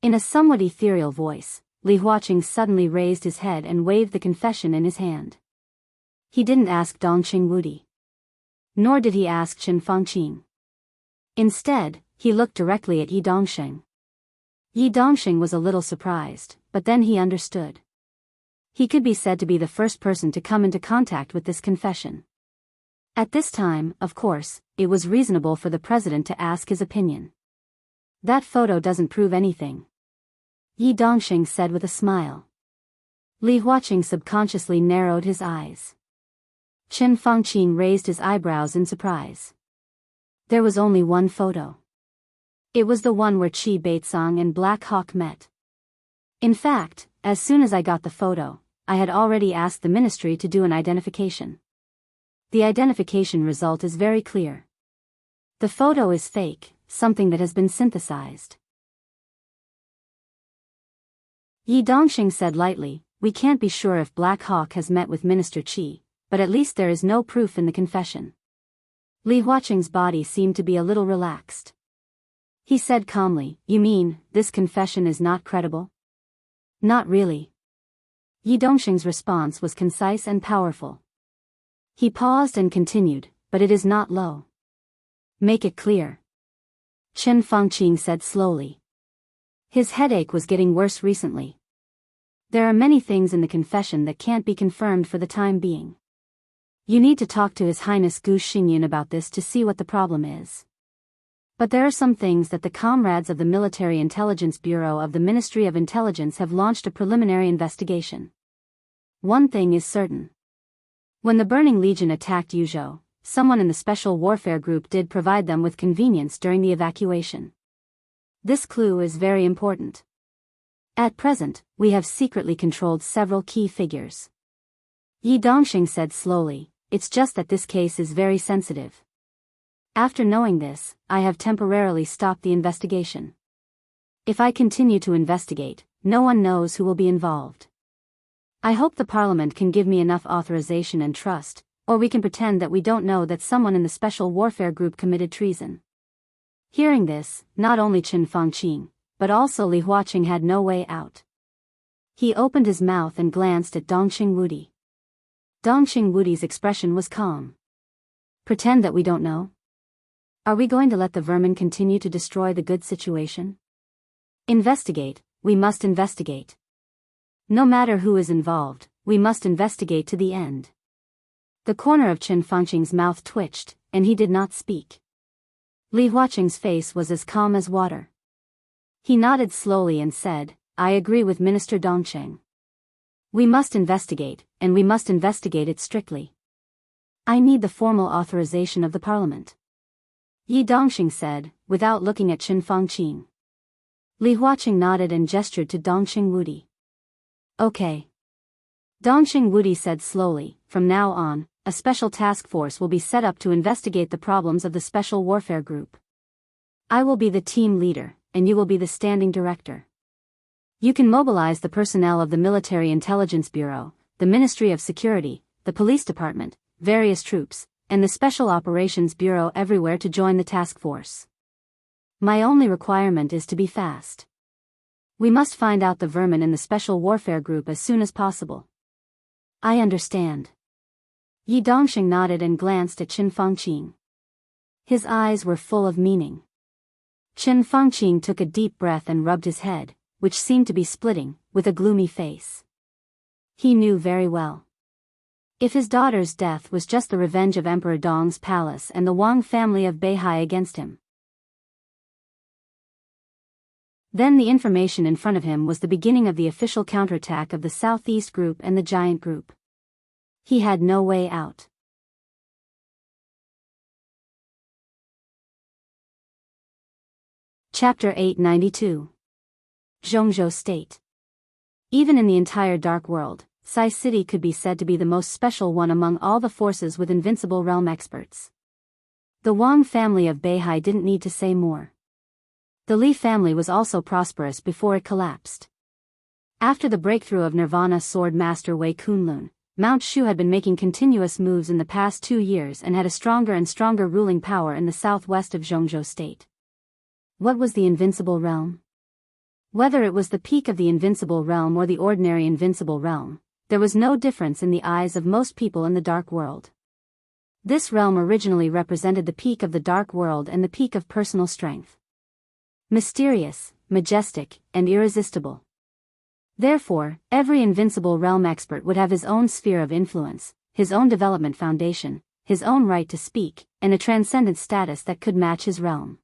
In a somewhat ethereal voice, Li Huaqing suddenly raised his head and waved the confession in his hand. He didn't ask Dongxing Wudi. Nor did he ask Chen Fangqing. Instead, he looked directly at Yi Dongxing. Yi Dongxing was a little surprised, but then he understood. He could be said to be the first person to come into contact with this confession. At this time, of course, it was reasonable for the president to ask his opinion. "That photo doesn't prove anything," Yi Dongxing said with a smile. Li Huaqing subconsciously narrowed his eyes. Chen Fangqing raised his eyebrows in surprise. There was only one photo. It was the one where Qi Baitsong and Black Hawk met. In fact, as soon as I got the photo, I had already asked the ministry to do an identification. The identification result is very clear. The photo is fake, something that has been synthesized. Yi Dongxing said lightly, "We can't be sure if Black Hawk has met with Minister Qi, but at least there is no proof in the confession." Li Huaqing's body seemed to be a little relaxed. He said calmly, "You mean, this confession is not credible?" "Not really." Yi Dongxing's response was concise and powerful. He paused and continued, "But it is not low." "Make it clear." Chen Fangqing said slowly. His headache was getting worse recently. "There are many things in the confession that can't be confirmed for the time being. You need to talk to His Highness Gu Xingyan about this to see what the problem is. But there are some things that the comrades of the Military Intelligence Bureau of the Ministry of Intelligence have launched a preliminary investigation. One thing is certain. When the Burning Legion attacked Yuzhou, someone in the Special Warfare Group did provide them with convenience during the evacuation. This clue is very important. At present, we have secretly controlled several key figures." Yi Dongxing said slowly, "It's just that this case is very sensitive. After knowing this, I have temporarily stopped the investigation. If I continue to investigate, no one knows who will be involved. I hope the Parliament can give me enough authorization and trust, or we can pretend that we don't know that someone in the Special Warfare Group committed treason." Hearing this, not only Chen Fangqing, but also Li Huaqing had no way out. He opened his mouth and glanced at Dongxing Wudi. Dongxing Wudi's expression was calm. "Pretend that we don't know? Are we going to let the vermin continue to destroy the good situation? Investigate, we must investigate. No matter who is involved, we must investigate to the end." The corner of Chen Fangqing's mouth twitched, and he did not speak. Li Huaqing's face was as calm as water. He nodded slowly and said, "I agree with Minister Dongxing. We must investigate, and we must investigate it strictly. I need the formal authorization of the Parliament." Yi Dongxing said, without looking at Chen Fangqing. Li Huaqing nodded and gestured to Dongxing Wudi. Okay. Dongxing Wudi said slowly, from now on, a special task force will be set up to investigate the problems of the Special Warfare Group. I will be the team leader, and you will be the standing director. You can mobilize the personnel of the Military Intelligence Bureau, the Ministry of Security, the Police Department, various troops, and the Special Operations Bureau everywhere to join the task force. My only requirement is to be fast. We must find out the vermin in the Special Warfare Group as soon as possible. I understand. Yi Dongxing nodded and glanced at Qin Fangqing. His eyes were full of meaning. Qin Fangqing took a deep breath and rubbed his head, which seemed to be splitting, with a gloomy face. He knew very well. If his daughter's death was just the revenge of Emperor Dong's palace and the Wang family of Beihai against him, then the information in front of him was the beginning of the official counterattack of the Southeast Group and the Giant Group. He had no way out. Chapter 892. Zhongzhou State. Even in the entire Dark World, Sai City could be said to be the most special one among all the forces with invincible realm experts. The Wang family of Beihai didn't need to say more. The Li family was also prosperous before it collapsed. After the breakthrough of Nirvana Sword Master Wei Kunlun, Mount Shu had been making continuous moves in the past 2 years and had a stronger and stronger ruling power in the southwest of Zhongzhou State. What was the Invincible Realm? Whether it was the peak of the Invincible Realm or the ordinary Invincible Realm, there was no difference in the eyes of most people in the Dark World. This realm originally represented the peak of the Dark World and the peak of personal strength. Mysterious, majestic, and irresistible. Therefore, every Invincible Realm expert would have his own sphere of influence, his own development foundation, his own right to speak, and a transcendent status that could match his realm.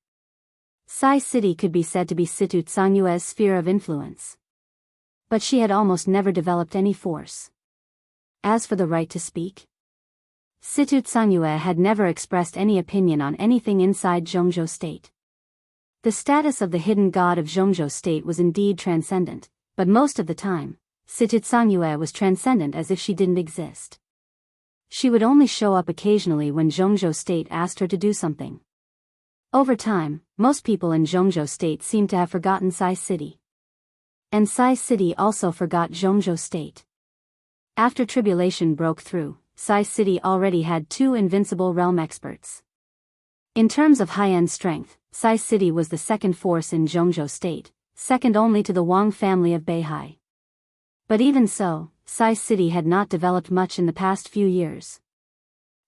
Sai City could be said to be Situ Tsangyue's sphere of influence. But she had almost never developed any force. As for the right to speak, Situ Tsangyue had never expressed any opinion on anything inside Zhongzhou State. The status of the hidden god of Zhongzhou State was indeed transcendent, but most of the time, Situ Tsangyue was transcendent as if she didn't exist. She would only show up occasionally when Zhongzhou State asked her to do something. Over time, most people in Zhongzhou State seemed to have forgotten Sai City. And Sai City also forgot Zhongzhou State. After tribulation broke through, Sai City already had 2 invincible realm experts. In terms of high-end strength, Sai City was the second force in Zhongzhou State, second only to the Wang family of Beihai. But even so, Sai City had not developed much in the past few years.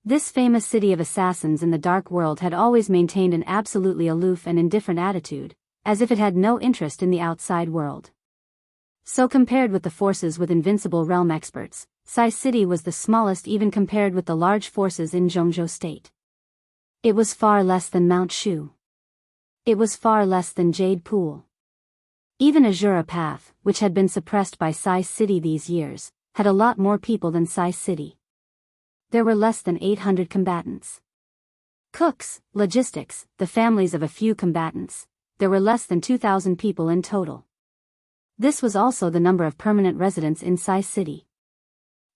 This famous city of assassins in the Dark World had always maintained an absolutely aloof and indifferent attitude, as if it had no interest in the outside world. So compared with the forces with invincible realm experts, Sai City was the smallest even compared with the large forces in Zhongzhou State. It was far less than Mount Shu. It was far less than Jade Pool. Even Azura Path, which had been suppressed by Sai City these years, had a lot more people than Sai City. There were less than 800 combatants. Cooks, logistics, the families of a few combatants, there were less than 2,000 people in total. This was also the number of permanent residents in Sai City.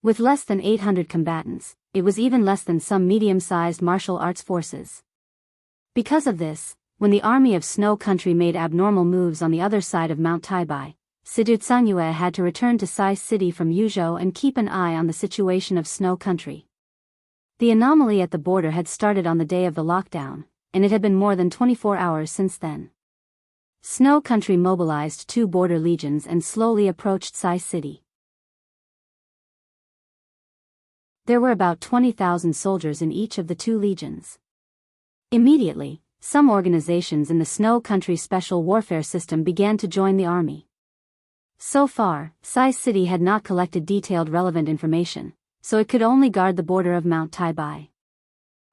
With less than 800 combatants, it was even less than some medium-sized martial arts forces. Because of this, when the army of Snow Country made abnormal moves on the other side of Mount Taibai, Sidu Tsangyue had to return to Sai City from Yuzhou and keep an eye on the situation of Snow Country. The anomaly at the border had started on the day of the lockdown, and it had been more than 24 hours since then. Snow Country mobilized 2 border legions and slowly approached Sai City. There were about 20,000 soldiers in each of the 2 legions. Immediately, some organizations in the Snow Country Special Warfare System began to join the army. So far, Sai City had not collected detailed relevant information, so it could only guard the border of Mount Taibai.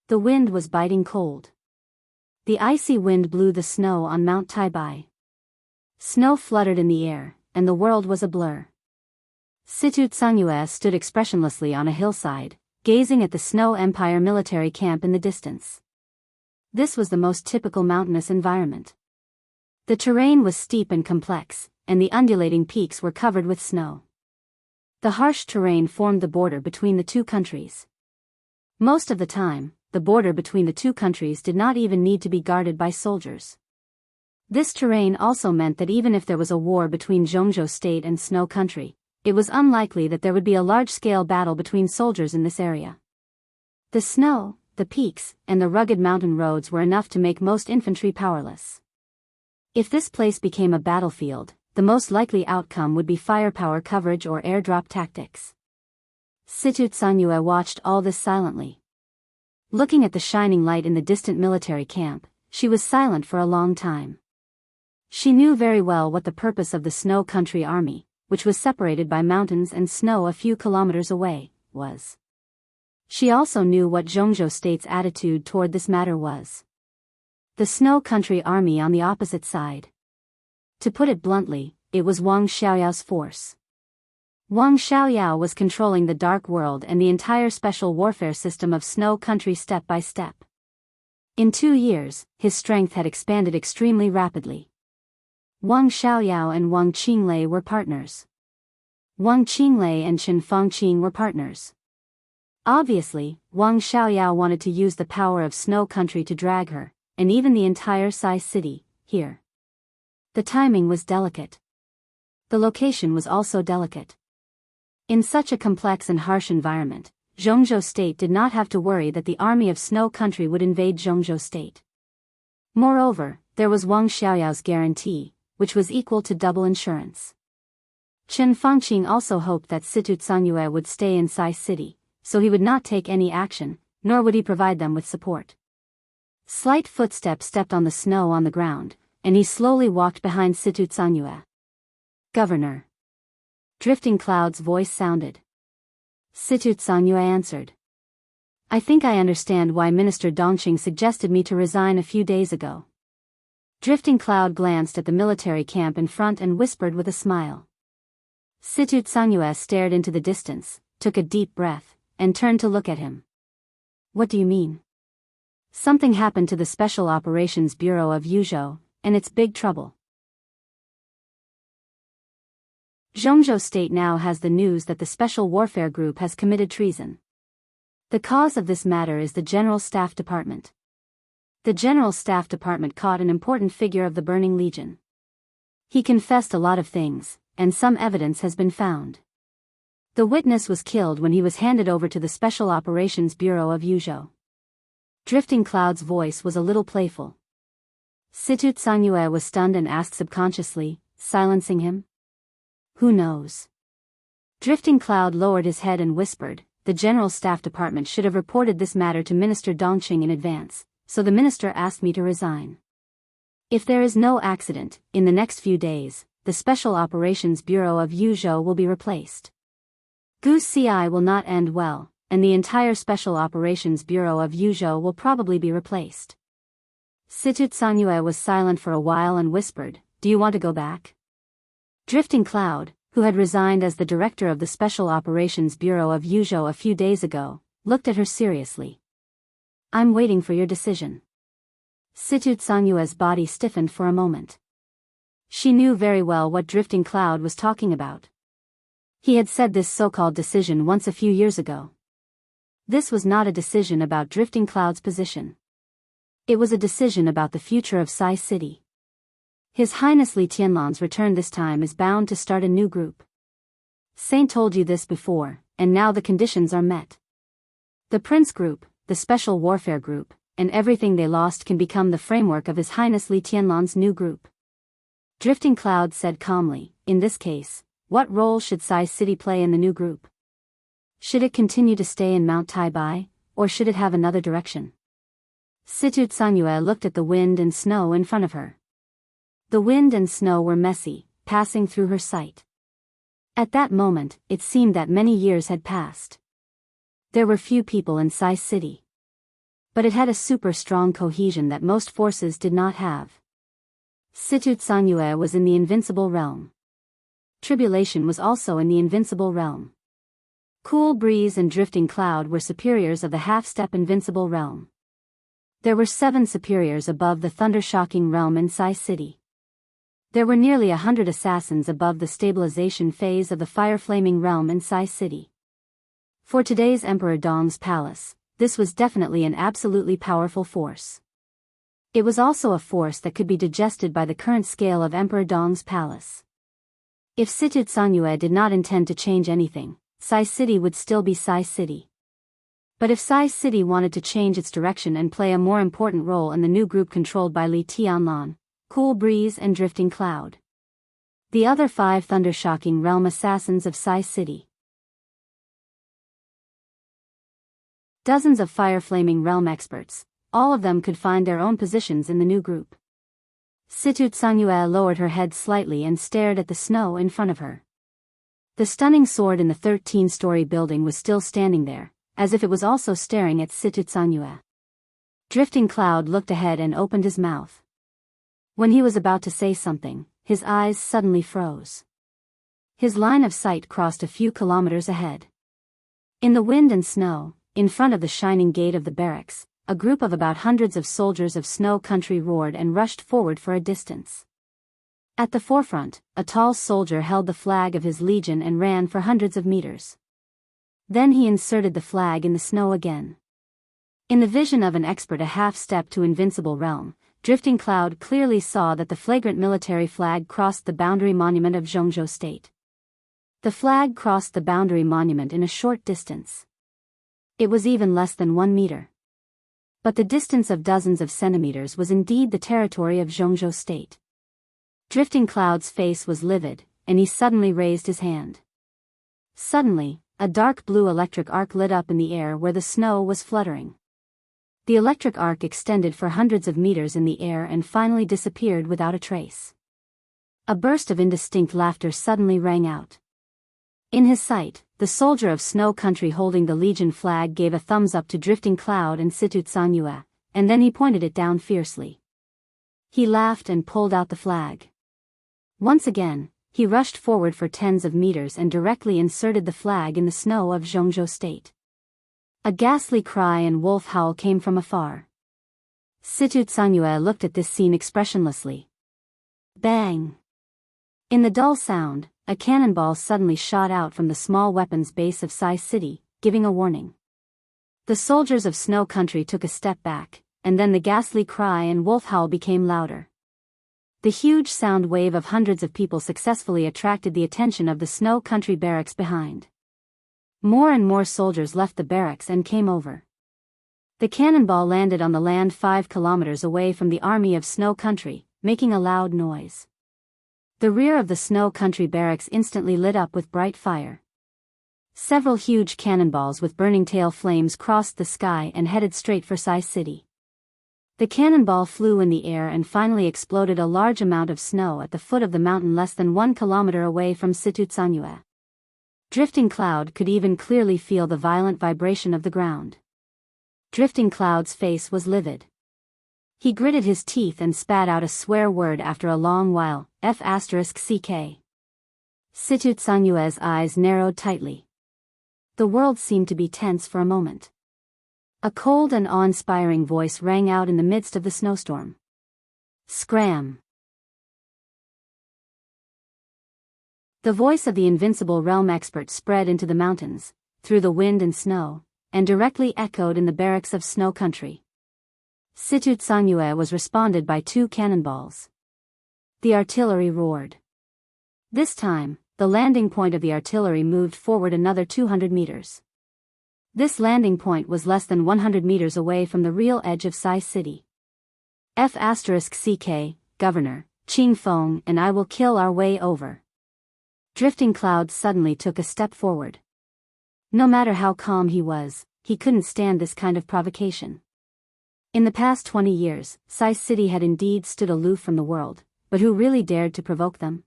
The wind was biting cold. The icy wind blew the snow on Mount Taibai. Snow fluttered in the air, and the world was a blur. Situ Tsangyue stood expressionlessly on a hillside, gazing at the Snow Empire military camp in the distance. This was the most typical mountainous environment. The terrain was steep and complex, and the undulating peaks were covered with snow. The harsh terrain formed the border between the two countries. Most of the time, the border between the two countries did not even need to be guarded by soldiers. This terrain also meant that even if there was a war between Zhongzhou State and Snow Country, it was unlikely that there would be a large-scale battle between soldiers in this area. The snow, the peaks, and the rugged mountain roads were enough to make most infantry powerless. If this place became a battlefield, the most likely outcome would be firepower coverage or airdrop tactics. Situ Sanyue watched all this silently. Looking at the shining light in the distant military camp, she was silent for a long time. She knew very well what the purpose of the Snow Country Army, which was separated by mountains and snow a few kilometers away, was. She also knew what Zhongzhou State's attitude toward this matter was. The Snow Country Army on the opposite side. To put it bluntly, it was Wang Xiaoyao's force. Wang Xiaoyao was controlling the Dark World and the entire special warfare system of Snow Country step by step. In 2 years, his strength had expanded extremely rapidly. Wang Xiaoyao and Wang Qinglei were partners. Wang Qinglei and Chen Fangqing were partners. Obviously, Wang Xiaoyao wanted to use the power of Snow Country to drag her, and even the entire Sai City, here. The timing was delicate. The location was also delicate. In such a complex and harsh environment, Zhongzhou State did not have to worry that the army of Snow Country would invade Zhongzhou State. Moreover, there was Wang Xiaoyao's guarantee, which was equal to double insurance. Chen Fangqing also hoped that Situ Sanyue would stay in Sai City, so he would not take any action, nor would he provide them with support. Slight footsteps stepped on the snow on the ground, and he slowly walked behind Situ Sanyue. "Governor." Drifting Cloud's voice sounded. Situ Sanyue answered. "I think I understand why Minister Dongqing suggested me to resign a few days ago." Drifting Cloud glanced at the military camp in front and whispered with a smile. Situ Sanyue stared into the distance, took a deep breath, and turned to look at him. "What do you mean?" "Something happened to the Special Operations Bureau of Yuzhou, and it's big trouble. Zhongzhou State now has the news that the Special Warfare Group has committed treason. The cause of this matter is the General Staff Department. The General Staff Department caught an important figure of the Burning Legion. He confessed a lot of things, and some evidence has been found. The witness was killed when he was handed over to the Special Operations Bureau of Yuzhou." Drifting Cloud's voice was a little playful. Situ Sanyue was stunned and asked subconsciously, silencing him. "Who knows?" Drifting Cloud lowered his head and whispered, "The General Staff Department should have reported this matter to Minister Dongqing in advance, so the minister asked me to resign. If there is no accident, in the next few days, the Special Operations Bureau of Yuzhou will be replaced. Gu Ci will not end well, and the entire Special Operations Bureau of Yuzhou will probably be replaced." Situ Sanyue was silent for a while and whispered, "Do you want to go back?" Drifting Cloud, who had resigned as the director of the Special Operations Bureau of Yuzhou a few days ago, looked at her seriously. "I'm waiting for your decision." Situ Sanyue's body stiffened for a moment. She knew very well what Drifting Cloud was talking about. He had said this so-called decision once a few years ago. This was not a decision about Drifting Cloud's position. It was a decision about the future of Sai City. His Highness Li Tianlan's return this time is bound to start a new group. Saint told you this before, and now the conditions are met. The Prince Group, the Special Warfare Group, and everything they lost can become the framework of His Highness Li Tianlan's new group. Drifting Cloud said calmly, "In this case, what role should Sai City play in the new group? Should it continue to stay in Mount Taibai, or should it have another direction?" Situ Sanyue looked at the wind and snow in front of her. The wind and snow were messy, passing through her sight. At that moment, it seemed that many years had passed. There were few people in Sai City. But it had a super strong cohesion that most forces did not have. Situ Sanyue was in the invincible realm. Tribulation was also in the invincible realm. Cool Breeze and Drifting Cloud were superiors of the half-step invincible realm. There were 7 superiors above the thunder-shocking realm in Sai City. There were nearly 100 assassins above the stabilization phase of the fire-flaming realm in Sai City. For today's Emperor Dong's palace, this was definitely an absolutely powerful force. It was also a force that could be digested by the current scale of Emperor Dong's palace. If Situ Sanyue did not intend to change anything, Sai City would still be Sai City. But if Sai City wanted to change its direction and play a more important role in the new group controlled by Li Tianlan, Cool Breeze and Drifting Cloud, the other 5 thunder-shocking realm assassins of Sai City, dozens of fire-flaming realm experts, all of them could find their own positions in the new group. Situ Sanyue lowered her head slightly and stared at the snow in front of her. The stunning sword in the 13-story building was still standing there, as if it was also staring at Situ Sanyue. Drifting Cloud looked ahead and opened his mouth. When he was about to say something, his eyes suddenly froze. His line of sight crossed a few kilometers ahead. In the wind and snow, in front of the shining gate of the barracks, a group of about hundreds of soldiers of Snow Country roared and rushed forward for a distance. At the forefront, a tall soldier held the flag of his legion and ran for hundreds of meters. Then he inserted the flag in the snow again. In the vision of an expert, a half-step to invincible realm, Drifting Cloud clearly saw that the flagrant military flag crossed the boundary monument of Zhongzhou State. The flag crossed the boundary monument in a short distance. It was even less than 1 meter. But the distance of dozens of centimeters was indeed the territory of Zhongzhou State. Drifting Cloud's face was livid, and he suddenly raised his hand. Suddenly, a dark blue electric arc lit up in the air where the snow was fluttering. The electric arc extended for hundreds of meters in the air and finally disappeared without a trace. A burst of indistinct laughter suddenly rang out. In his sight, the soldier of Snow Country holding the Legion flag gave a thumbs up to Drifting Cloud and Situ Sanyue, and then he pointed it down fiercely. He laughed and pulled out the flag. Once again, he rushed forward for tens of meters and directly inserted the flag in the snow of Zhongzhou State. A ghastly cry and wolf howl came from afar. Situ Sanyue looked at this scene expressionlessly. Bang! In the dull sound, a cannonball suddenly shot out from the small weapons base of Sai City, giving a warning. The soldiers of Snow Country took a step back, and then the ghastly cry and wolf howl became louder. The huge sound wave of hundreds of people successfully attracted the attention of the Snow Country barracks behind. More and more soldiers left the barracks and came over. The cannonball landed on the land 5 kilometers away from the army of Snow Country, making a loud noise. The rear of the Snow Country barracks instantly lit up with bright fire. Several huge cannonballs with burning tail flames crossed the sky and headed straight for Sai City. The cannonball flew in the air and finally exploded a large amount of snow at the foot of the mountain less than 1 kilometer away from Situ Sanyue. Drifting Cloud could even clearly feel the violent vibration of the ground. Drifting Cloud's face was livid. He gritted his teeth and spat out a swear word after a long while, F***ck. Situ Sanyue's eyes narrowed tightly. The world seemed to be tense for a moment. A cold and awe-inspiring voice rang out in the midst of the snowstorm. Scram! The voice of the invincible realm expert spread into the mountains, through the wind and snow, and directly echoed in the barracks of Snow Country. Situ Sanyue was responded by 2 cannonballs. The artillery roared. This time, the landing point of the artillery moved forward another 200 meters. This landing point was less than 100 meters away from the real edge of Sai City. F***ck, Governor, Qing Feng and I will kill our way over. Drifting Cloud suddenly took a step forward. No matter how calm he was, he couldn't stand this kind of provocation. In the past 20 years, Sai City had indeed stood aloof from the world, but who really dared to provoke them?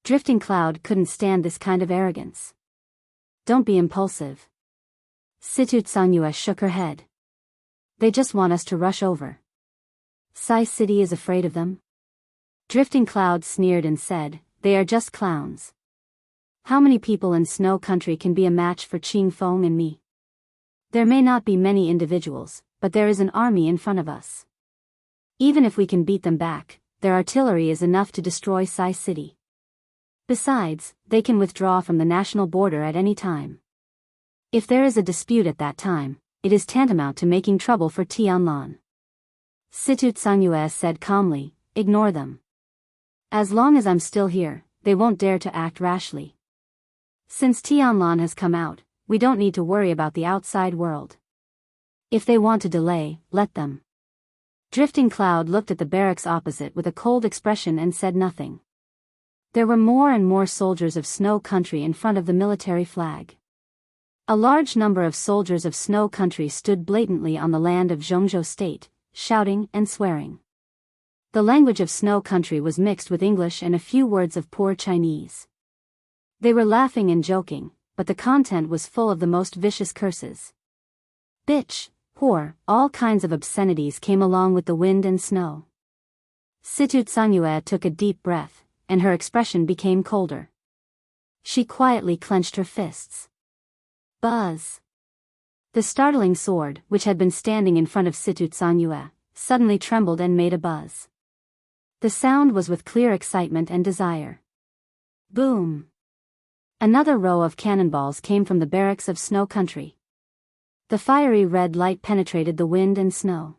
Drifting Cloud couldn't stand this kind of arrogance. Don't be impulsive. Situ Sanyue shook her head. They just want us to rush over. Sai City is afraid of them? Drifting Cloud sneered and said, they are just clowns. How many people in Snow Country can be a match for Qing Feng and me? There may not be many individuals, but there is an army in front of us. Even if we can beat them back, their artillery is enough to destroy Sai City. Besides, they can withdraw from the national border at any time. If there is a dispute at that time, it is tantamount to making trouble for Tianlan. Situ Tsangyue said calmly, ignore them. As long as I'm still here, they won't dare to act rashly. Since Tianlan has come out, we don't need to worry about the outside world. If they want to delay, let them. Drifting Cloud looked at the barracks opposite with a cold expression and said nothing. There were more and more soldiers of Snow Country in front of the military flag. A large number of soldiers of Snow Country stood blatantly on the land of Zhongzhou State, shouting and swearing. The language of Snow Country was mixed with English and a few words of poor Chinese. They were laughing and joking, but the content was full of the most vicious curses. Bitch, whore, all kinds of obscenities came along with the wind and snow. Situ Tsangyue took a deep breath, and her expression became colder. She quietly clenched her fists. Buzz! The startling sword, which had been standing in front of Situ Tsangyue, suddenly trembled and made a buzz. The sound was with clear excitement and desire. Boom! Another row of cannonballs came from the barracks of Snow Country. The fiery red light penetrated the wind and snow.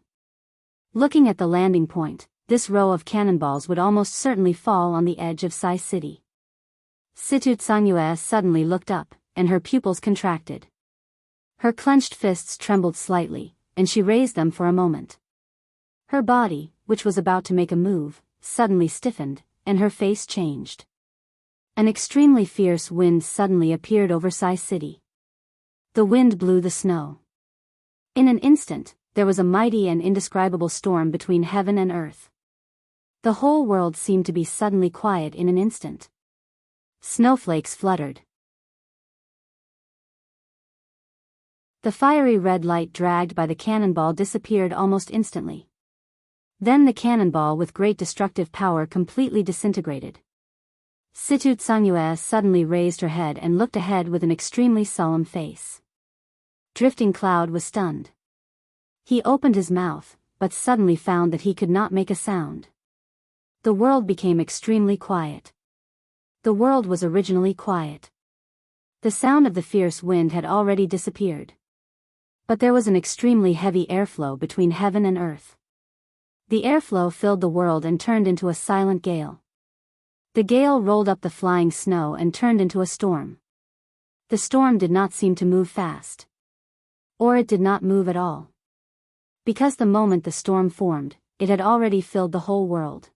Looking at the landing point, this row of cannonballs would almost certainly fall on the edge of Sai City. Situ Tsangyue suddenly looked up, and her pupils contracted. Her clenched fists trembled slightly, and she raised them for a moment. Her body, which was about to make a move, suddenly stiffened, and her face changed. An extremely fierce wind suddenly appeared over Sai City. The wind blew the snow. In an instant, there was a mighty and indescribable storm between heaven and earth. The whole world seemed to be suddenly quiet in an instant. Snowflakes fluttered. The fiery red light dragged by the cannonball disappeared almost instantly. Then the cannonball with great destructive power completely disintegrated. Situ Tsangyue suddenly raised her head and looked ahead with an extremely solemn face. Drifting Cloud was stunned. He opened his mouth, but suddenly found that he could not make a sound. The world became extremely quiet. The world was originally quiet. The sound of the fierce wind had already disappeared. But there was an extremely heavy airflow between heaven and earth. The airflow filled the world and turned into a silent gale. The gale rolled up the flying snow and turned into a storm. The storm did not seem to move fast. Or it did not move at all. Because the moment the storm formed, it had already filled the whole world.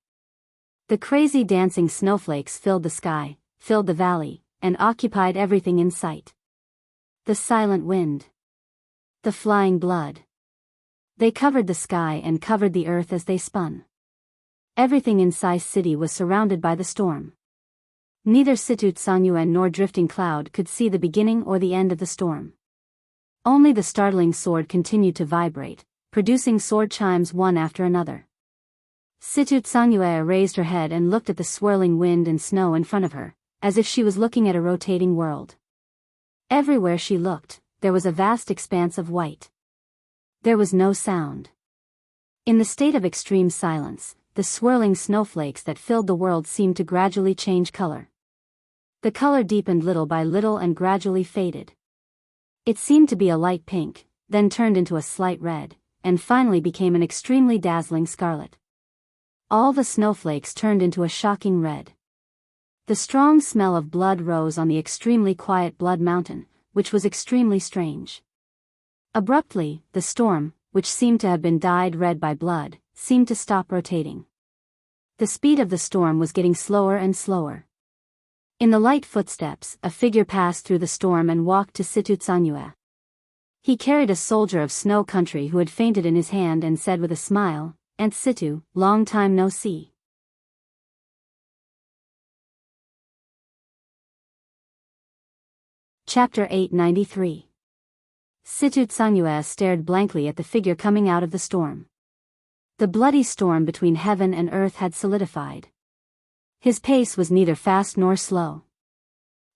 The crazy dancing snowflakes filled the sky, filled the valley, and occupied everything in sight. The silent wind. The flying blood. They covered the sky and covered the earth as they spun. Everything in Sai City was surrounded by the storm. Neither Situ Tsangyue nor Drifting Cloud could see the beginning or the end of the storm. Only the startling sword continued to vibrate, producing sword chimes one after another. Situ Tsangyue raised her head and looked at the swirling wind and snow in front of her, as if she was looking at a rotating world. Everywhere she looked, there was a vast expanse of white. There was no sound. In the state of extreme silence, the swirling snowflakes that filled the world seemed to gradually change color. The color deepened little by little and gradually faded. It seemed to be a light pink, then turned into a slight red, and finally became an extremely dazzling scarlet. All the snowflakes turned into a shocking red. The strong smell of blood rose on the extremely quiet Blood Mountain, which was extremely strange. Abruptly, the storm, which seemed to have been dyed red by blood, seemed to stop rotating. The speed of the storm was getting slower and slower. In the light footsteps, a figure passed through the storm and walked to Situ Tsangyue. He carried a soldier of Snow Country who had fainted in his hand and said with a smile, "Aunt Situ, long time no see." Chapter 893. Situ Tsangyue stared blankly at the figure coming out of the storm. The bloody storm between heaven and earth had solidified. His pace was neither fast nor slow.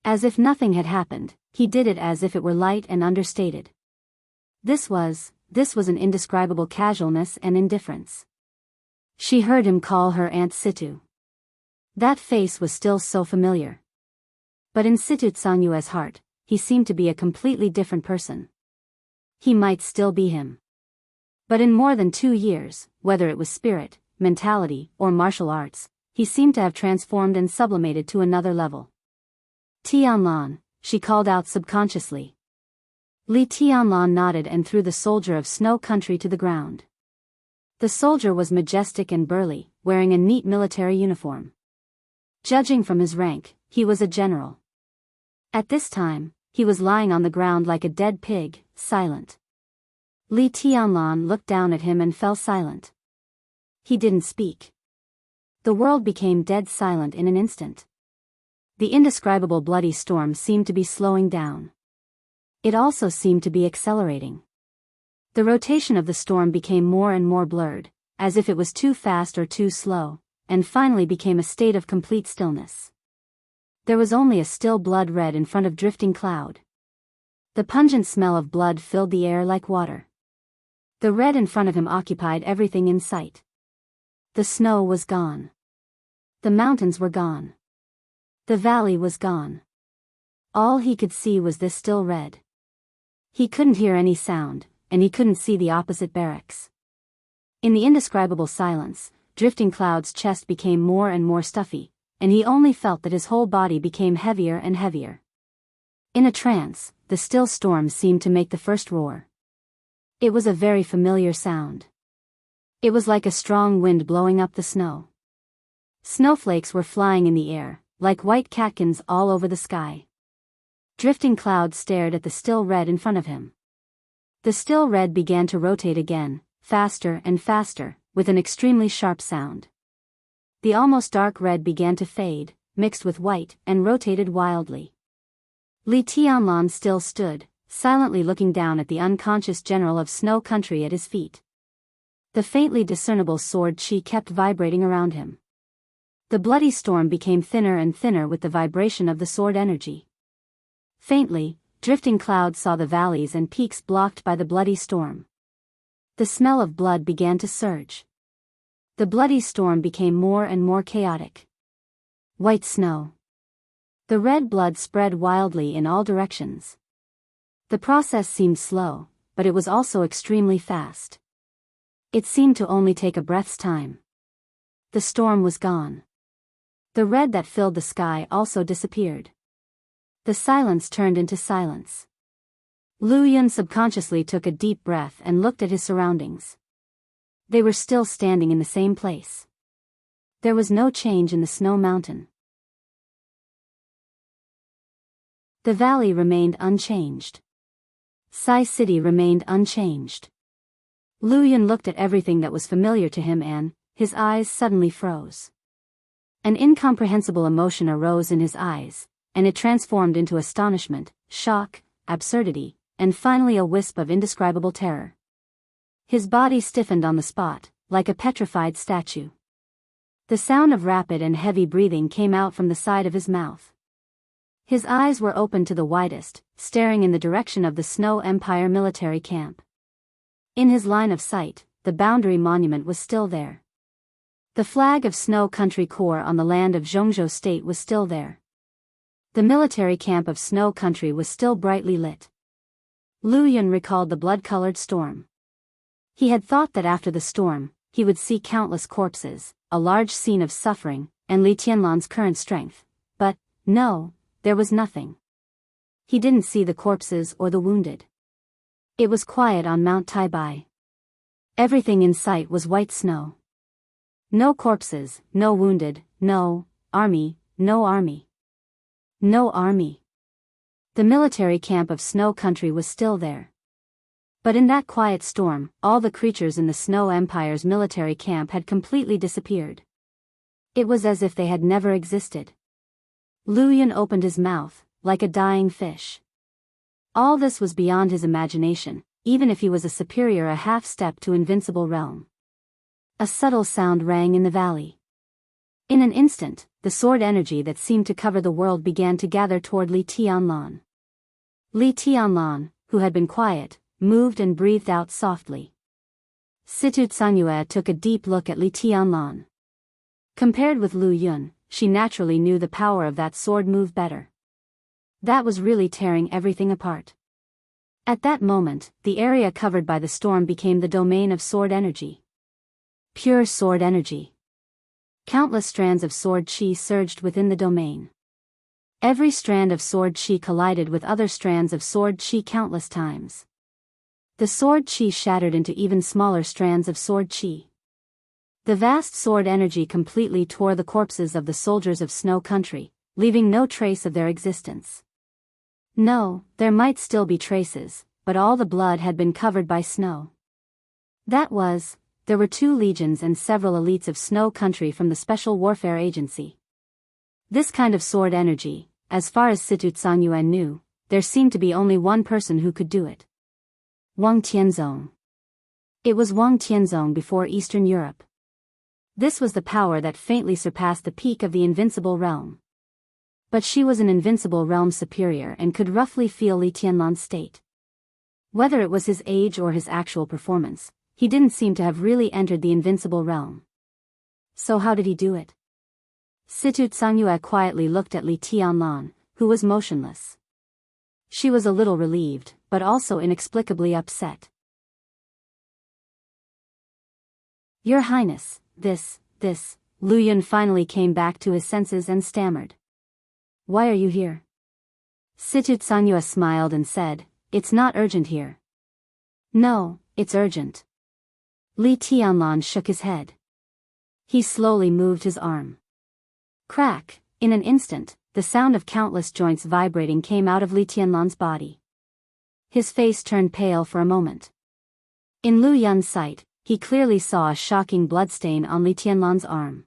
As if nothing had happened, he did it as if it were light and understated. This was an indescribable casualness and indifference. She heard him call her Aunt Situ. That face was still so familiar. But in Situ Tsangyue's heart, he seemed to be a completely different person. He might still be him. But in more than 2 years, whether it was spirit, mentality, or martial arts, he seemed to have transformed and sublimated to another level. Tianlan, she called out subconsciously. Li Tianlan nodded and threw the soldier of Snow Country to the ground. The soldier was majestic and burly, wearing a neat military uniform. Judging from his rank, he was a general. At this time, he was lying on the ground like a dead pig, silent. Li Tianlan looked down at him and fell silent. He didn't speak. The world became dead silent in an instant. The indescribable bloody storm seemed to be slowing down. It also seemed to be accelerating. The rotation of the storm became more and more blurred, as if it was too fast or too slow, and finally became a state of complete stillness. There was only a still blood red in front of drifting cloud. The pungent smell of blood filled the air like water. The red in front of him occupied everything in sight. The snow was gone. The mountains were gone. The valley was gone. All he could see was this still red. He couldn't hear any sound, and he couldn't see the opposite barracks. In the indescribable silence, drifting cloud's chest became more and more stuffy, and he only felt that his whole body became heavier and heavier. In a trance, the still storm seemed to make the first roar. It was a very familiar sound. It was like a strong wind blowing up the snow. Snowflakes were flying in the air, like white catkins all over the sky. Drifting clouds stared at the still red in front of him. The still red began to rotate again, faster and faster, with an extremely sharp sound. The almost dark red began to fade, mixed with white, and rotated wildly. Li Tianlan still stood, silently looking down at the unconscious general of Snow Country at his feet. The faintly discernible sword chi kept vibrating around him. The bloody storm became thinner and thinner with the vibration of the sword energy. Faintly, drifting clouds saw the valleys and peaks blocked by the bloody storm. The smell of blood began to surge. The bloody storm became more and more chaotic. White snow. The red blood spread wildly in all directions. The process seemed slow, but it was also extremely fast. It seemed to only take a breath's time. The storm was gone. The red that filled the sky also disappeared. The silence turned into silence. Lu Yun subconsciously took a deep breath and looked at his surroundings. They were still standing in the same place. There was no change in the snow mountain. The valley remained unchanged. Sai City remained unchanged. Lu Yun looked at everything that was familiar to him and, his eyes suddenly froze. An incomprehensible emotion arose in his eyes, and it transformed into astonishment, shock, absurdity, and finally a wisp of indescribable terror. His body stiffened on the spot, like a petrified statue. The sound of rapid and heavy breathing came out from the side of his mouth. His eyes were open to the widest, staring in the direction of the Snow Empire military camp. In his line of sight, the boundary monument was still there. The flag of Snow Country Corps on the land of Zhongzhou State was still there. The military camp of Snow Country was still brightly lit. Lu Yun recalled the blood-colored storm. He had thought that after the storm, he would see countless corpses, a large scene of suffering, and Li Tianlan's current strength. But, no, there was nothing. He didn't see the corpses or the wounded. It was quiet on Mount Taibai. Everything in sight was white snow. No corpses, no wounded, no army, no army. No army. The military camp of Snow Country was still there. But in that quiet storm, all the creatures in the Snow Empire's military camp had completely disappeared. It was as if they had never existed. Lu Yun opened his mouth, like a dying fish. All this was beyond his imagination, even if he was a superior a half-step to invincible realm. A subtle sound rang in the valley. In an instant, the sword energy that seemed to cover the world began to gather toward Li Tianlan. Li Tianlan, who had been quiet, moved and breathed out softly. Situ Sanyue took a deep look at Li Tianlan. Compared with Lu Yun, she naturally knew the power of that sword move better. That was really tearing everything apart. At that moment, the area covered by the storm became the domain of sword energy. Pure sword energy. Countless strands of sword chi surged within the domain. Every strand of sword chi collided with other strands of sword chi countless times. The sword chi shattered into even smaller strands of sword chi. The vast sword energy completely tore the corpses of the soldiers of Snow Country, leaving no trace of their existence. No, there might still be traces, but all the blood had been covered by snow. There were 2 legions and several elites of Snow Country from the Special Warfare Agency. This kind of sword energy, as far as Situ Sanyue knew, there seemed to be only one person who could do it. Wang Tianzong. It was Wang Tianzong before Eastern Europe. This was the power that faintly surpassed the peak of the invincible realm. But she was an invincible realm superior and could roughly feel Li Tianlan's state. Whether it was his age or his actual performance, he didn't seem to have really entered the invincible realm. So how did he do it? Situ Sanyue quietly looked at Li Tianlan, who was motionless. She was a little relieved, but also inexplicably upset. Your Highness, this, Lu Yun finally came back to his senses and stammered. Why are you here? Situ Sanyue smiled and said, it's not urgent here. No, it's urgent. Li Tianlan shook his head. He slowly moved his arm. Crack, in an instant, the sound of countless joints vibrating came out of Li Tianlan's body. His face turned pale for a moment. In Lu Yun's sight, he clearly saw a shocking bloodstain on Li Tianlan's arm.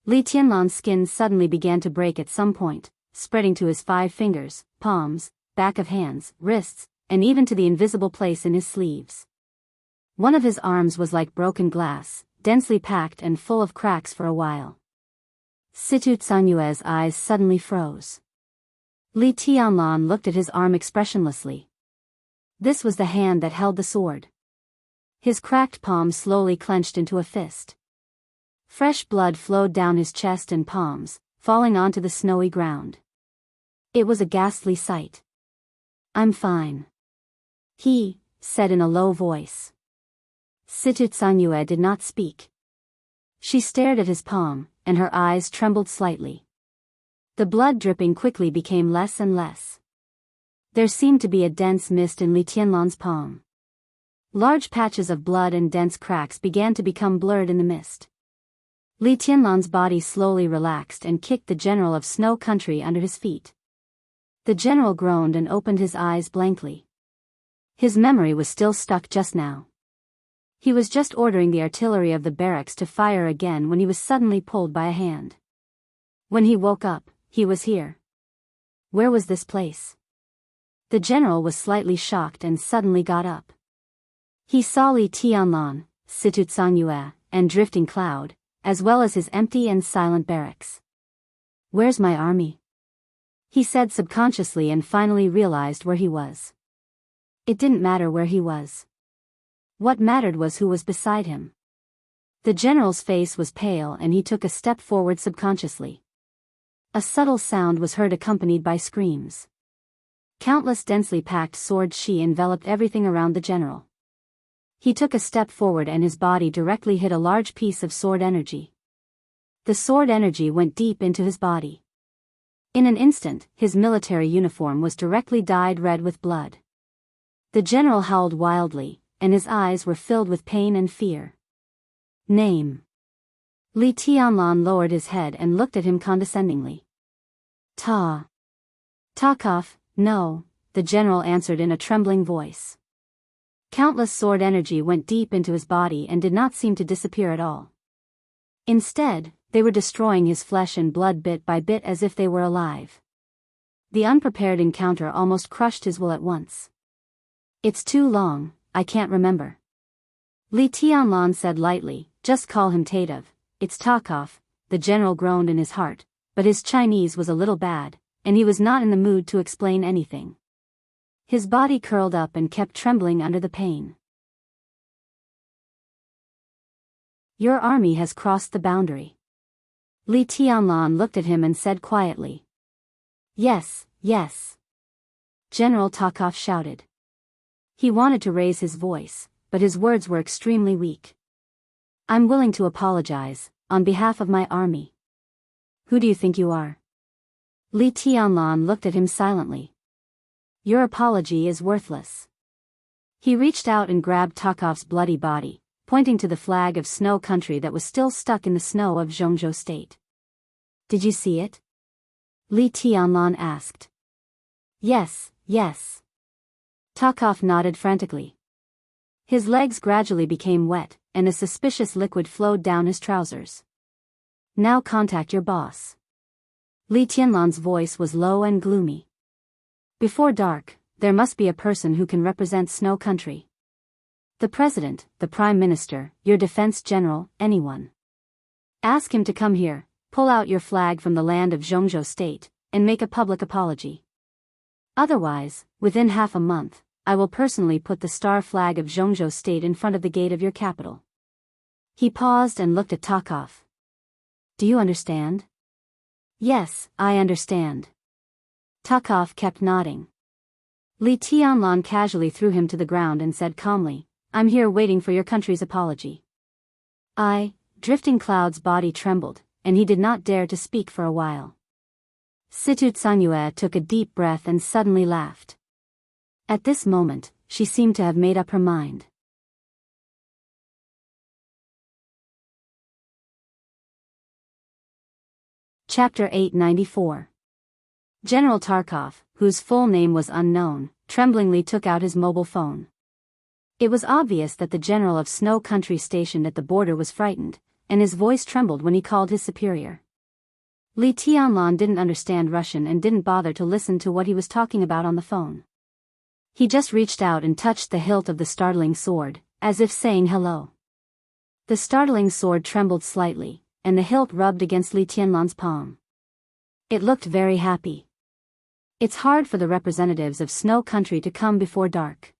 Li Tianlan's skin suddenly began to break at some point, spreading to his 5 fingers, palms, back of hands, wrists, and even to the invisible place in his sleeves. One of his arms was like broken glass, densely packed and full of cracks for a while. Situ Sanyue's eyes suddenly froze. Li Tianlan looked at his arm expressionlessly. This was the hand that held the sword. His cracked palm slowly clenched into a fist. Fresh blood flowed down his chest and palms, falling onto the snowy ground. It was a ghastly sight. I'm fine. He said in a low voice. Situ Sanyue did not speak. She stared at his palm, and her eyes trembled slightly. The blood dripping quickly became less and less. There seemed to be a dense mist in Li Tianlan's palm. Large patches of blood and dense cracks began to become blurred in the mist. Li Tianlan's body slowly relaxed and kicked the general of Snow Country under his feet. The general groaned and opened his eyes blankly. His memory was still stuck just now. He was just ordering the artillery of the barracks to fire again when he was suddenly pulled by a hand. When he woke up, he was here. Where was this place? The general was slightly shocked and suddenly got up. He saw Li Tianlan, Situ Sanyue, and Drifting Cloud, as well as his empty and silent barracks. Where's my army? He said subconsciously and finally realized where he was. It didn't matter where he was. What mattered was who was beside him. The general's face was pale and he took a step forward subconsciously. A subtle sound was heard accompanied by screams. Countless densely packed sword chi enveloped everything around the general. He took a step forward and his body directly hit a large piece of sword energy. The sword energy went deep into his body. In an instant, his military uniform was directly dyed red with blood. The general howled wildly, and his eyes were filled with pain and fear. Name. Li Tianlan lowered his head and looked at him condescendingly. Takov, no, the general answered in a trembling voice. Countless sword energy went deep into his body and did not seem to disappear at all. Instead, they were destroying his flesh and blood bit by bit as if they were alive. The unprepared encounter almost crushed his will at once. It's too long, I can't remember. Li Tianlan said lightly, just call him Tatev, it's Takov. The general groaned in his heart, but his Chinese was a little bad, and he was not in the mood to explain anything. His body curled up and kept trembling under the pain. Your army has crossed the boundary. Li Tianlan looked at him and said quietly. Yes, yes. General Takov shouted. He wanted to raise his voice, but his words were extremely weak. I'm willing to apologize, on behalf of my army. Who do you think you are? Li Tianlan looked at him silently. Your apology is worthless. He reached out and grabbed Takov's bloody body, pointing to the flag of snow country that was still stuck in the snow of Zhongzhou state. Did you see it? Li Tianlan asked. Yes, yes. Takov nodded frantically. His legs gradually became wet, and a suspicious liquid flowed down his trousers. Now contact your boss. Li Tianlan's voice was low and gloomy. Before dark, there must be a person who can represent snow country. The president, the prime minister, your defense general, anyone. Ask him to come here, pull out your flag from the land of Zhongzhou state, and make a public apology. Otherwise, within half a month, I will personally put the star flag of Zhongzhou state in front of the gate of your capital. He paused and looked at Takov. Do you understand? Yes, I understand. Takov kept nodding. Li Tianlan casually threw him to the ground and said calmly, I'm here waiting for your country's apology. Drifting Cloud's body trembled, and he did not dare to speak for a while. Situ Tsanyue took a deep breath and suddenly laughed. At this moment, she seemed to have made up her mind. Chapter 894. General Tarkov, whose full name was unknown, tremblingly took out his mobile phone. It was obvious that the general of Snow Country stationed at the border was frightened, and his voice trembled when he called his superior. Li Tianlan didn't understand Russian and didn't bother to listen to what he was talking about on the phone. He just reached out and touched the hilt of the startling sword, as if saying hello. The startling sword trembled slightly, and the hilt rubbed against Li Tianlan's palm. It looked very happy. It's hard for the representatives of Snow Country to come before dark.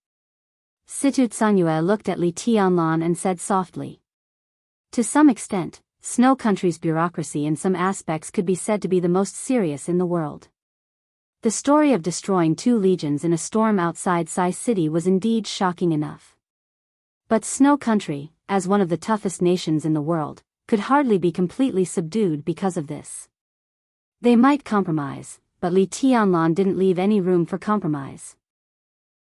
Situ Tsanyue looked at Li Tianlan and said softly. To some extent, Snow Country's bureaucracy in some aspects could be said to be the most serious in the world. The story of destroying 2 legions in a storm outside Sai City was indeed shocking enough. But Snow Country, as one of the toughest nations in the world, could hardly be completely subdued because of this. They might compromise, but Li Tianlan didn't leave any room for compromise.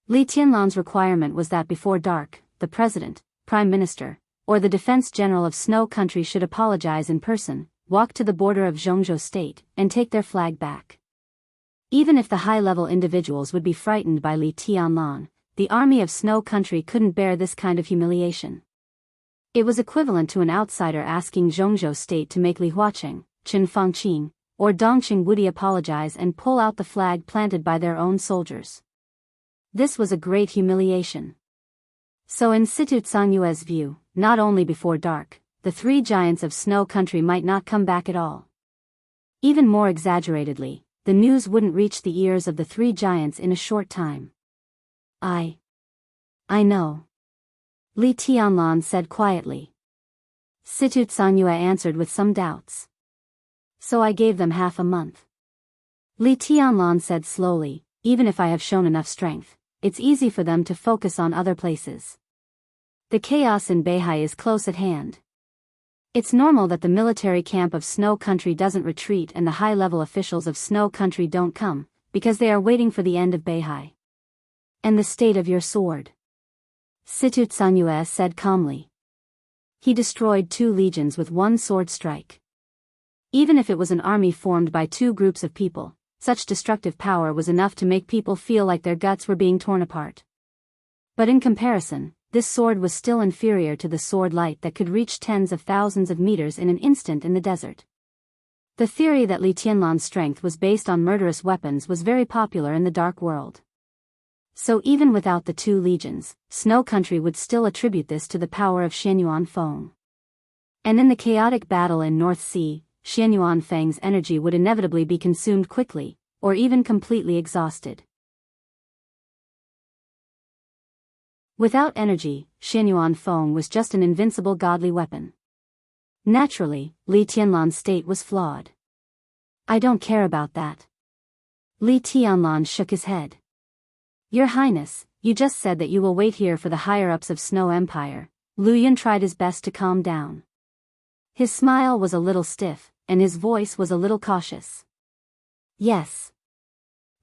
Li Tianlan's requirement was that before dark, the president, prime minister, or the defense general of Snow Country should apologize in person, walk to the border of Zhongzhou state, and take their flag back. Even if the high-level individuals would be frightened by Li Tianlan, the army of Snow Country couldn't bear this kind of humiliation. It was equivalent to an outsider asking Zhongzhou state to make Li Huaqing, Chen Fangqing, or Dongqing Wudi apologize and pull out the flag planted by their own soldiers. This was a great humiliation. So in Situ Tsanyue's view, not only before dark, the 3 giants of Snow Country might not come back at all. Even more exaggeratedly, the news wouldn't reach the ears of the 3 giants in a short time. I know. Li Tianlan said quietly. Situ Tsanyue answered with some doubts. So I gave them half a month. Li Tianlan said slowly, even if I have shown enough strength, it's easy for them to focus on other places. The chaos in Beihai is close at hand. It's normal that the military camp of Snow Country doesn't retreat and the high-level officials of Snow Country don't come, because they are waiting for the end of Beihai. And the state of your sword? Situ Tsanyue said calmly. He destroyed 2 legions with 1 sword strike. Even if it was an army formed by 2 groups of people, such destructive power was enough to make people feel like their guts were being torn apart. But in comparison, this sword was still inferior to the sword light that could reach tens of thousands of meters in an instant in the desert. The theory that Li Tianlan's strength was based on murderous weapons was very popular in the dark world. So even without the 2 legions, Snow Country would still attribute this to the power of Xianyuan Feng. And in the chaotic battle in North Sea, Xianyuan Feng's energy would inevitably be consumed quickly, or even completely exhausted. Without energy, Xianyuan Feng was just an invincible godly weapon. Naturally, Li Tianlan's state was flawed. I don't care about that. Li Tianlan shook his head. Your Highness, you just said that you will wait here for the higher-ups of Snow Empire. Lu Yun tried his best to calm down. His smile was a little stiff, and his voice was a little cautious. Yes.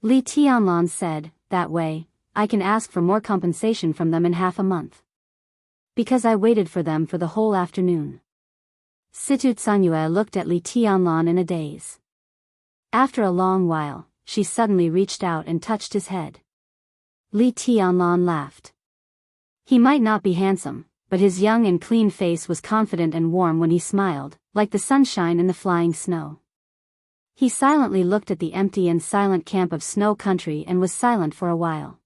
Li Tianlan said, that way, I can ask for more compensation from them in half a month. Because I waited for them for the whole afternoon. Situ Tsanyue looked at Li Tianlan in a daze. After a long while, she suddenly reached out and touched his head. Li Tianlan laughed. He might not be handsome, but his young and clean face was confident and warm when he smiled, like the sunshine in the flying snow. He silently looked at the empty and silent camp of Snow Country and was silent for a while.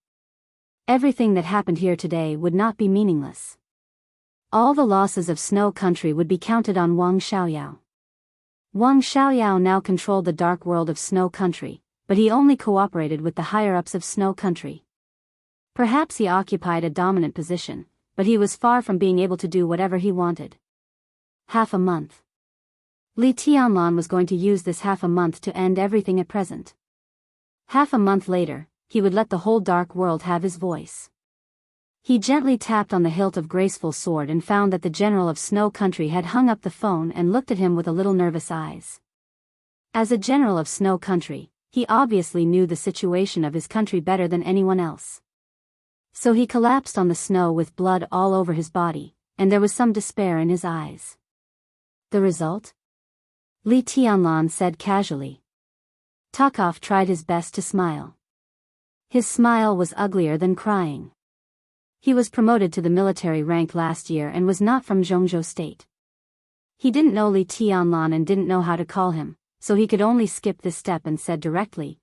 Everything that happened here today would not be meaningless. All the losses of Snow Country would be counted on Wang Xiaoyao. Wang Xiaoyao now controlled the dark world of Snow Country, but he only cooperated with the higher-ups of Snow Country. Perhaps he occupied a dominant position, but he was far from being able to do whatever he wanted. Half a month. Li Tianlan was going to use this half a month to end everything at present. Half a month later, he would let the whole dark world have his voice. He gently tapped on the hilt of graceful sword and found that the general of Snow Country had hung up the phone and looked at him with a little nervous eyes. As a general of Snow Country, he obviously knew the situation of his country better than anyone else. So he collapsed on the snow with blood all over his body, and there was some despair in his eyes. The result? Li Tianlan said casually. Takov tried his best to smile. His smile was uglier than crying. He was promoted to the military rank last year and was not from Zhongzhou State. He didn't know Li Tianlan and didn't know how to call him, so he could only skip this step and said directly,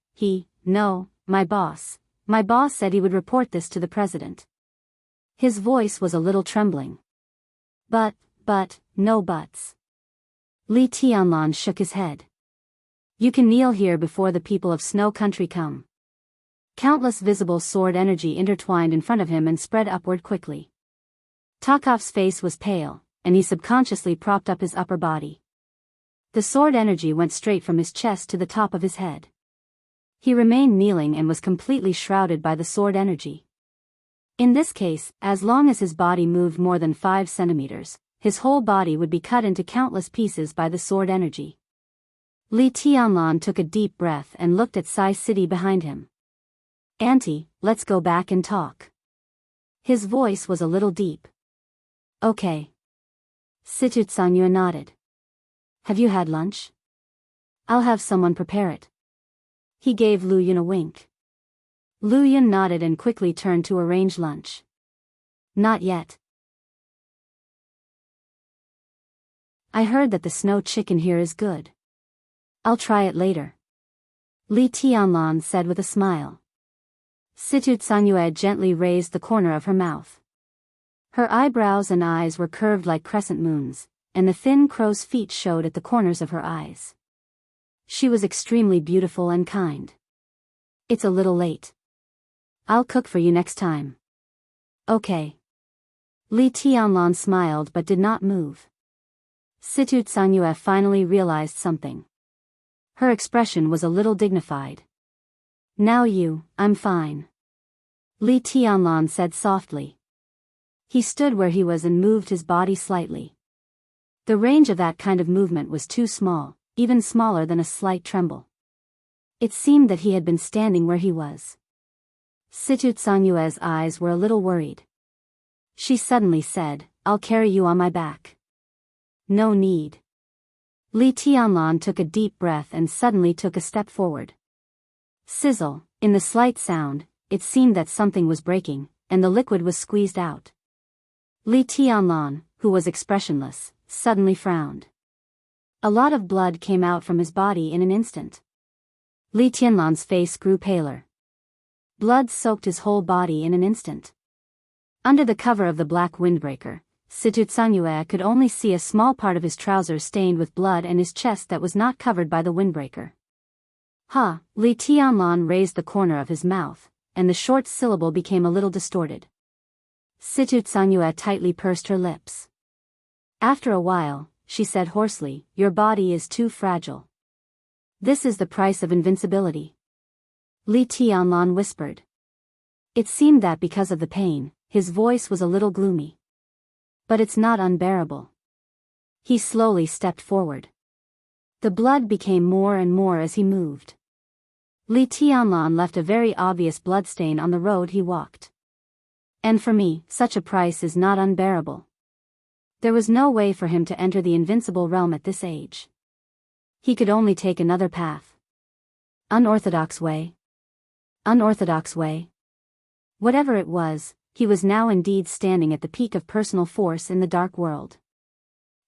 No, my boss. My boss said he would report this to the president. His voice was a little trembling. But, no buts. Li Tianlan shook his head. You can kneel here before the people of Snow Country come. Countless visible sword energy intertwined in front of him and spread upward quickly. Takov's face was pale, and he subconsciously propped up his upper body. The sword energy went straight from his chest to the top of his head. He remained kneeling and was completely shrouded by the sword energy. In this case, as long as his body moved more than 5 centimeters, his whole body would be cut into countless pieces by the sword energy. Li Tianlan took a deep breath and looked at Sai City behind him. Auntie, let's go back and talk. His voice was a little deep. Okay. Situ Tsanyue nodded. Have you had lunch? I'll have someone prepare it. He gave Lu Yun a wink. Lu Yun nodded and quickly turned to arrange lunch. Not yet. I heard that the snow chicken here is good. I'll try it later. Li Tianlan said with a smile. Situ Tsanyue gently raised the corner of her mouth. Her eyebrows and eyes were curved like crescent moons, and the thin crow's feet showed at the corners of her eyes. She was extremely beautiful and kind. It's a little late. I'll cook for you next time. Okay. Li Tianlan smiled but did not move. Situ Tsanyue finally realized something. Her expression was a little dignified. Now I'm fine. Li Tianlan said softly. He stood where he was and moved his body slightly. The range of that kind of movement was too small, even smaller than a slight tremble. It seemed that he had been standing where he was. Situ Tsanyue's eyes were a little worried. She suddenly said, I'll carry you on my back. No need. Li Tianlan took a deep breath and suddenly took a step forward. Sizzle, in the slight sound, it seemed that something was breaking, and the liquid was squeezed out. Li Tianlan, who was expressionless, suddenly frowned. A lot of blood came out from his body in an instant. Li Tianlan's face grew paler. Blood soaked his whole body in an instant. Under the cover of the black windbreaker, Situ Tsanyue could only see a small part of his trousers stained with blood and his chest that was not covered by the windbreaker. Li Tianlan raised the corner of his mouth, and the short syllable became a little distorted. Situ Tsanyue tightly pursed her lips. After a while, she said hoarsely, your body is too fragile. This is the price of invincibility. Li Tianlan whispered. It seemed that because of the pain, his voice was a little gloomy. But it's not unbearable. He slowly stepped forward. The blood became more and more as he moved. Li Tianlan left a very obvious bloodstain on the road he walked. And for me, such a price is not unbearable. There was no way for him to enter the invincible realm at this age. He could only take another path. Unorthodox way. Unorthodox way. Whatever it was, he was now indeed standing at the peak of personal force in the dark world.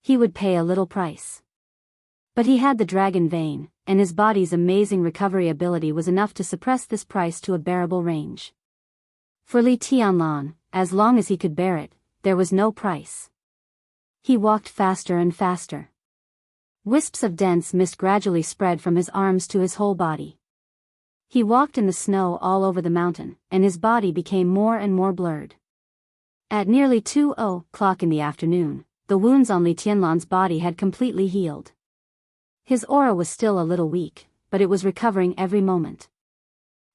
He would pay a little price. But he had the dragon vein, and his body's amazing recovery ability was enough to suppress this price to a bearable range. For Li Tianlan, as long as he could bear it, there was no price. He walked faster and faster. Wisps of dense mist gradually spread from his arms to his whole body. He walked in the snow all over the mountain, and his body became more and more blurred. At nearly 2:00 in the afternoon, the wounds on Li Tianlan's body had completely healed. His aura was still a little weak, but it was recovering every moment.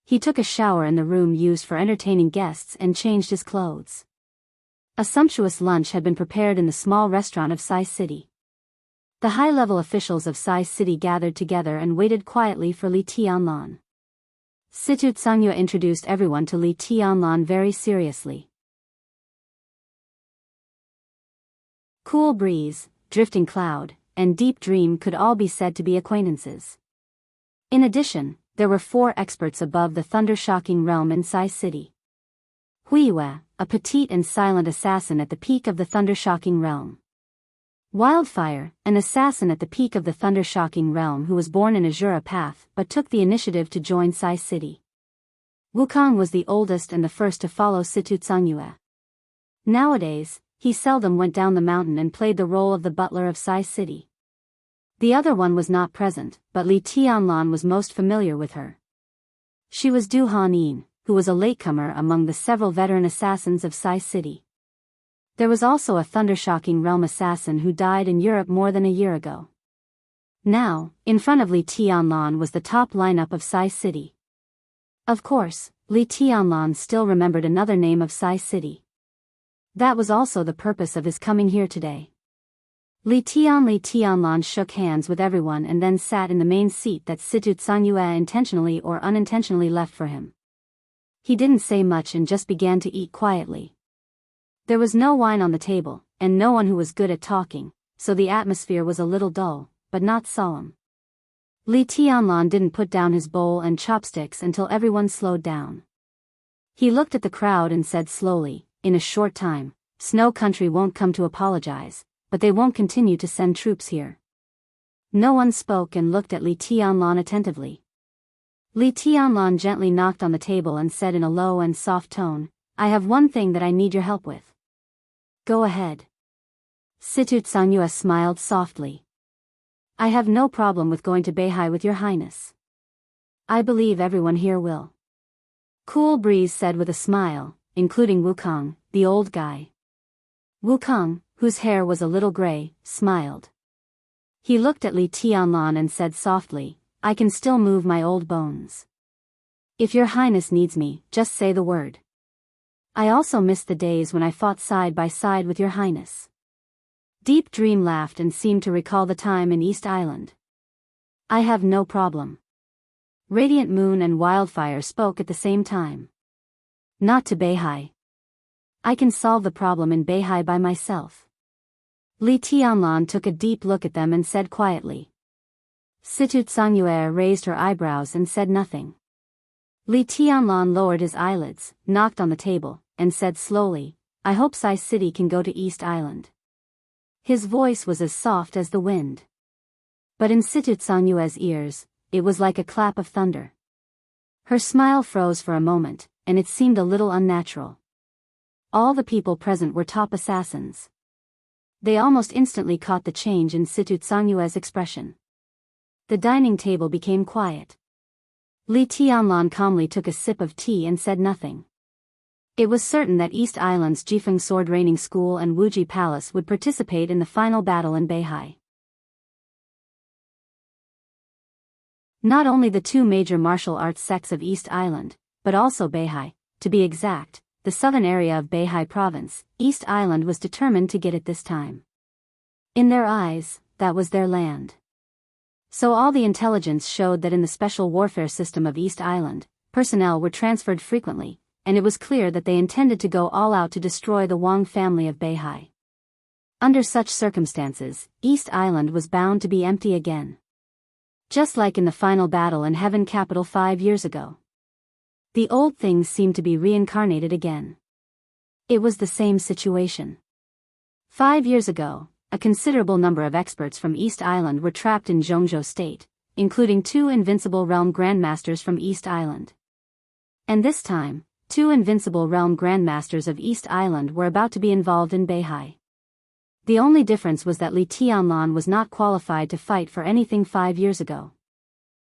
He took a shower in the room used for entertaining guests and changed his clothes. A sumptuous lunch had been prepared in the small restaurant of Sai City. The high-level officials of Sai City gathered together and waited quietly for Li Tianlan. Situ Tsangyue introduced everyone to Li Tianlan very seriously. Cool breeze, drifting cloud, and deep dream could all be said to be acquaintances. In addition, there were 4 experts above the thunder-shocking realm in Sai City. Huiyue, a petite and silent assassin at the peak of the thunder-shocking realm. Wildfire, an assassin at the peak of the thunder-shocking realm who was born in Azura Path but took the initiative to join Sai City. Wukong was the oldest and the first to follow Situ Tsangyue. Nowadays, he seldom went down the mountain and played the role of the butler of Sai City. The other one was not present, but Li Tianlan was most familiar with her. She was Du Hanin, who was a latecomer among the several veteran assassins of Sai City. There was also a thunder-shocking realm assassin who died in Europe more than a year ago. Now, in front of Li Tianlan was the top lineup of Sai City. Of course, Li Tianlan still remembered another name of Sai City. That was also the purpose of his coming here today. Li Tianlan shook hands with everyone and then sat in the main seat that Situ Tsangyue intentionally or unintentionally left for him. He didn't say much and just began to eat quietly. There was no wine on the table, and no one who was good at talking, so the atmosphere was a little dull, but not solemn. Li Tianlan didn't put down his bowl and chopsticks until everyone slowed down. He looked at the crowd and said slowly, in a short time, Snow Country won't come to apologize, but they won't continue to send troops here. No one spoke and looked at Li Tianlan attentively. Li Tianlan gently knocked on the table and said in a low and soft tone, I have one thing that I need your help with. Go ahead. Situ Tsangyue smiled softly. I have no problem with going to Beihai with your highness. I believe everyone here will. Cool Breeze said with a smile, including Wukong, the old guy. Wukong, whose hair was a little gray, smiled. He looked at Li Tianlan and said softly, I can still move my old bones. If your highness needs me, just say the word. I also miss the days when I fought side by side with your highness. Deep Dream laughed and seemed to recall the time in East Island. I have no problem. Radiant Moon and Wildfire spoke at the same time. Not to Beihai. I can solve the problem in Beihai by myself. Li Tianlan took a deep look at them and said quietly. Situ Tsangyue raised her eyebrows and said nothing. Li Tianlan lowered his eyelids, knocked on the table, and said slowly, I hope Sai City can go to East Island. His voice was as soft as the wind. But in Situ Tsangyue's ears, it was like a clap of thunder. Her smile froze for a moment, and it seemed a little unnatural. All the people present were top assassins. They almost instantly caught the change in Situ Tsangyue's expression. The dining table became quiet. Li Tianlan calmly took a sip of tea and said nothing. It was certain that East Island's Jifeng Sword Raining School and Wuji Palace would participate in the final battle in Beihai. Not only the two major martial arts sects of East Island, but also Beihai, to be exact, the southern area of Beihai province. East Island was determined to get it this time. In their eyes, that was their land. So all the intelligence showed that in the special warfare system of East Island, personnel were transferred frequently, and it was clear that they intended to go all out to destroy the Wang family of Beihai. Under such circumstances, East Island was bound to be empty again. Just like in the final battle in Heaven Capital 5 years ago. The old things seemed to be reincarnated again. It was the same situation. 5 years ago, a considerable number of experts from East Island were trapped in Zhongzhou State, including 2 Invincible Realm Grandmasters from East Island. And this time, 2 Invincible Realm Grandmasters of East Island were about to be involved in Beihai. The only difference was that Li Tianlan was not qualified to fight for anything 5 years ago.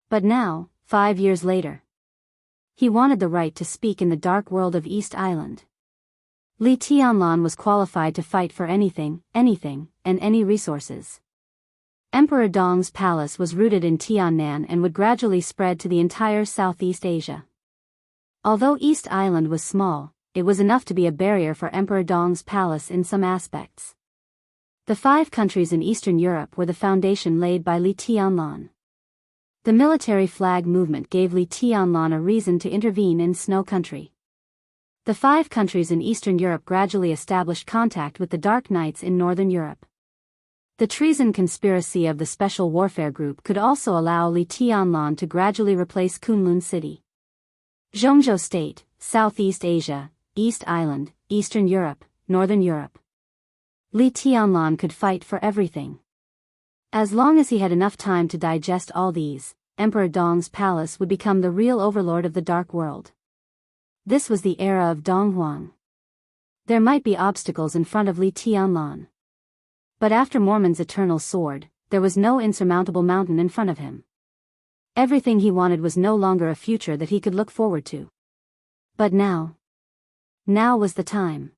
But now, 5 years later, he wanted the right to speak in the dark world of East Island. Li Tianlan was qualified to fight for anything, and any resources. Emperor Dong's palace was rooted in Tiannan and would gradually spread to the entire Southeast Asia. Although East Island was small, it was enough to be a barrier for Emperor Dong's palace in some aspects. The 5 countries in Eastern Europe were the foundation laid by Li Tianlan. The military flag movement gave Li Tianlan a reason to intervene in Snow Country. The 5 countries in Eastern Europe gradually established contact with the Dark Knights in Northern Europe. The treason conspiracy of the Special Warfare Group could also allow Li Tianlan to gradually replace Kunlun City. Zhongzhou State, Southeast Asia, East Island, Eastern Europe, Northern Europe. Li Tianlan could fight for everything. As long as he had enough time to digest all these, Emperor Dong's palace would become the real overlord of the dark world. This was the era of Dong Huang. There might be obstacles in front of Li Tianlan. But after Mormon's eternal sword, there was no insurmountable mountain in front of him. Everything he wanted was no longer a future that he could look forward to. But now was the time.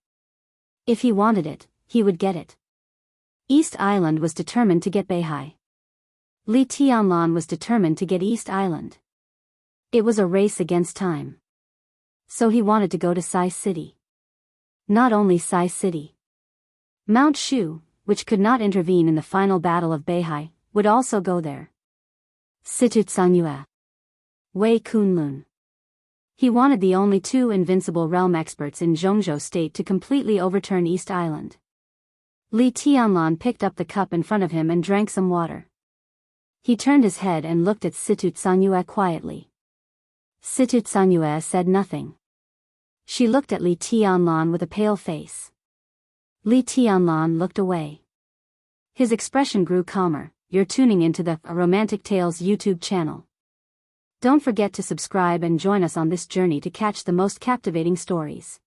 If he wanted it, he would get it. East Island was determined to get Beihai. Li Tianlan was determined to get East Island. It was a race against time. So he wanted to go to Sai City. Not only Sai City. Mount Shu, which could not intervene in the final battle of Beihai, would also go there. Situ Tsangyue. Wei Kunlun. He wanted the only 2 invincible realm experts in Zhongzhou State to completely overturn East Island. Li Tianlan picked up the cup in front of him and drank some water. He turned his head and looked at Situ Tsangyue quietly. Situ Tsangyue said nothing. She looked at Li Tianlan with a pale face. Li Tianlan looked away. His expression grew calmer. You're tuning into the Romantic Tales YouTube channel. Don't forget to subscribe and join us on this journey to catch the most captivating stories.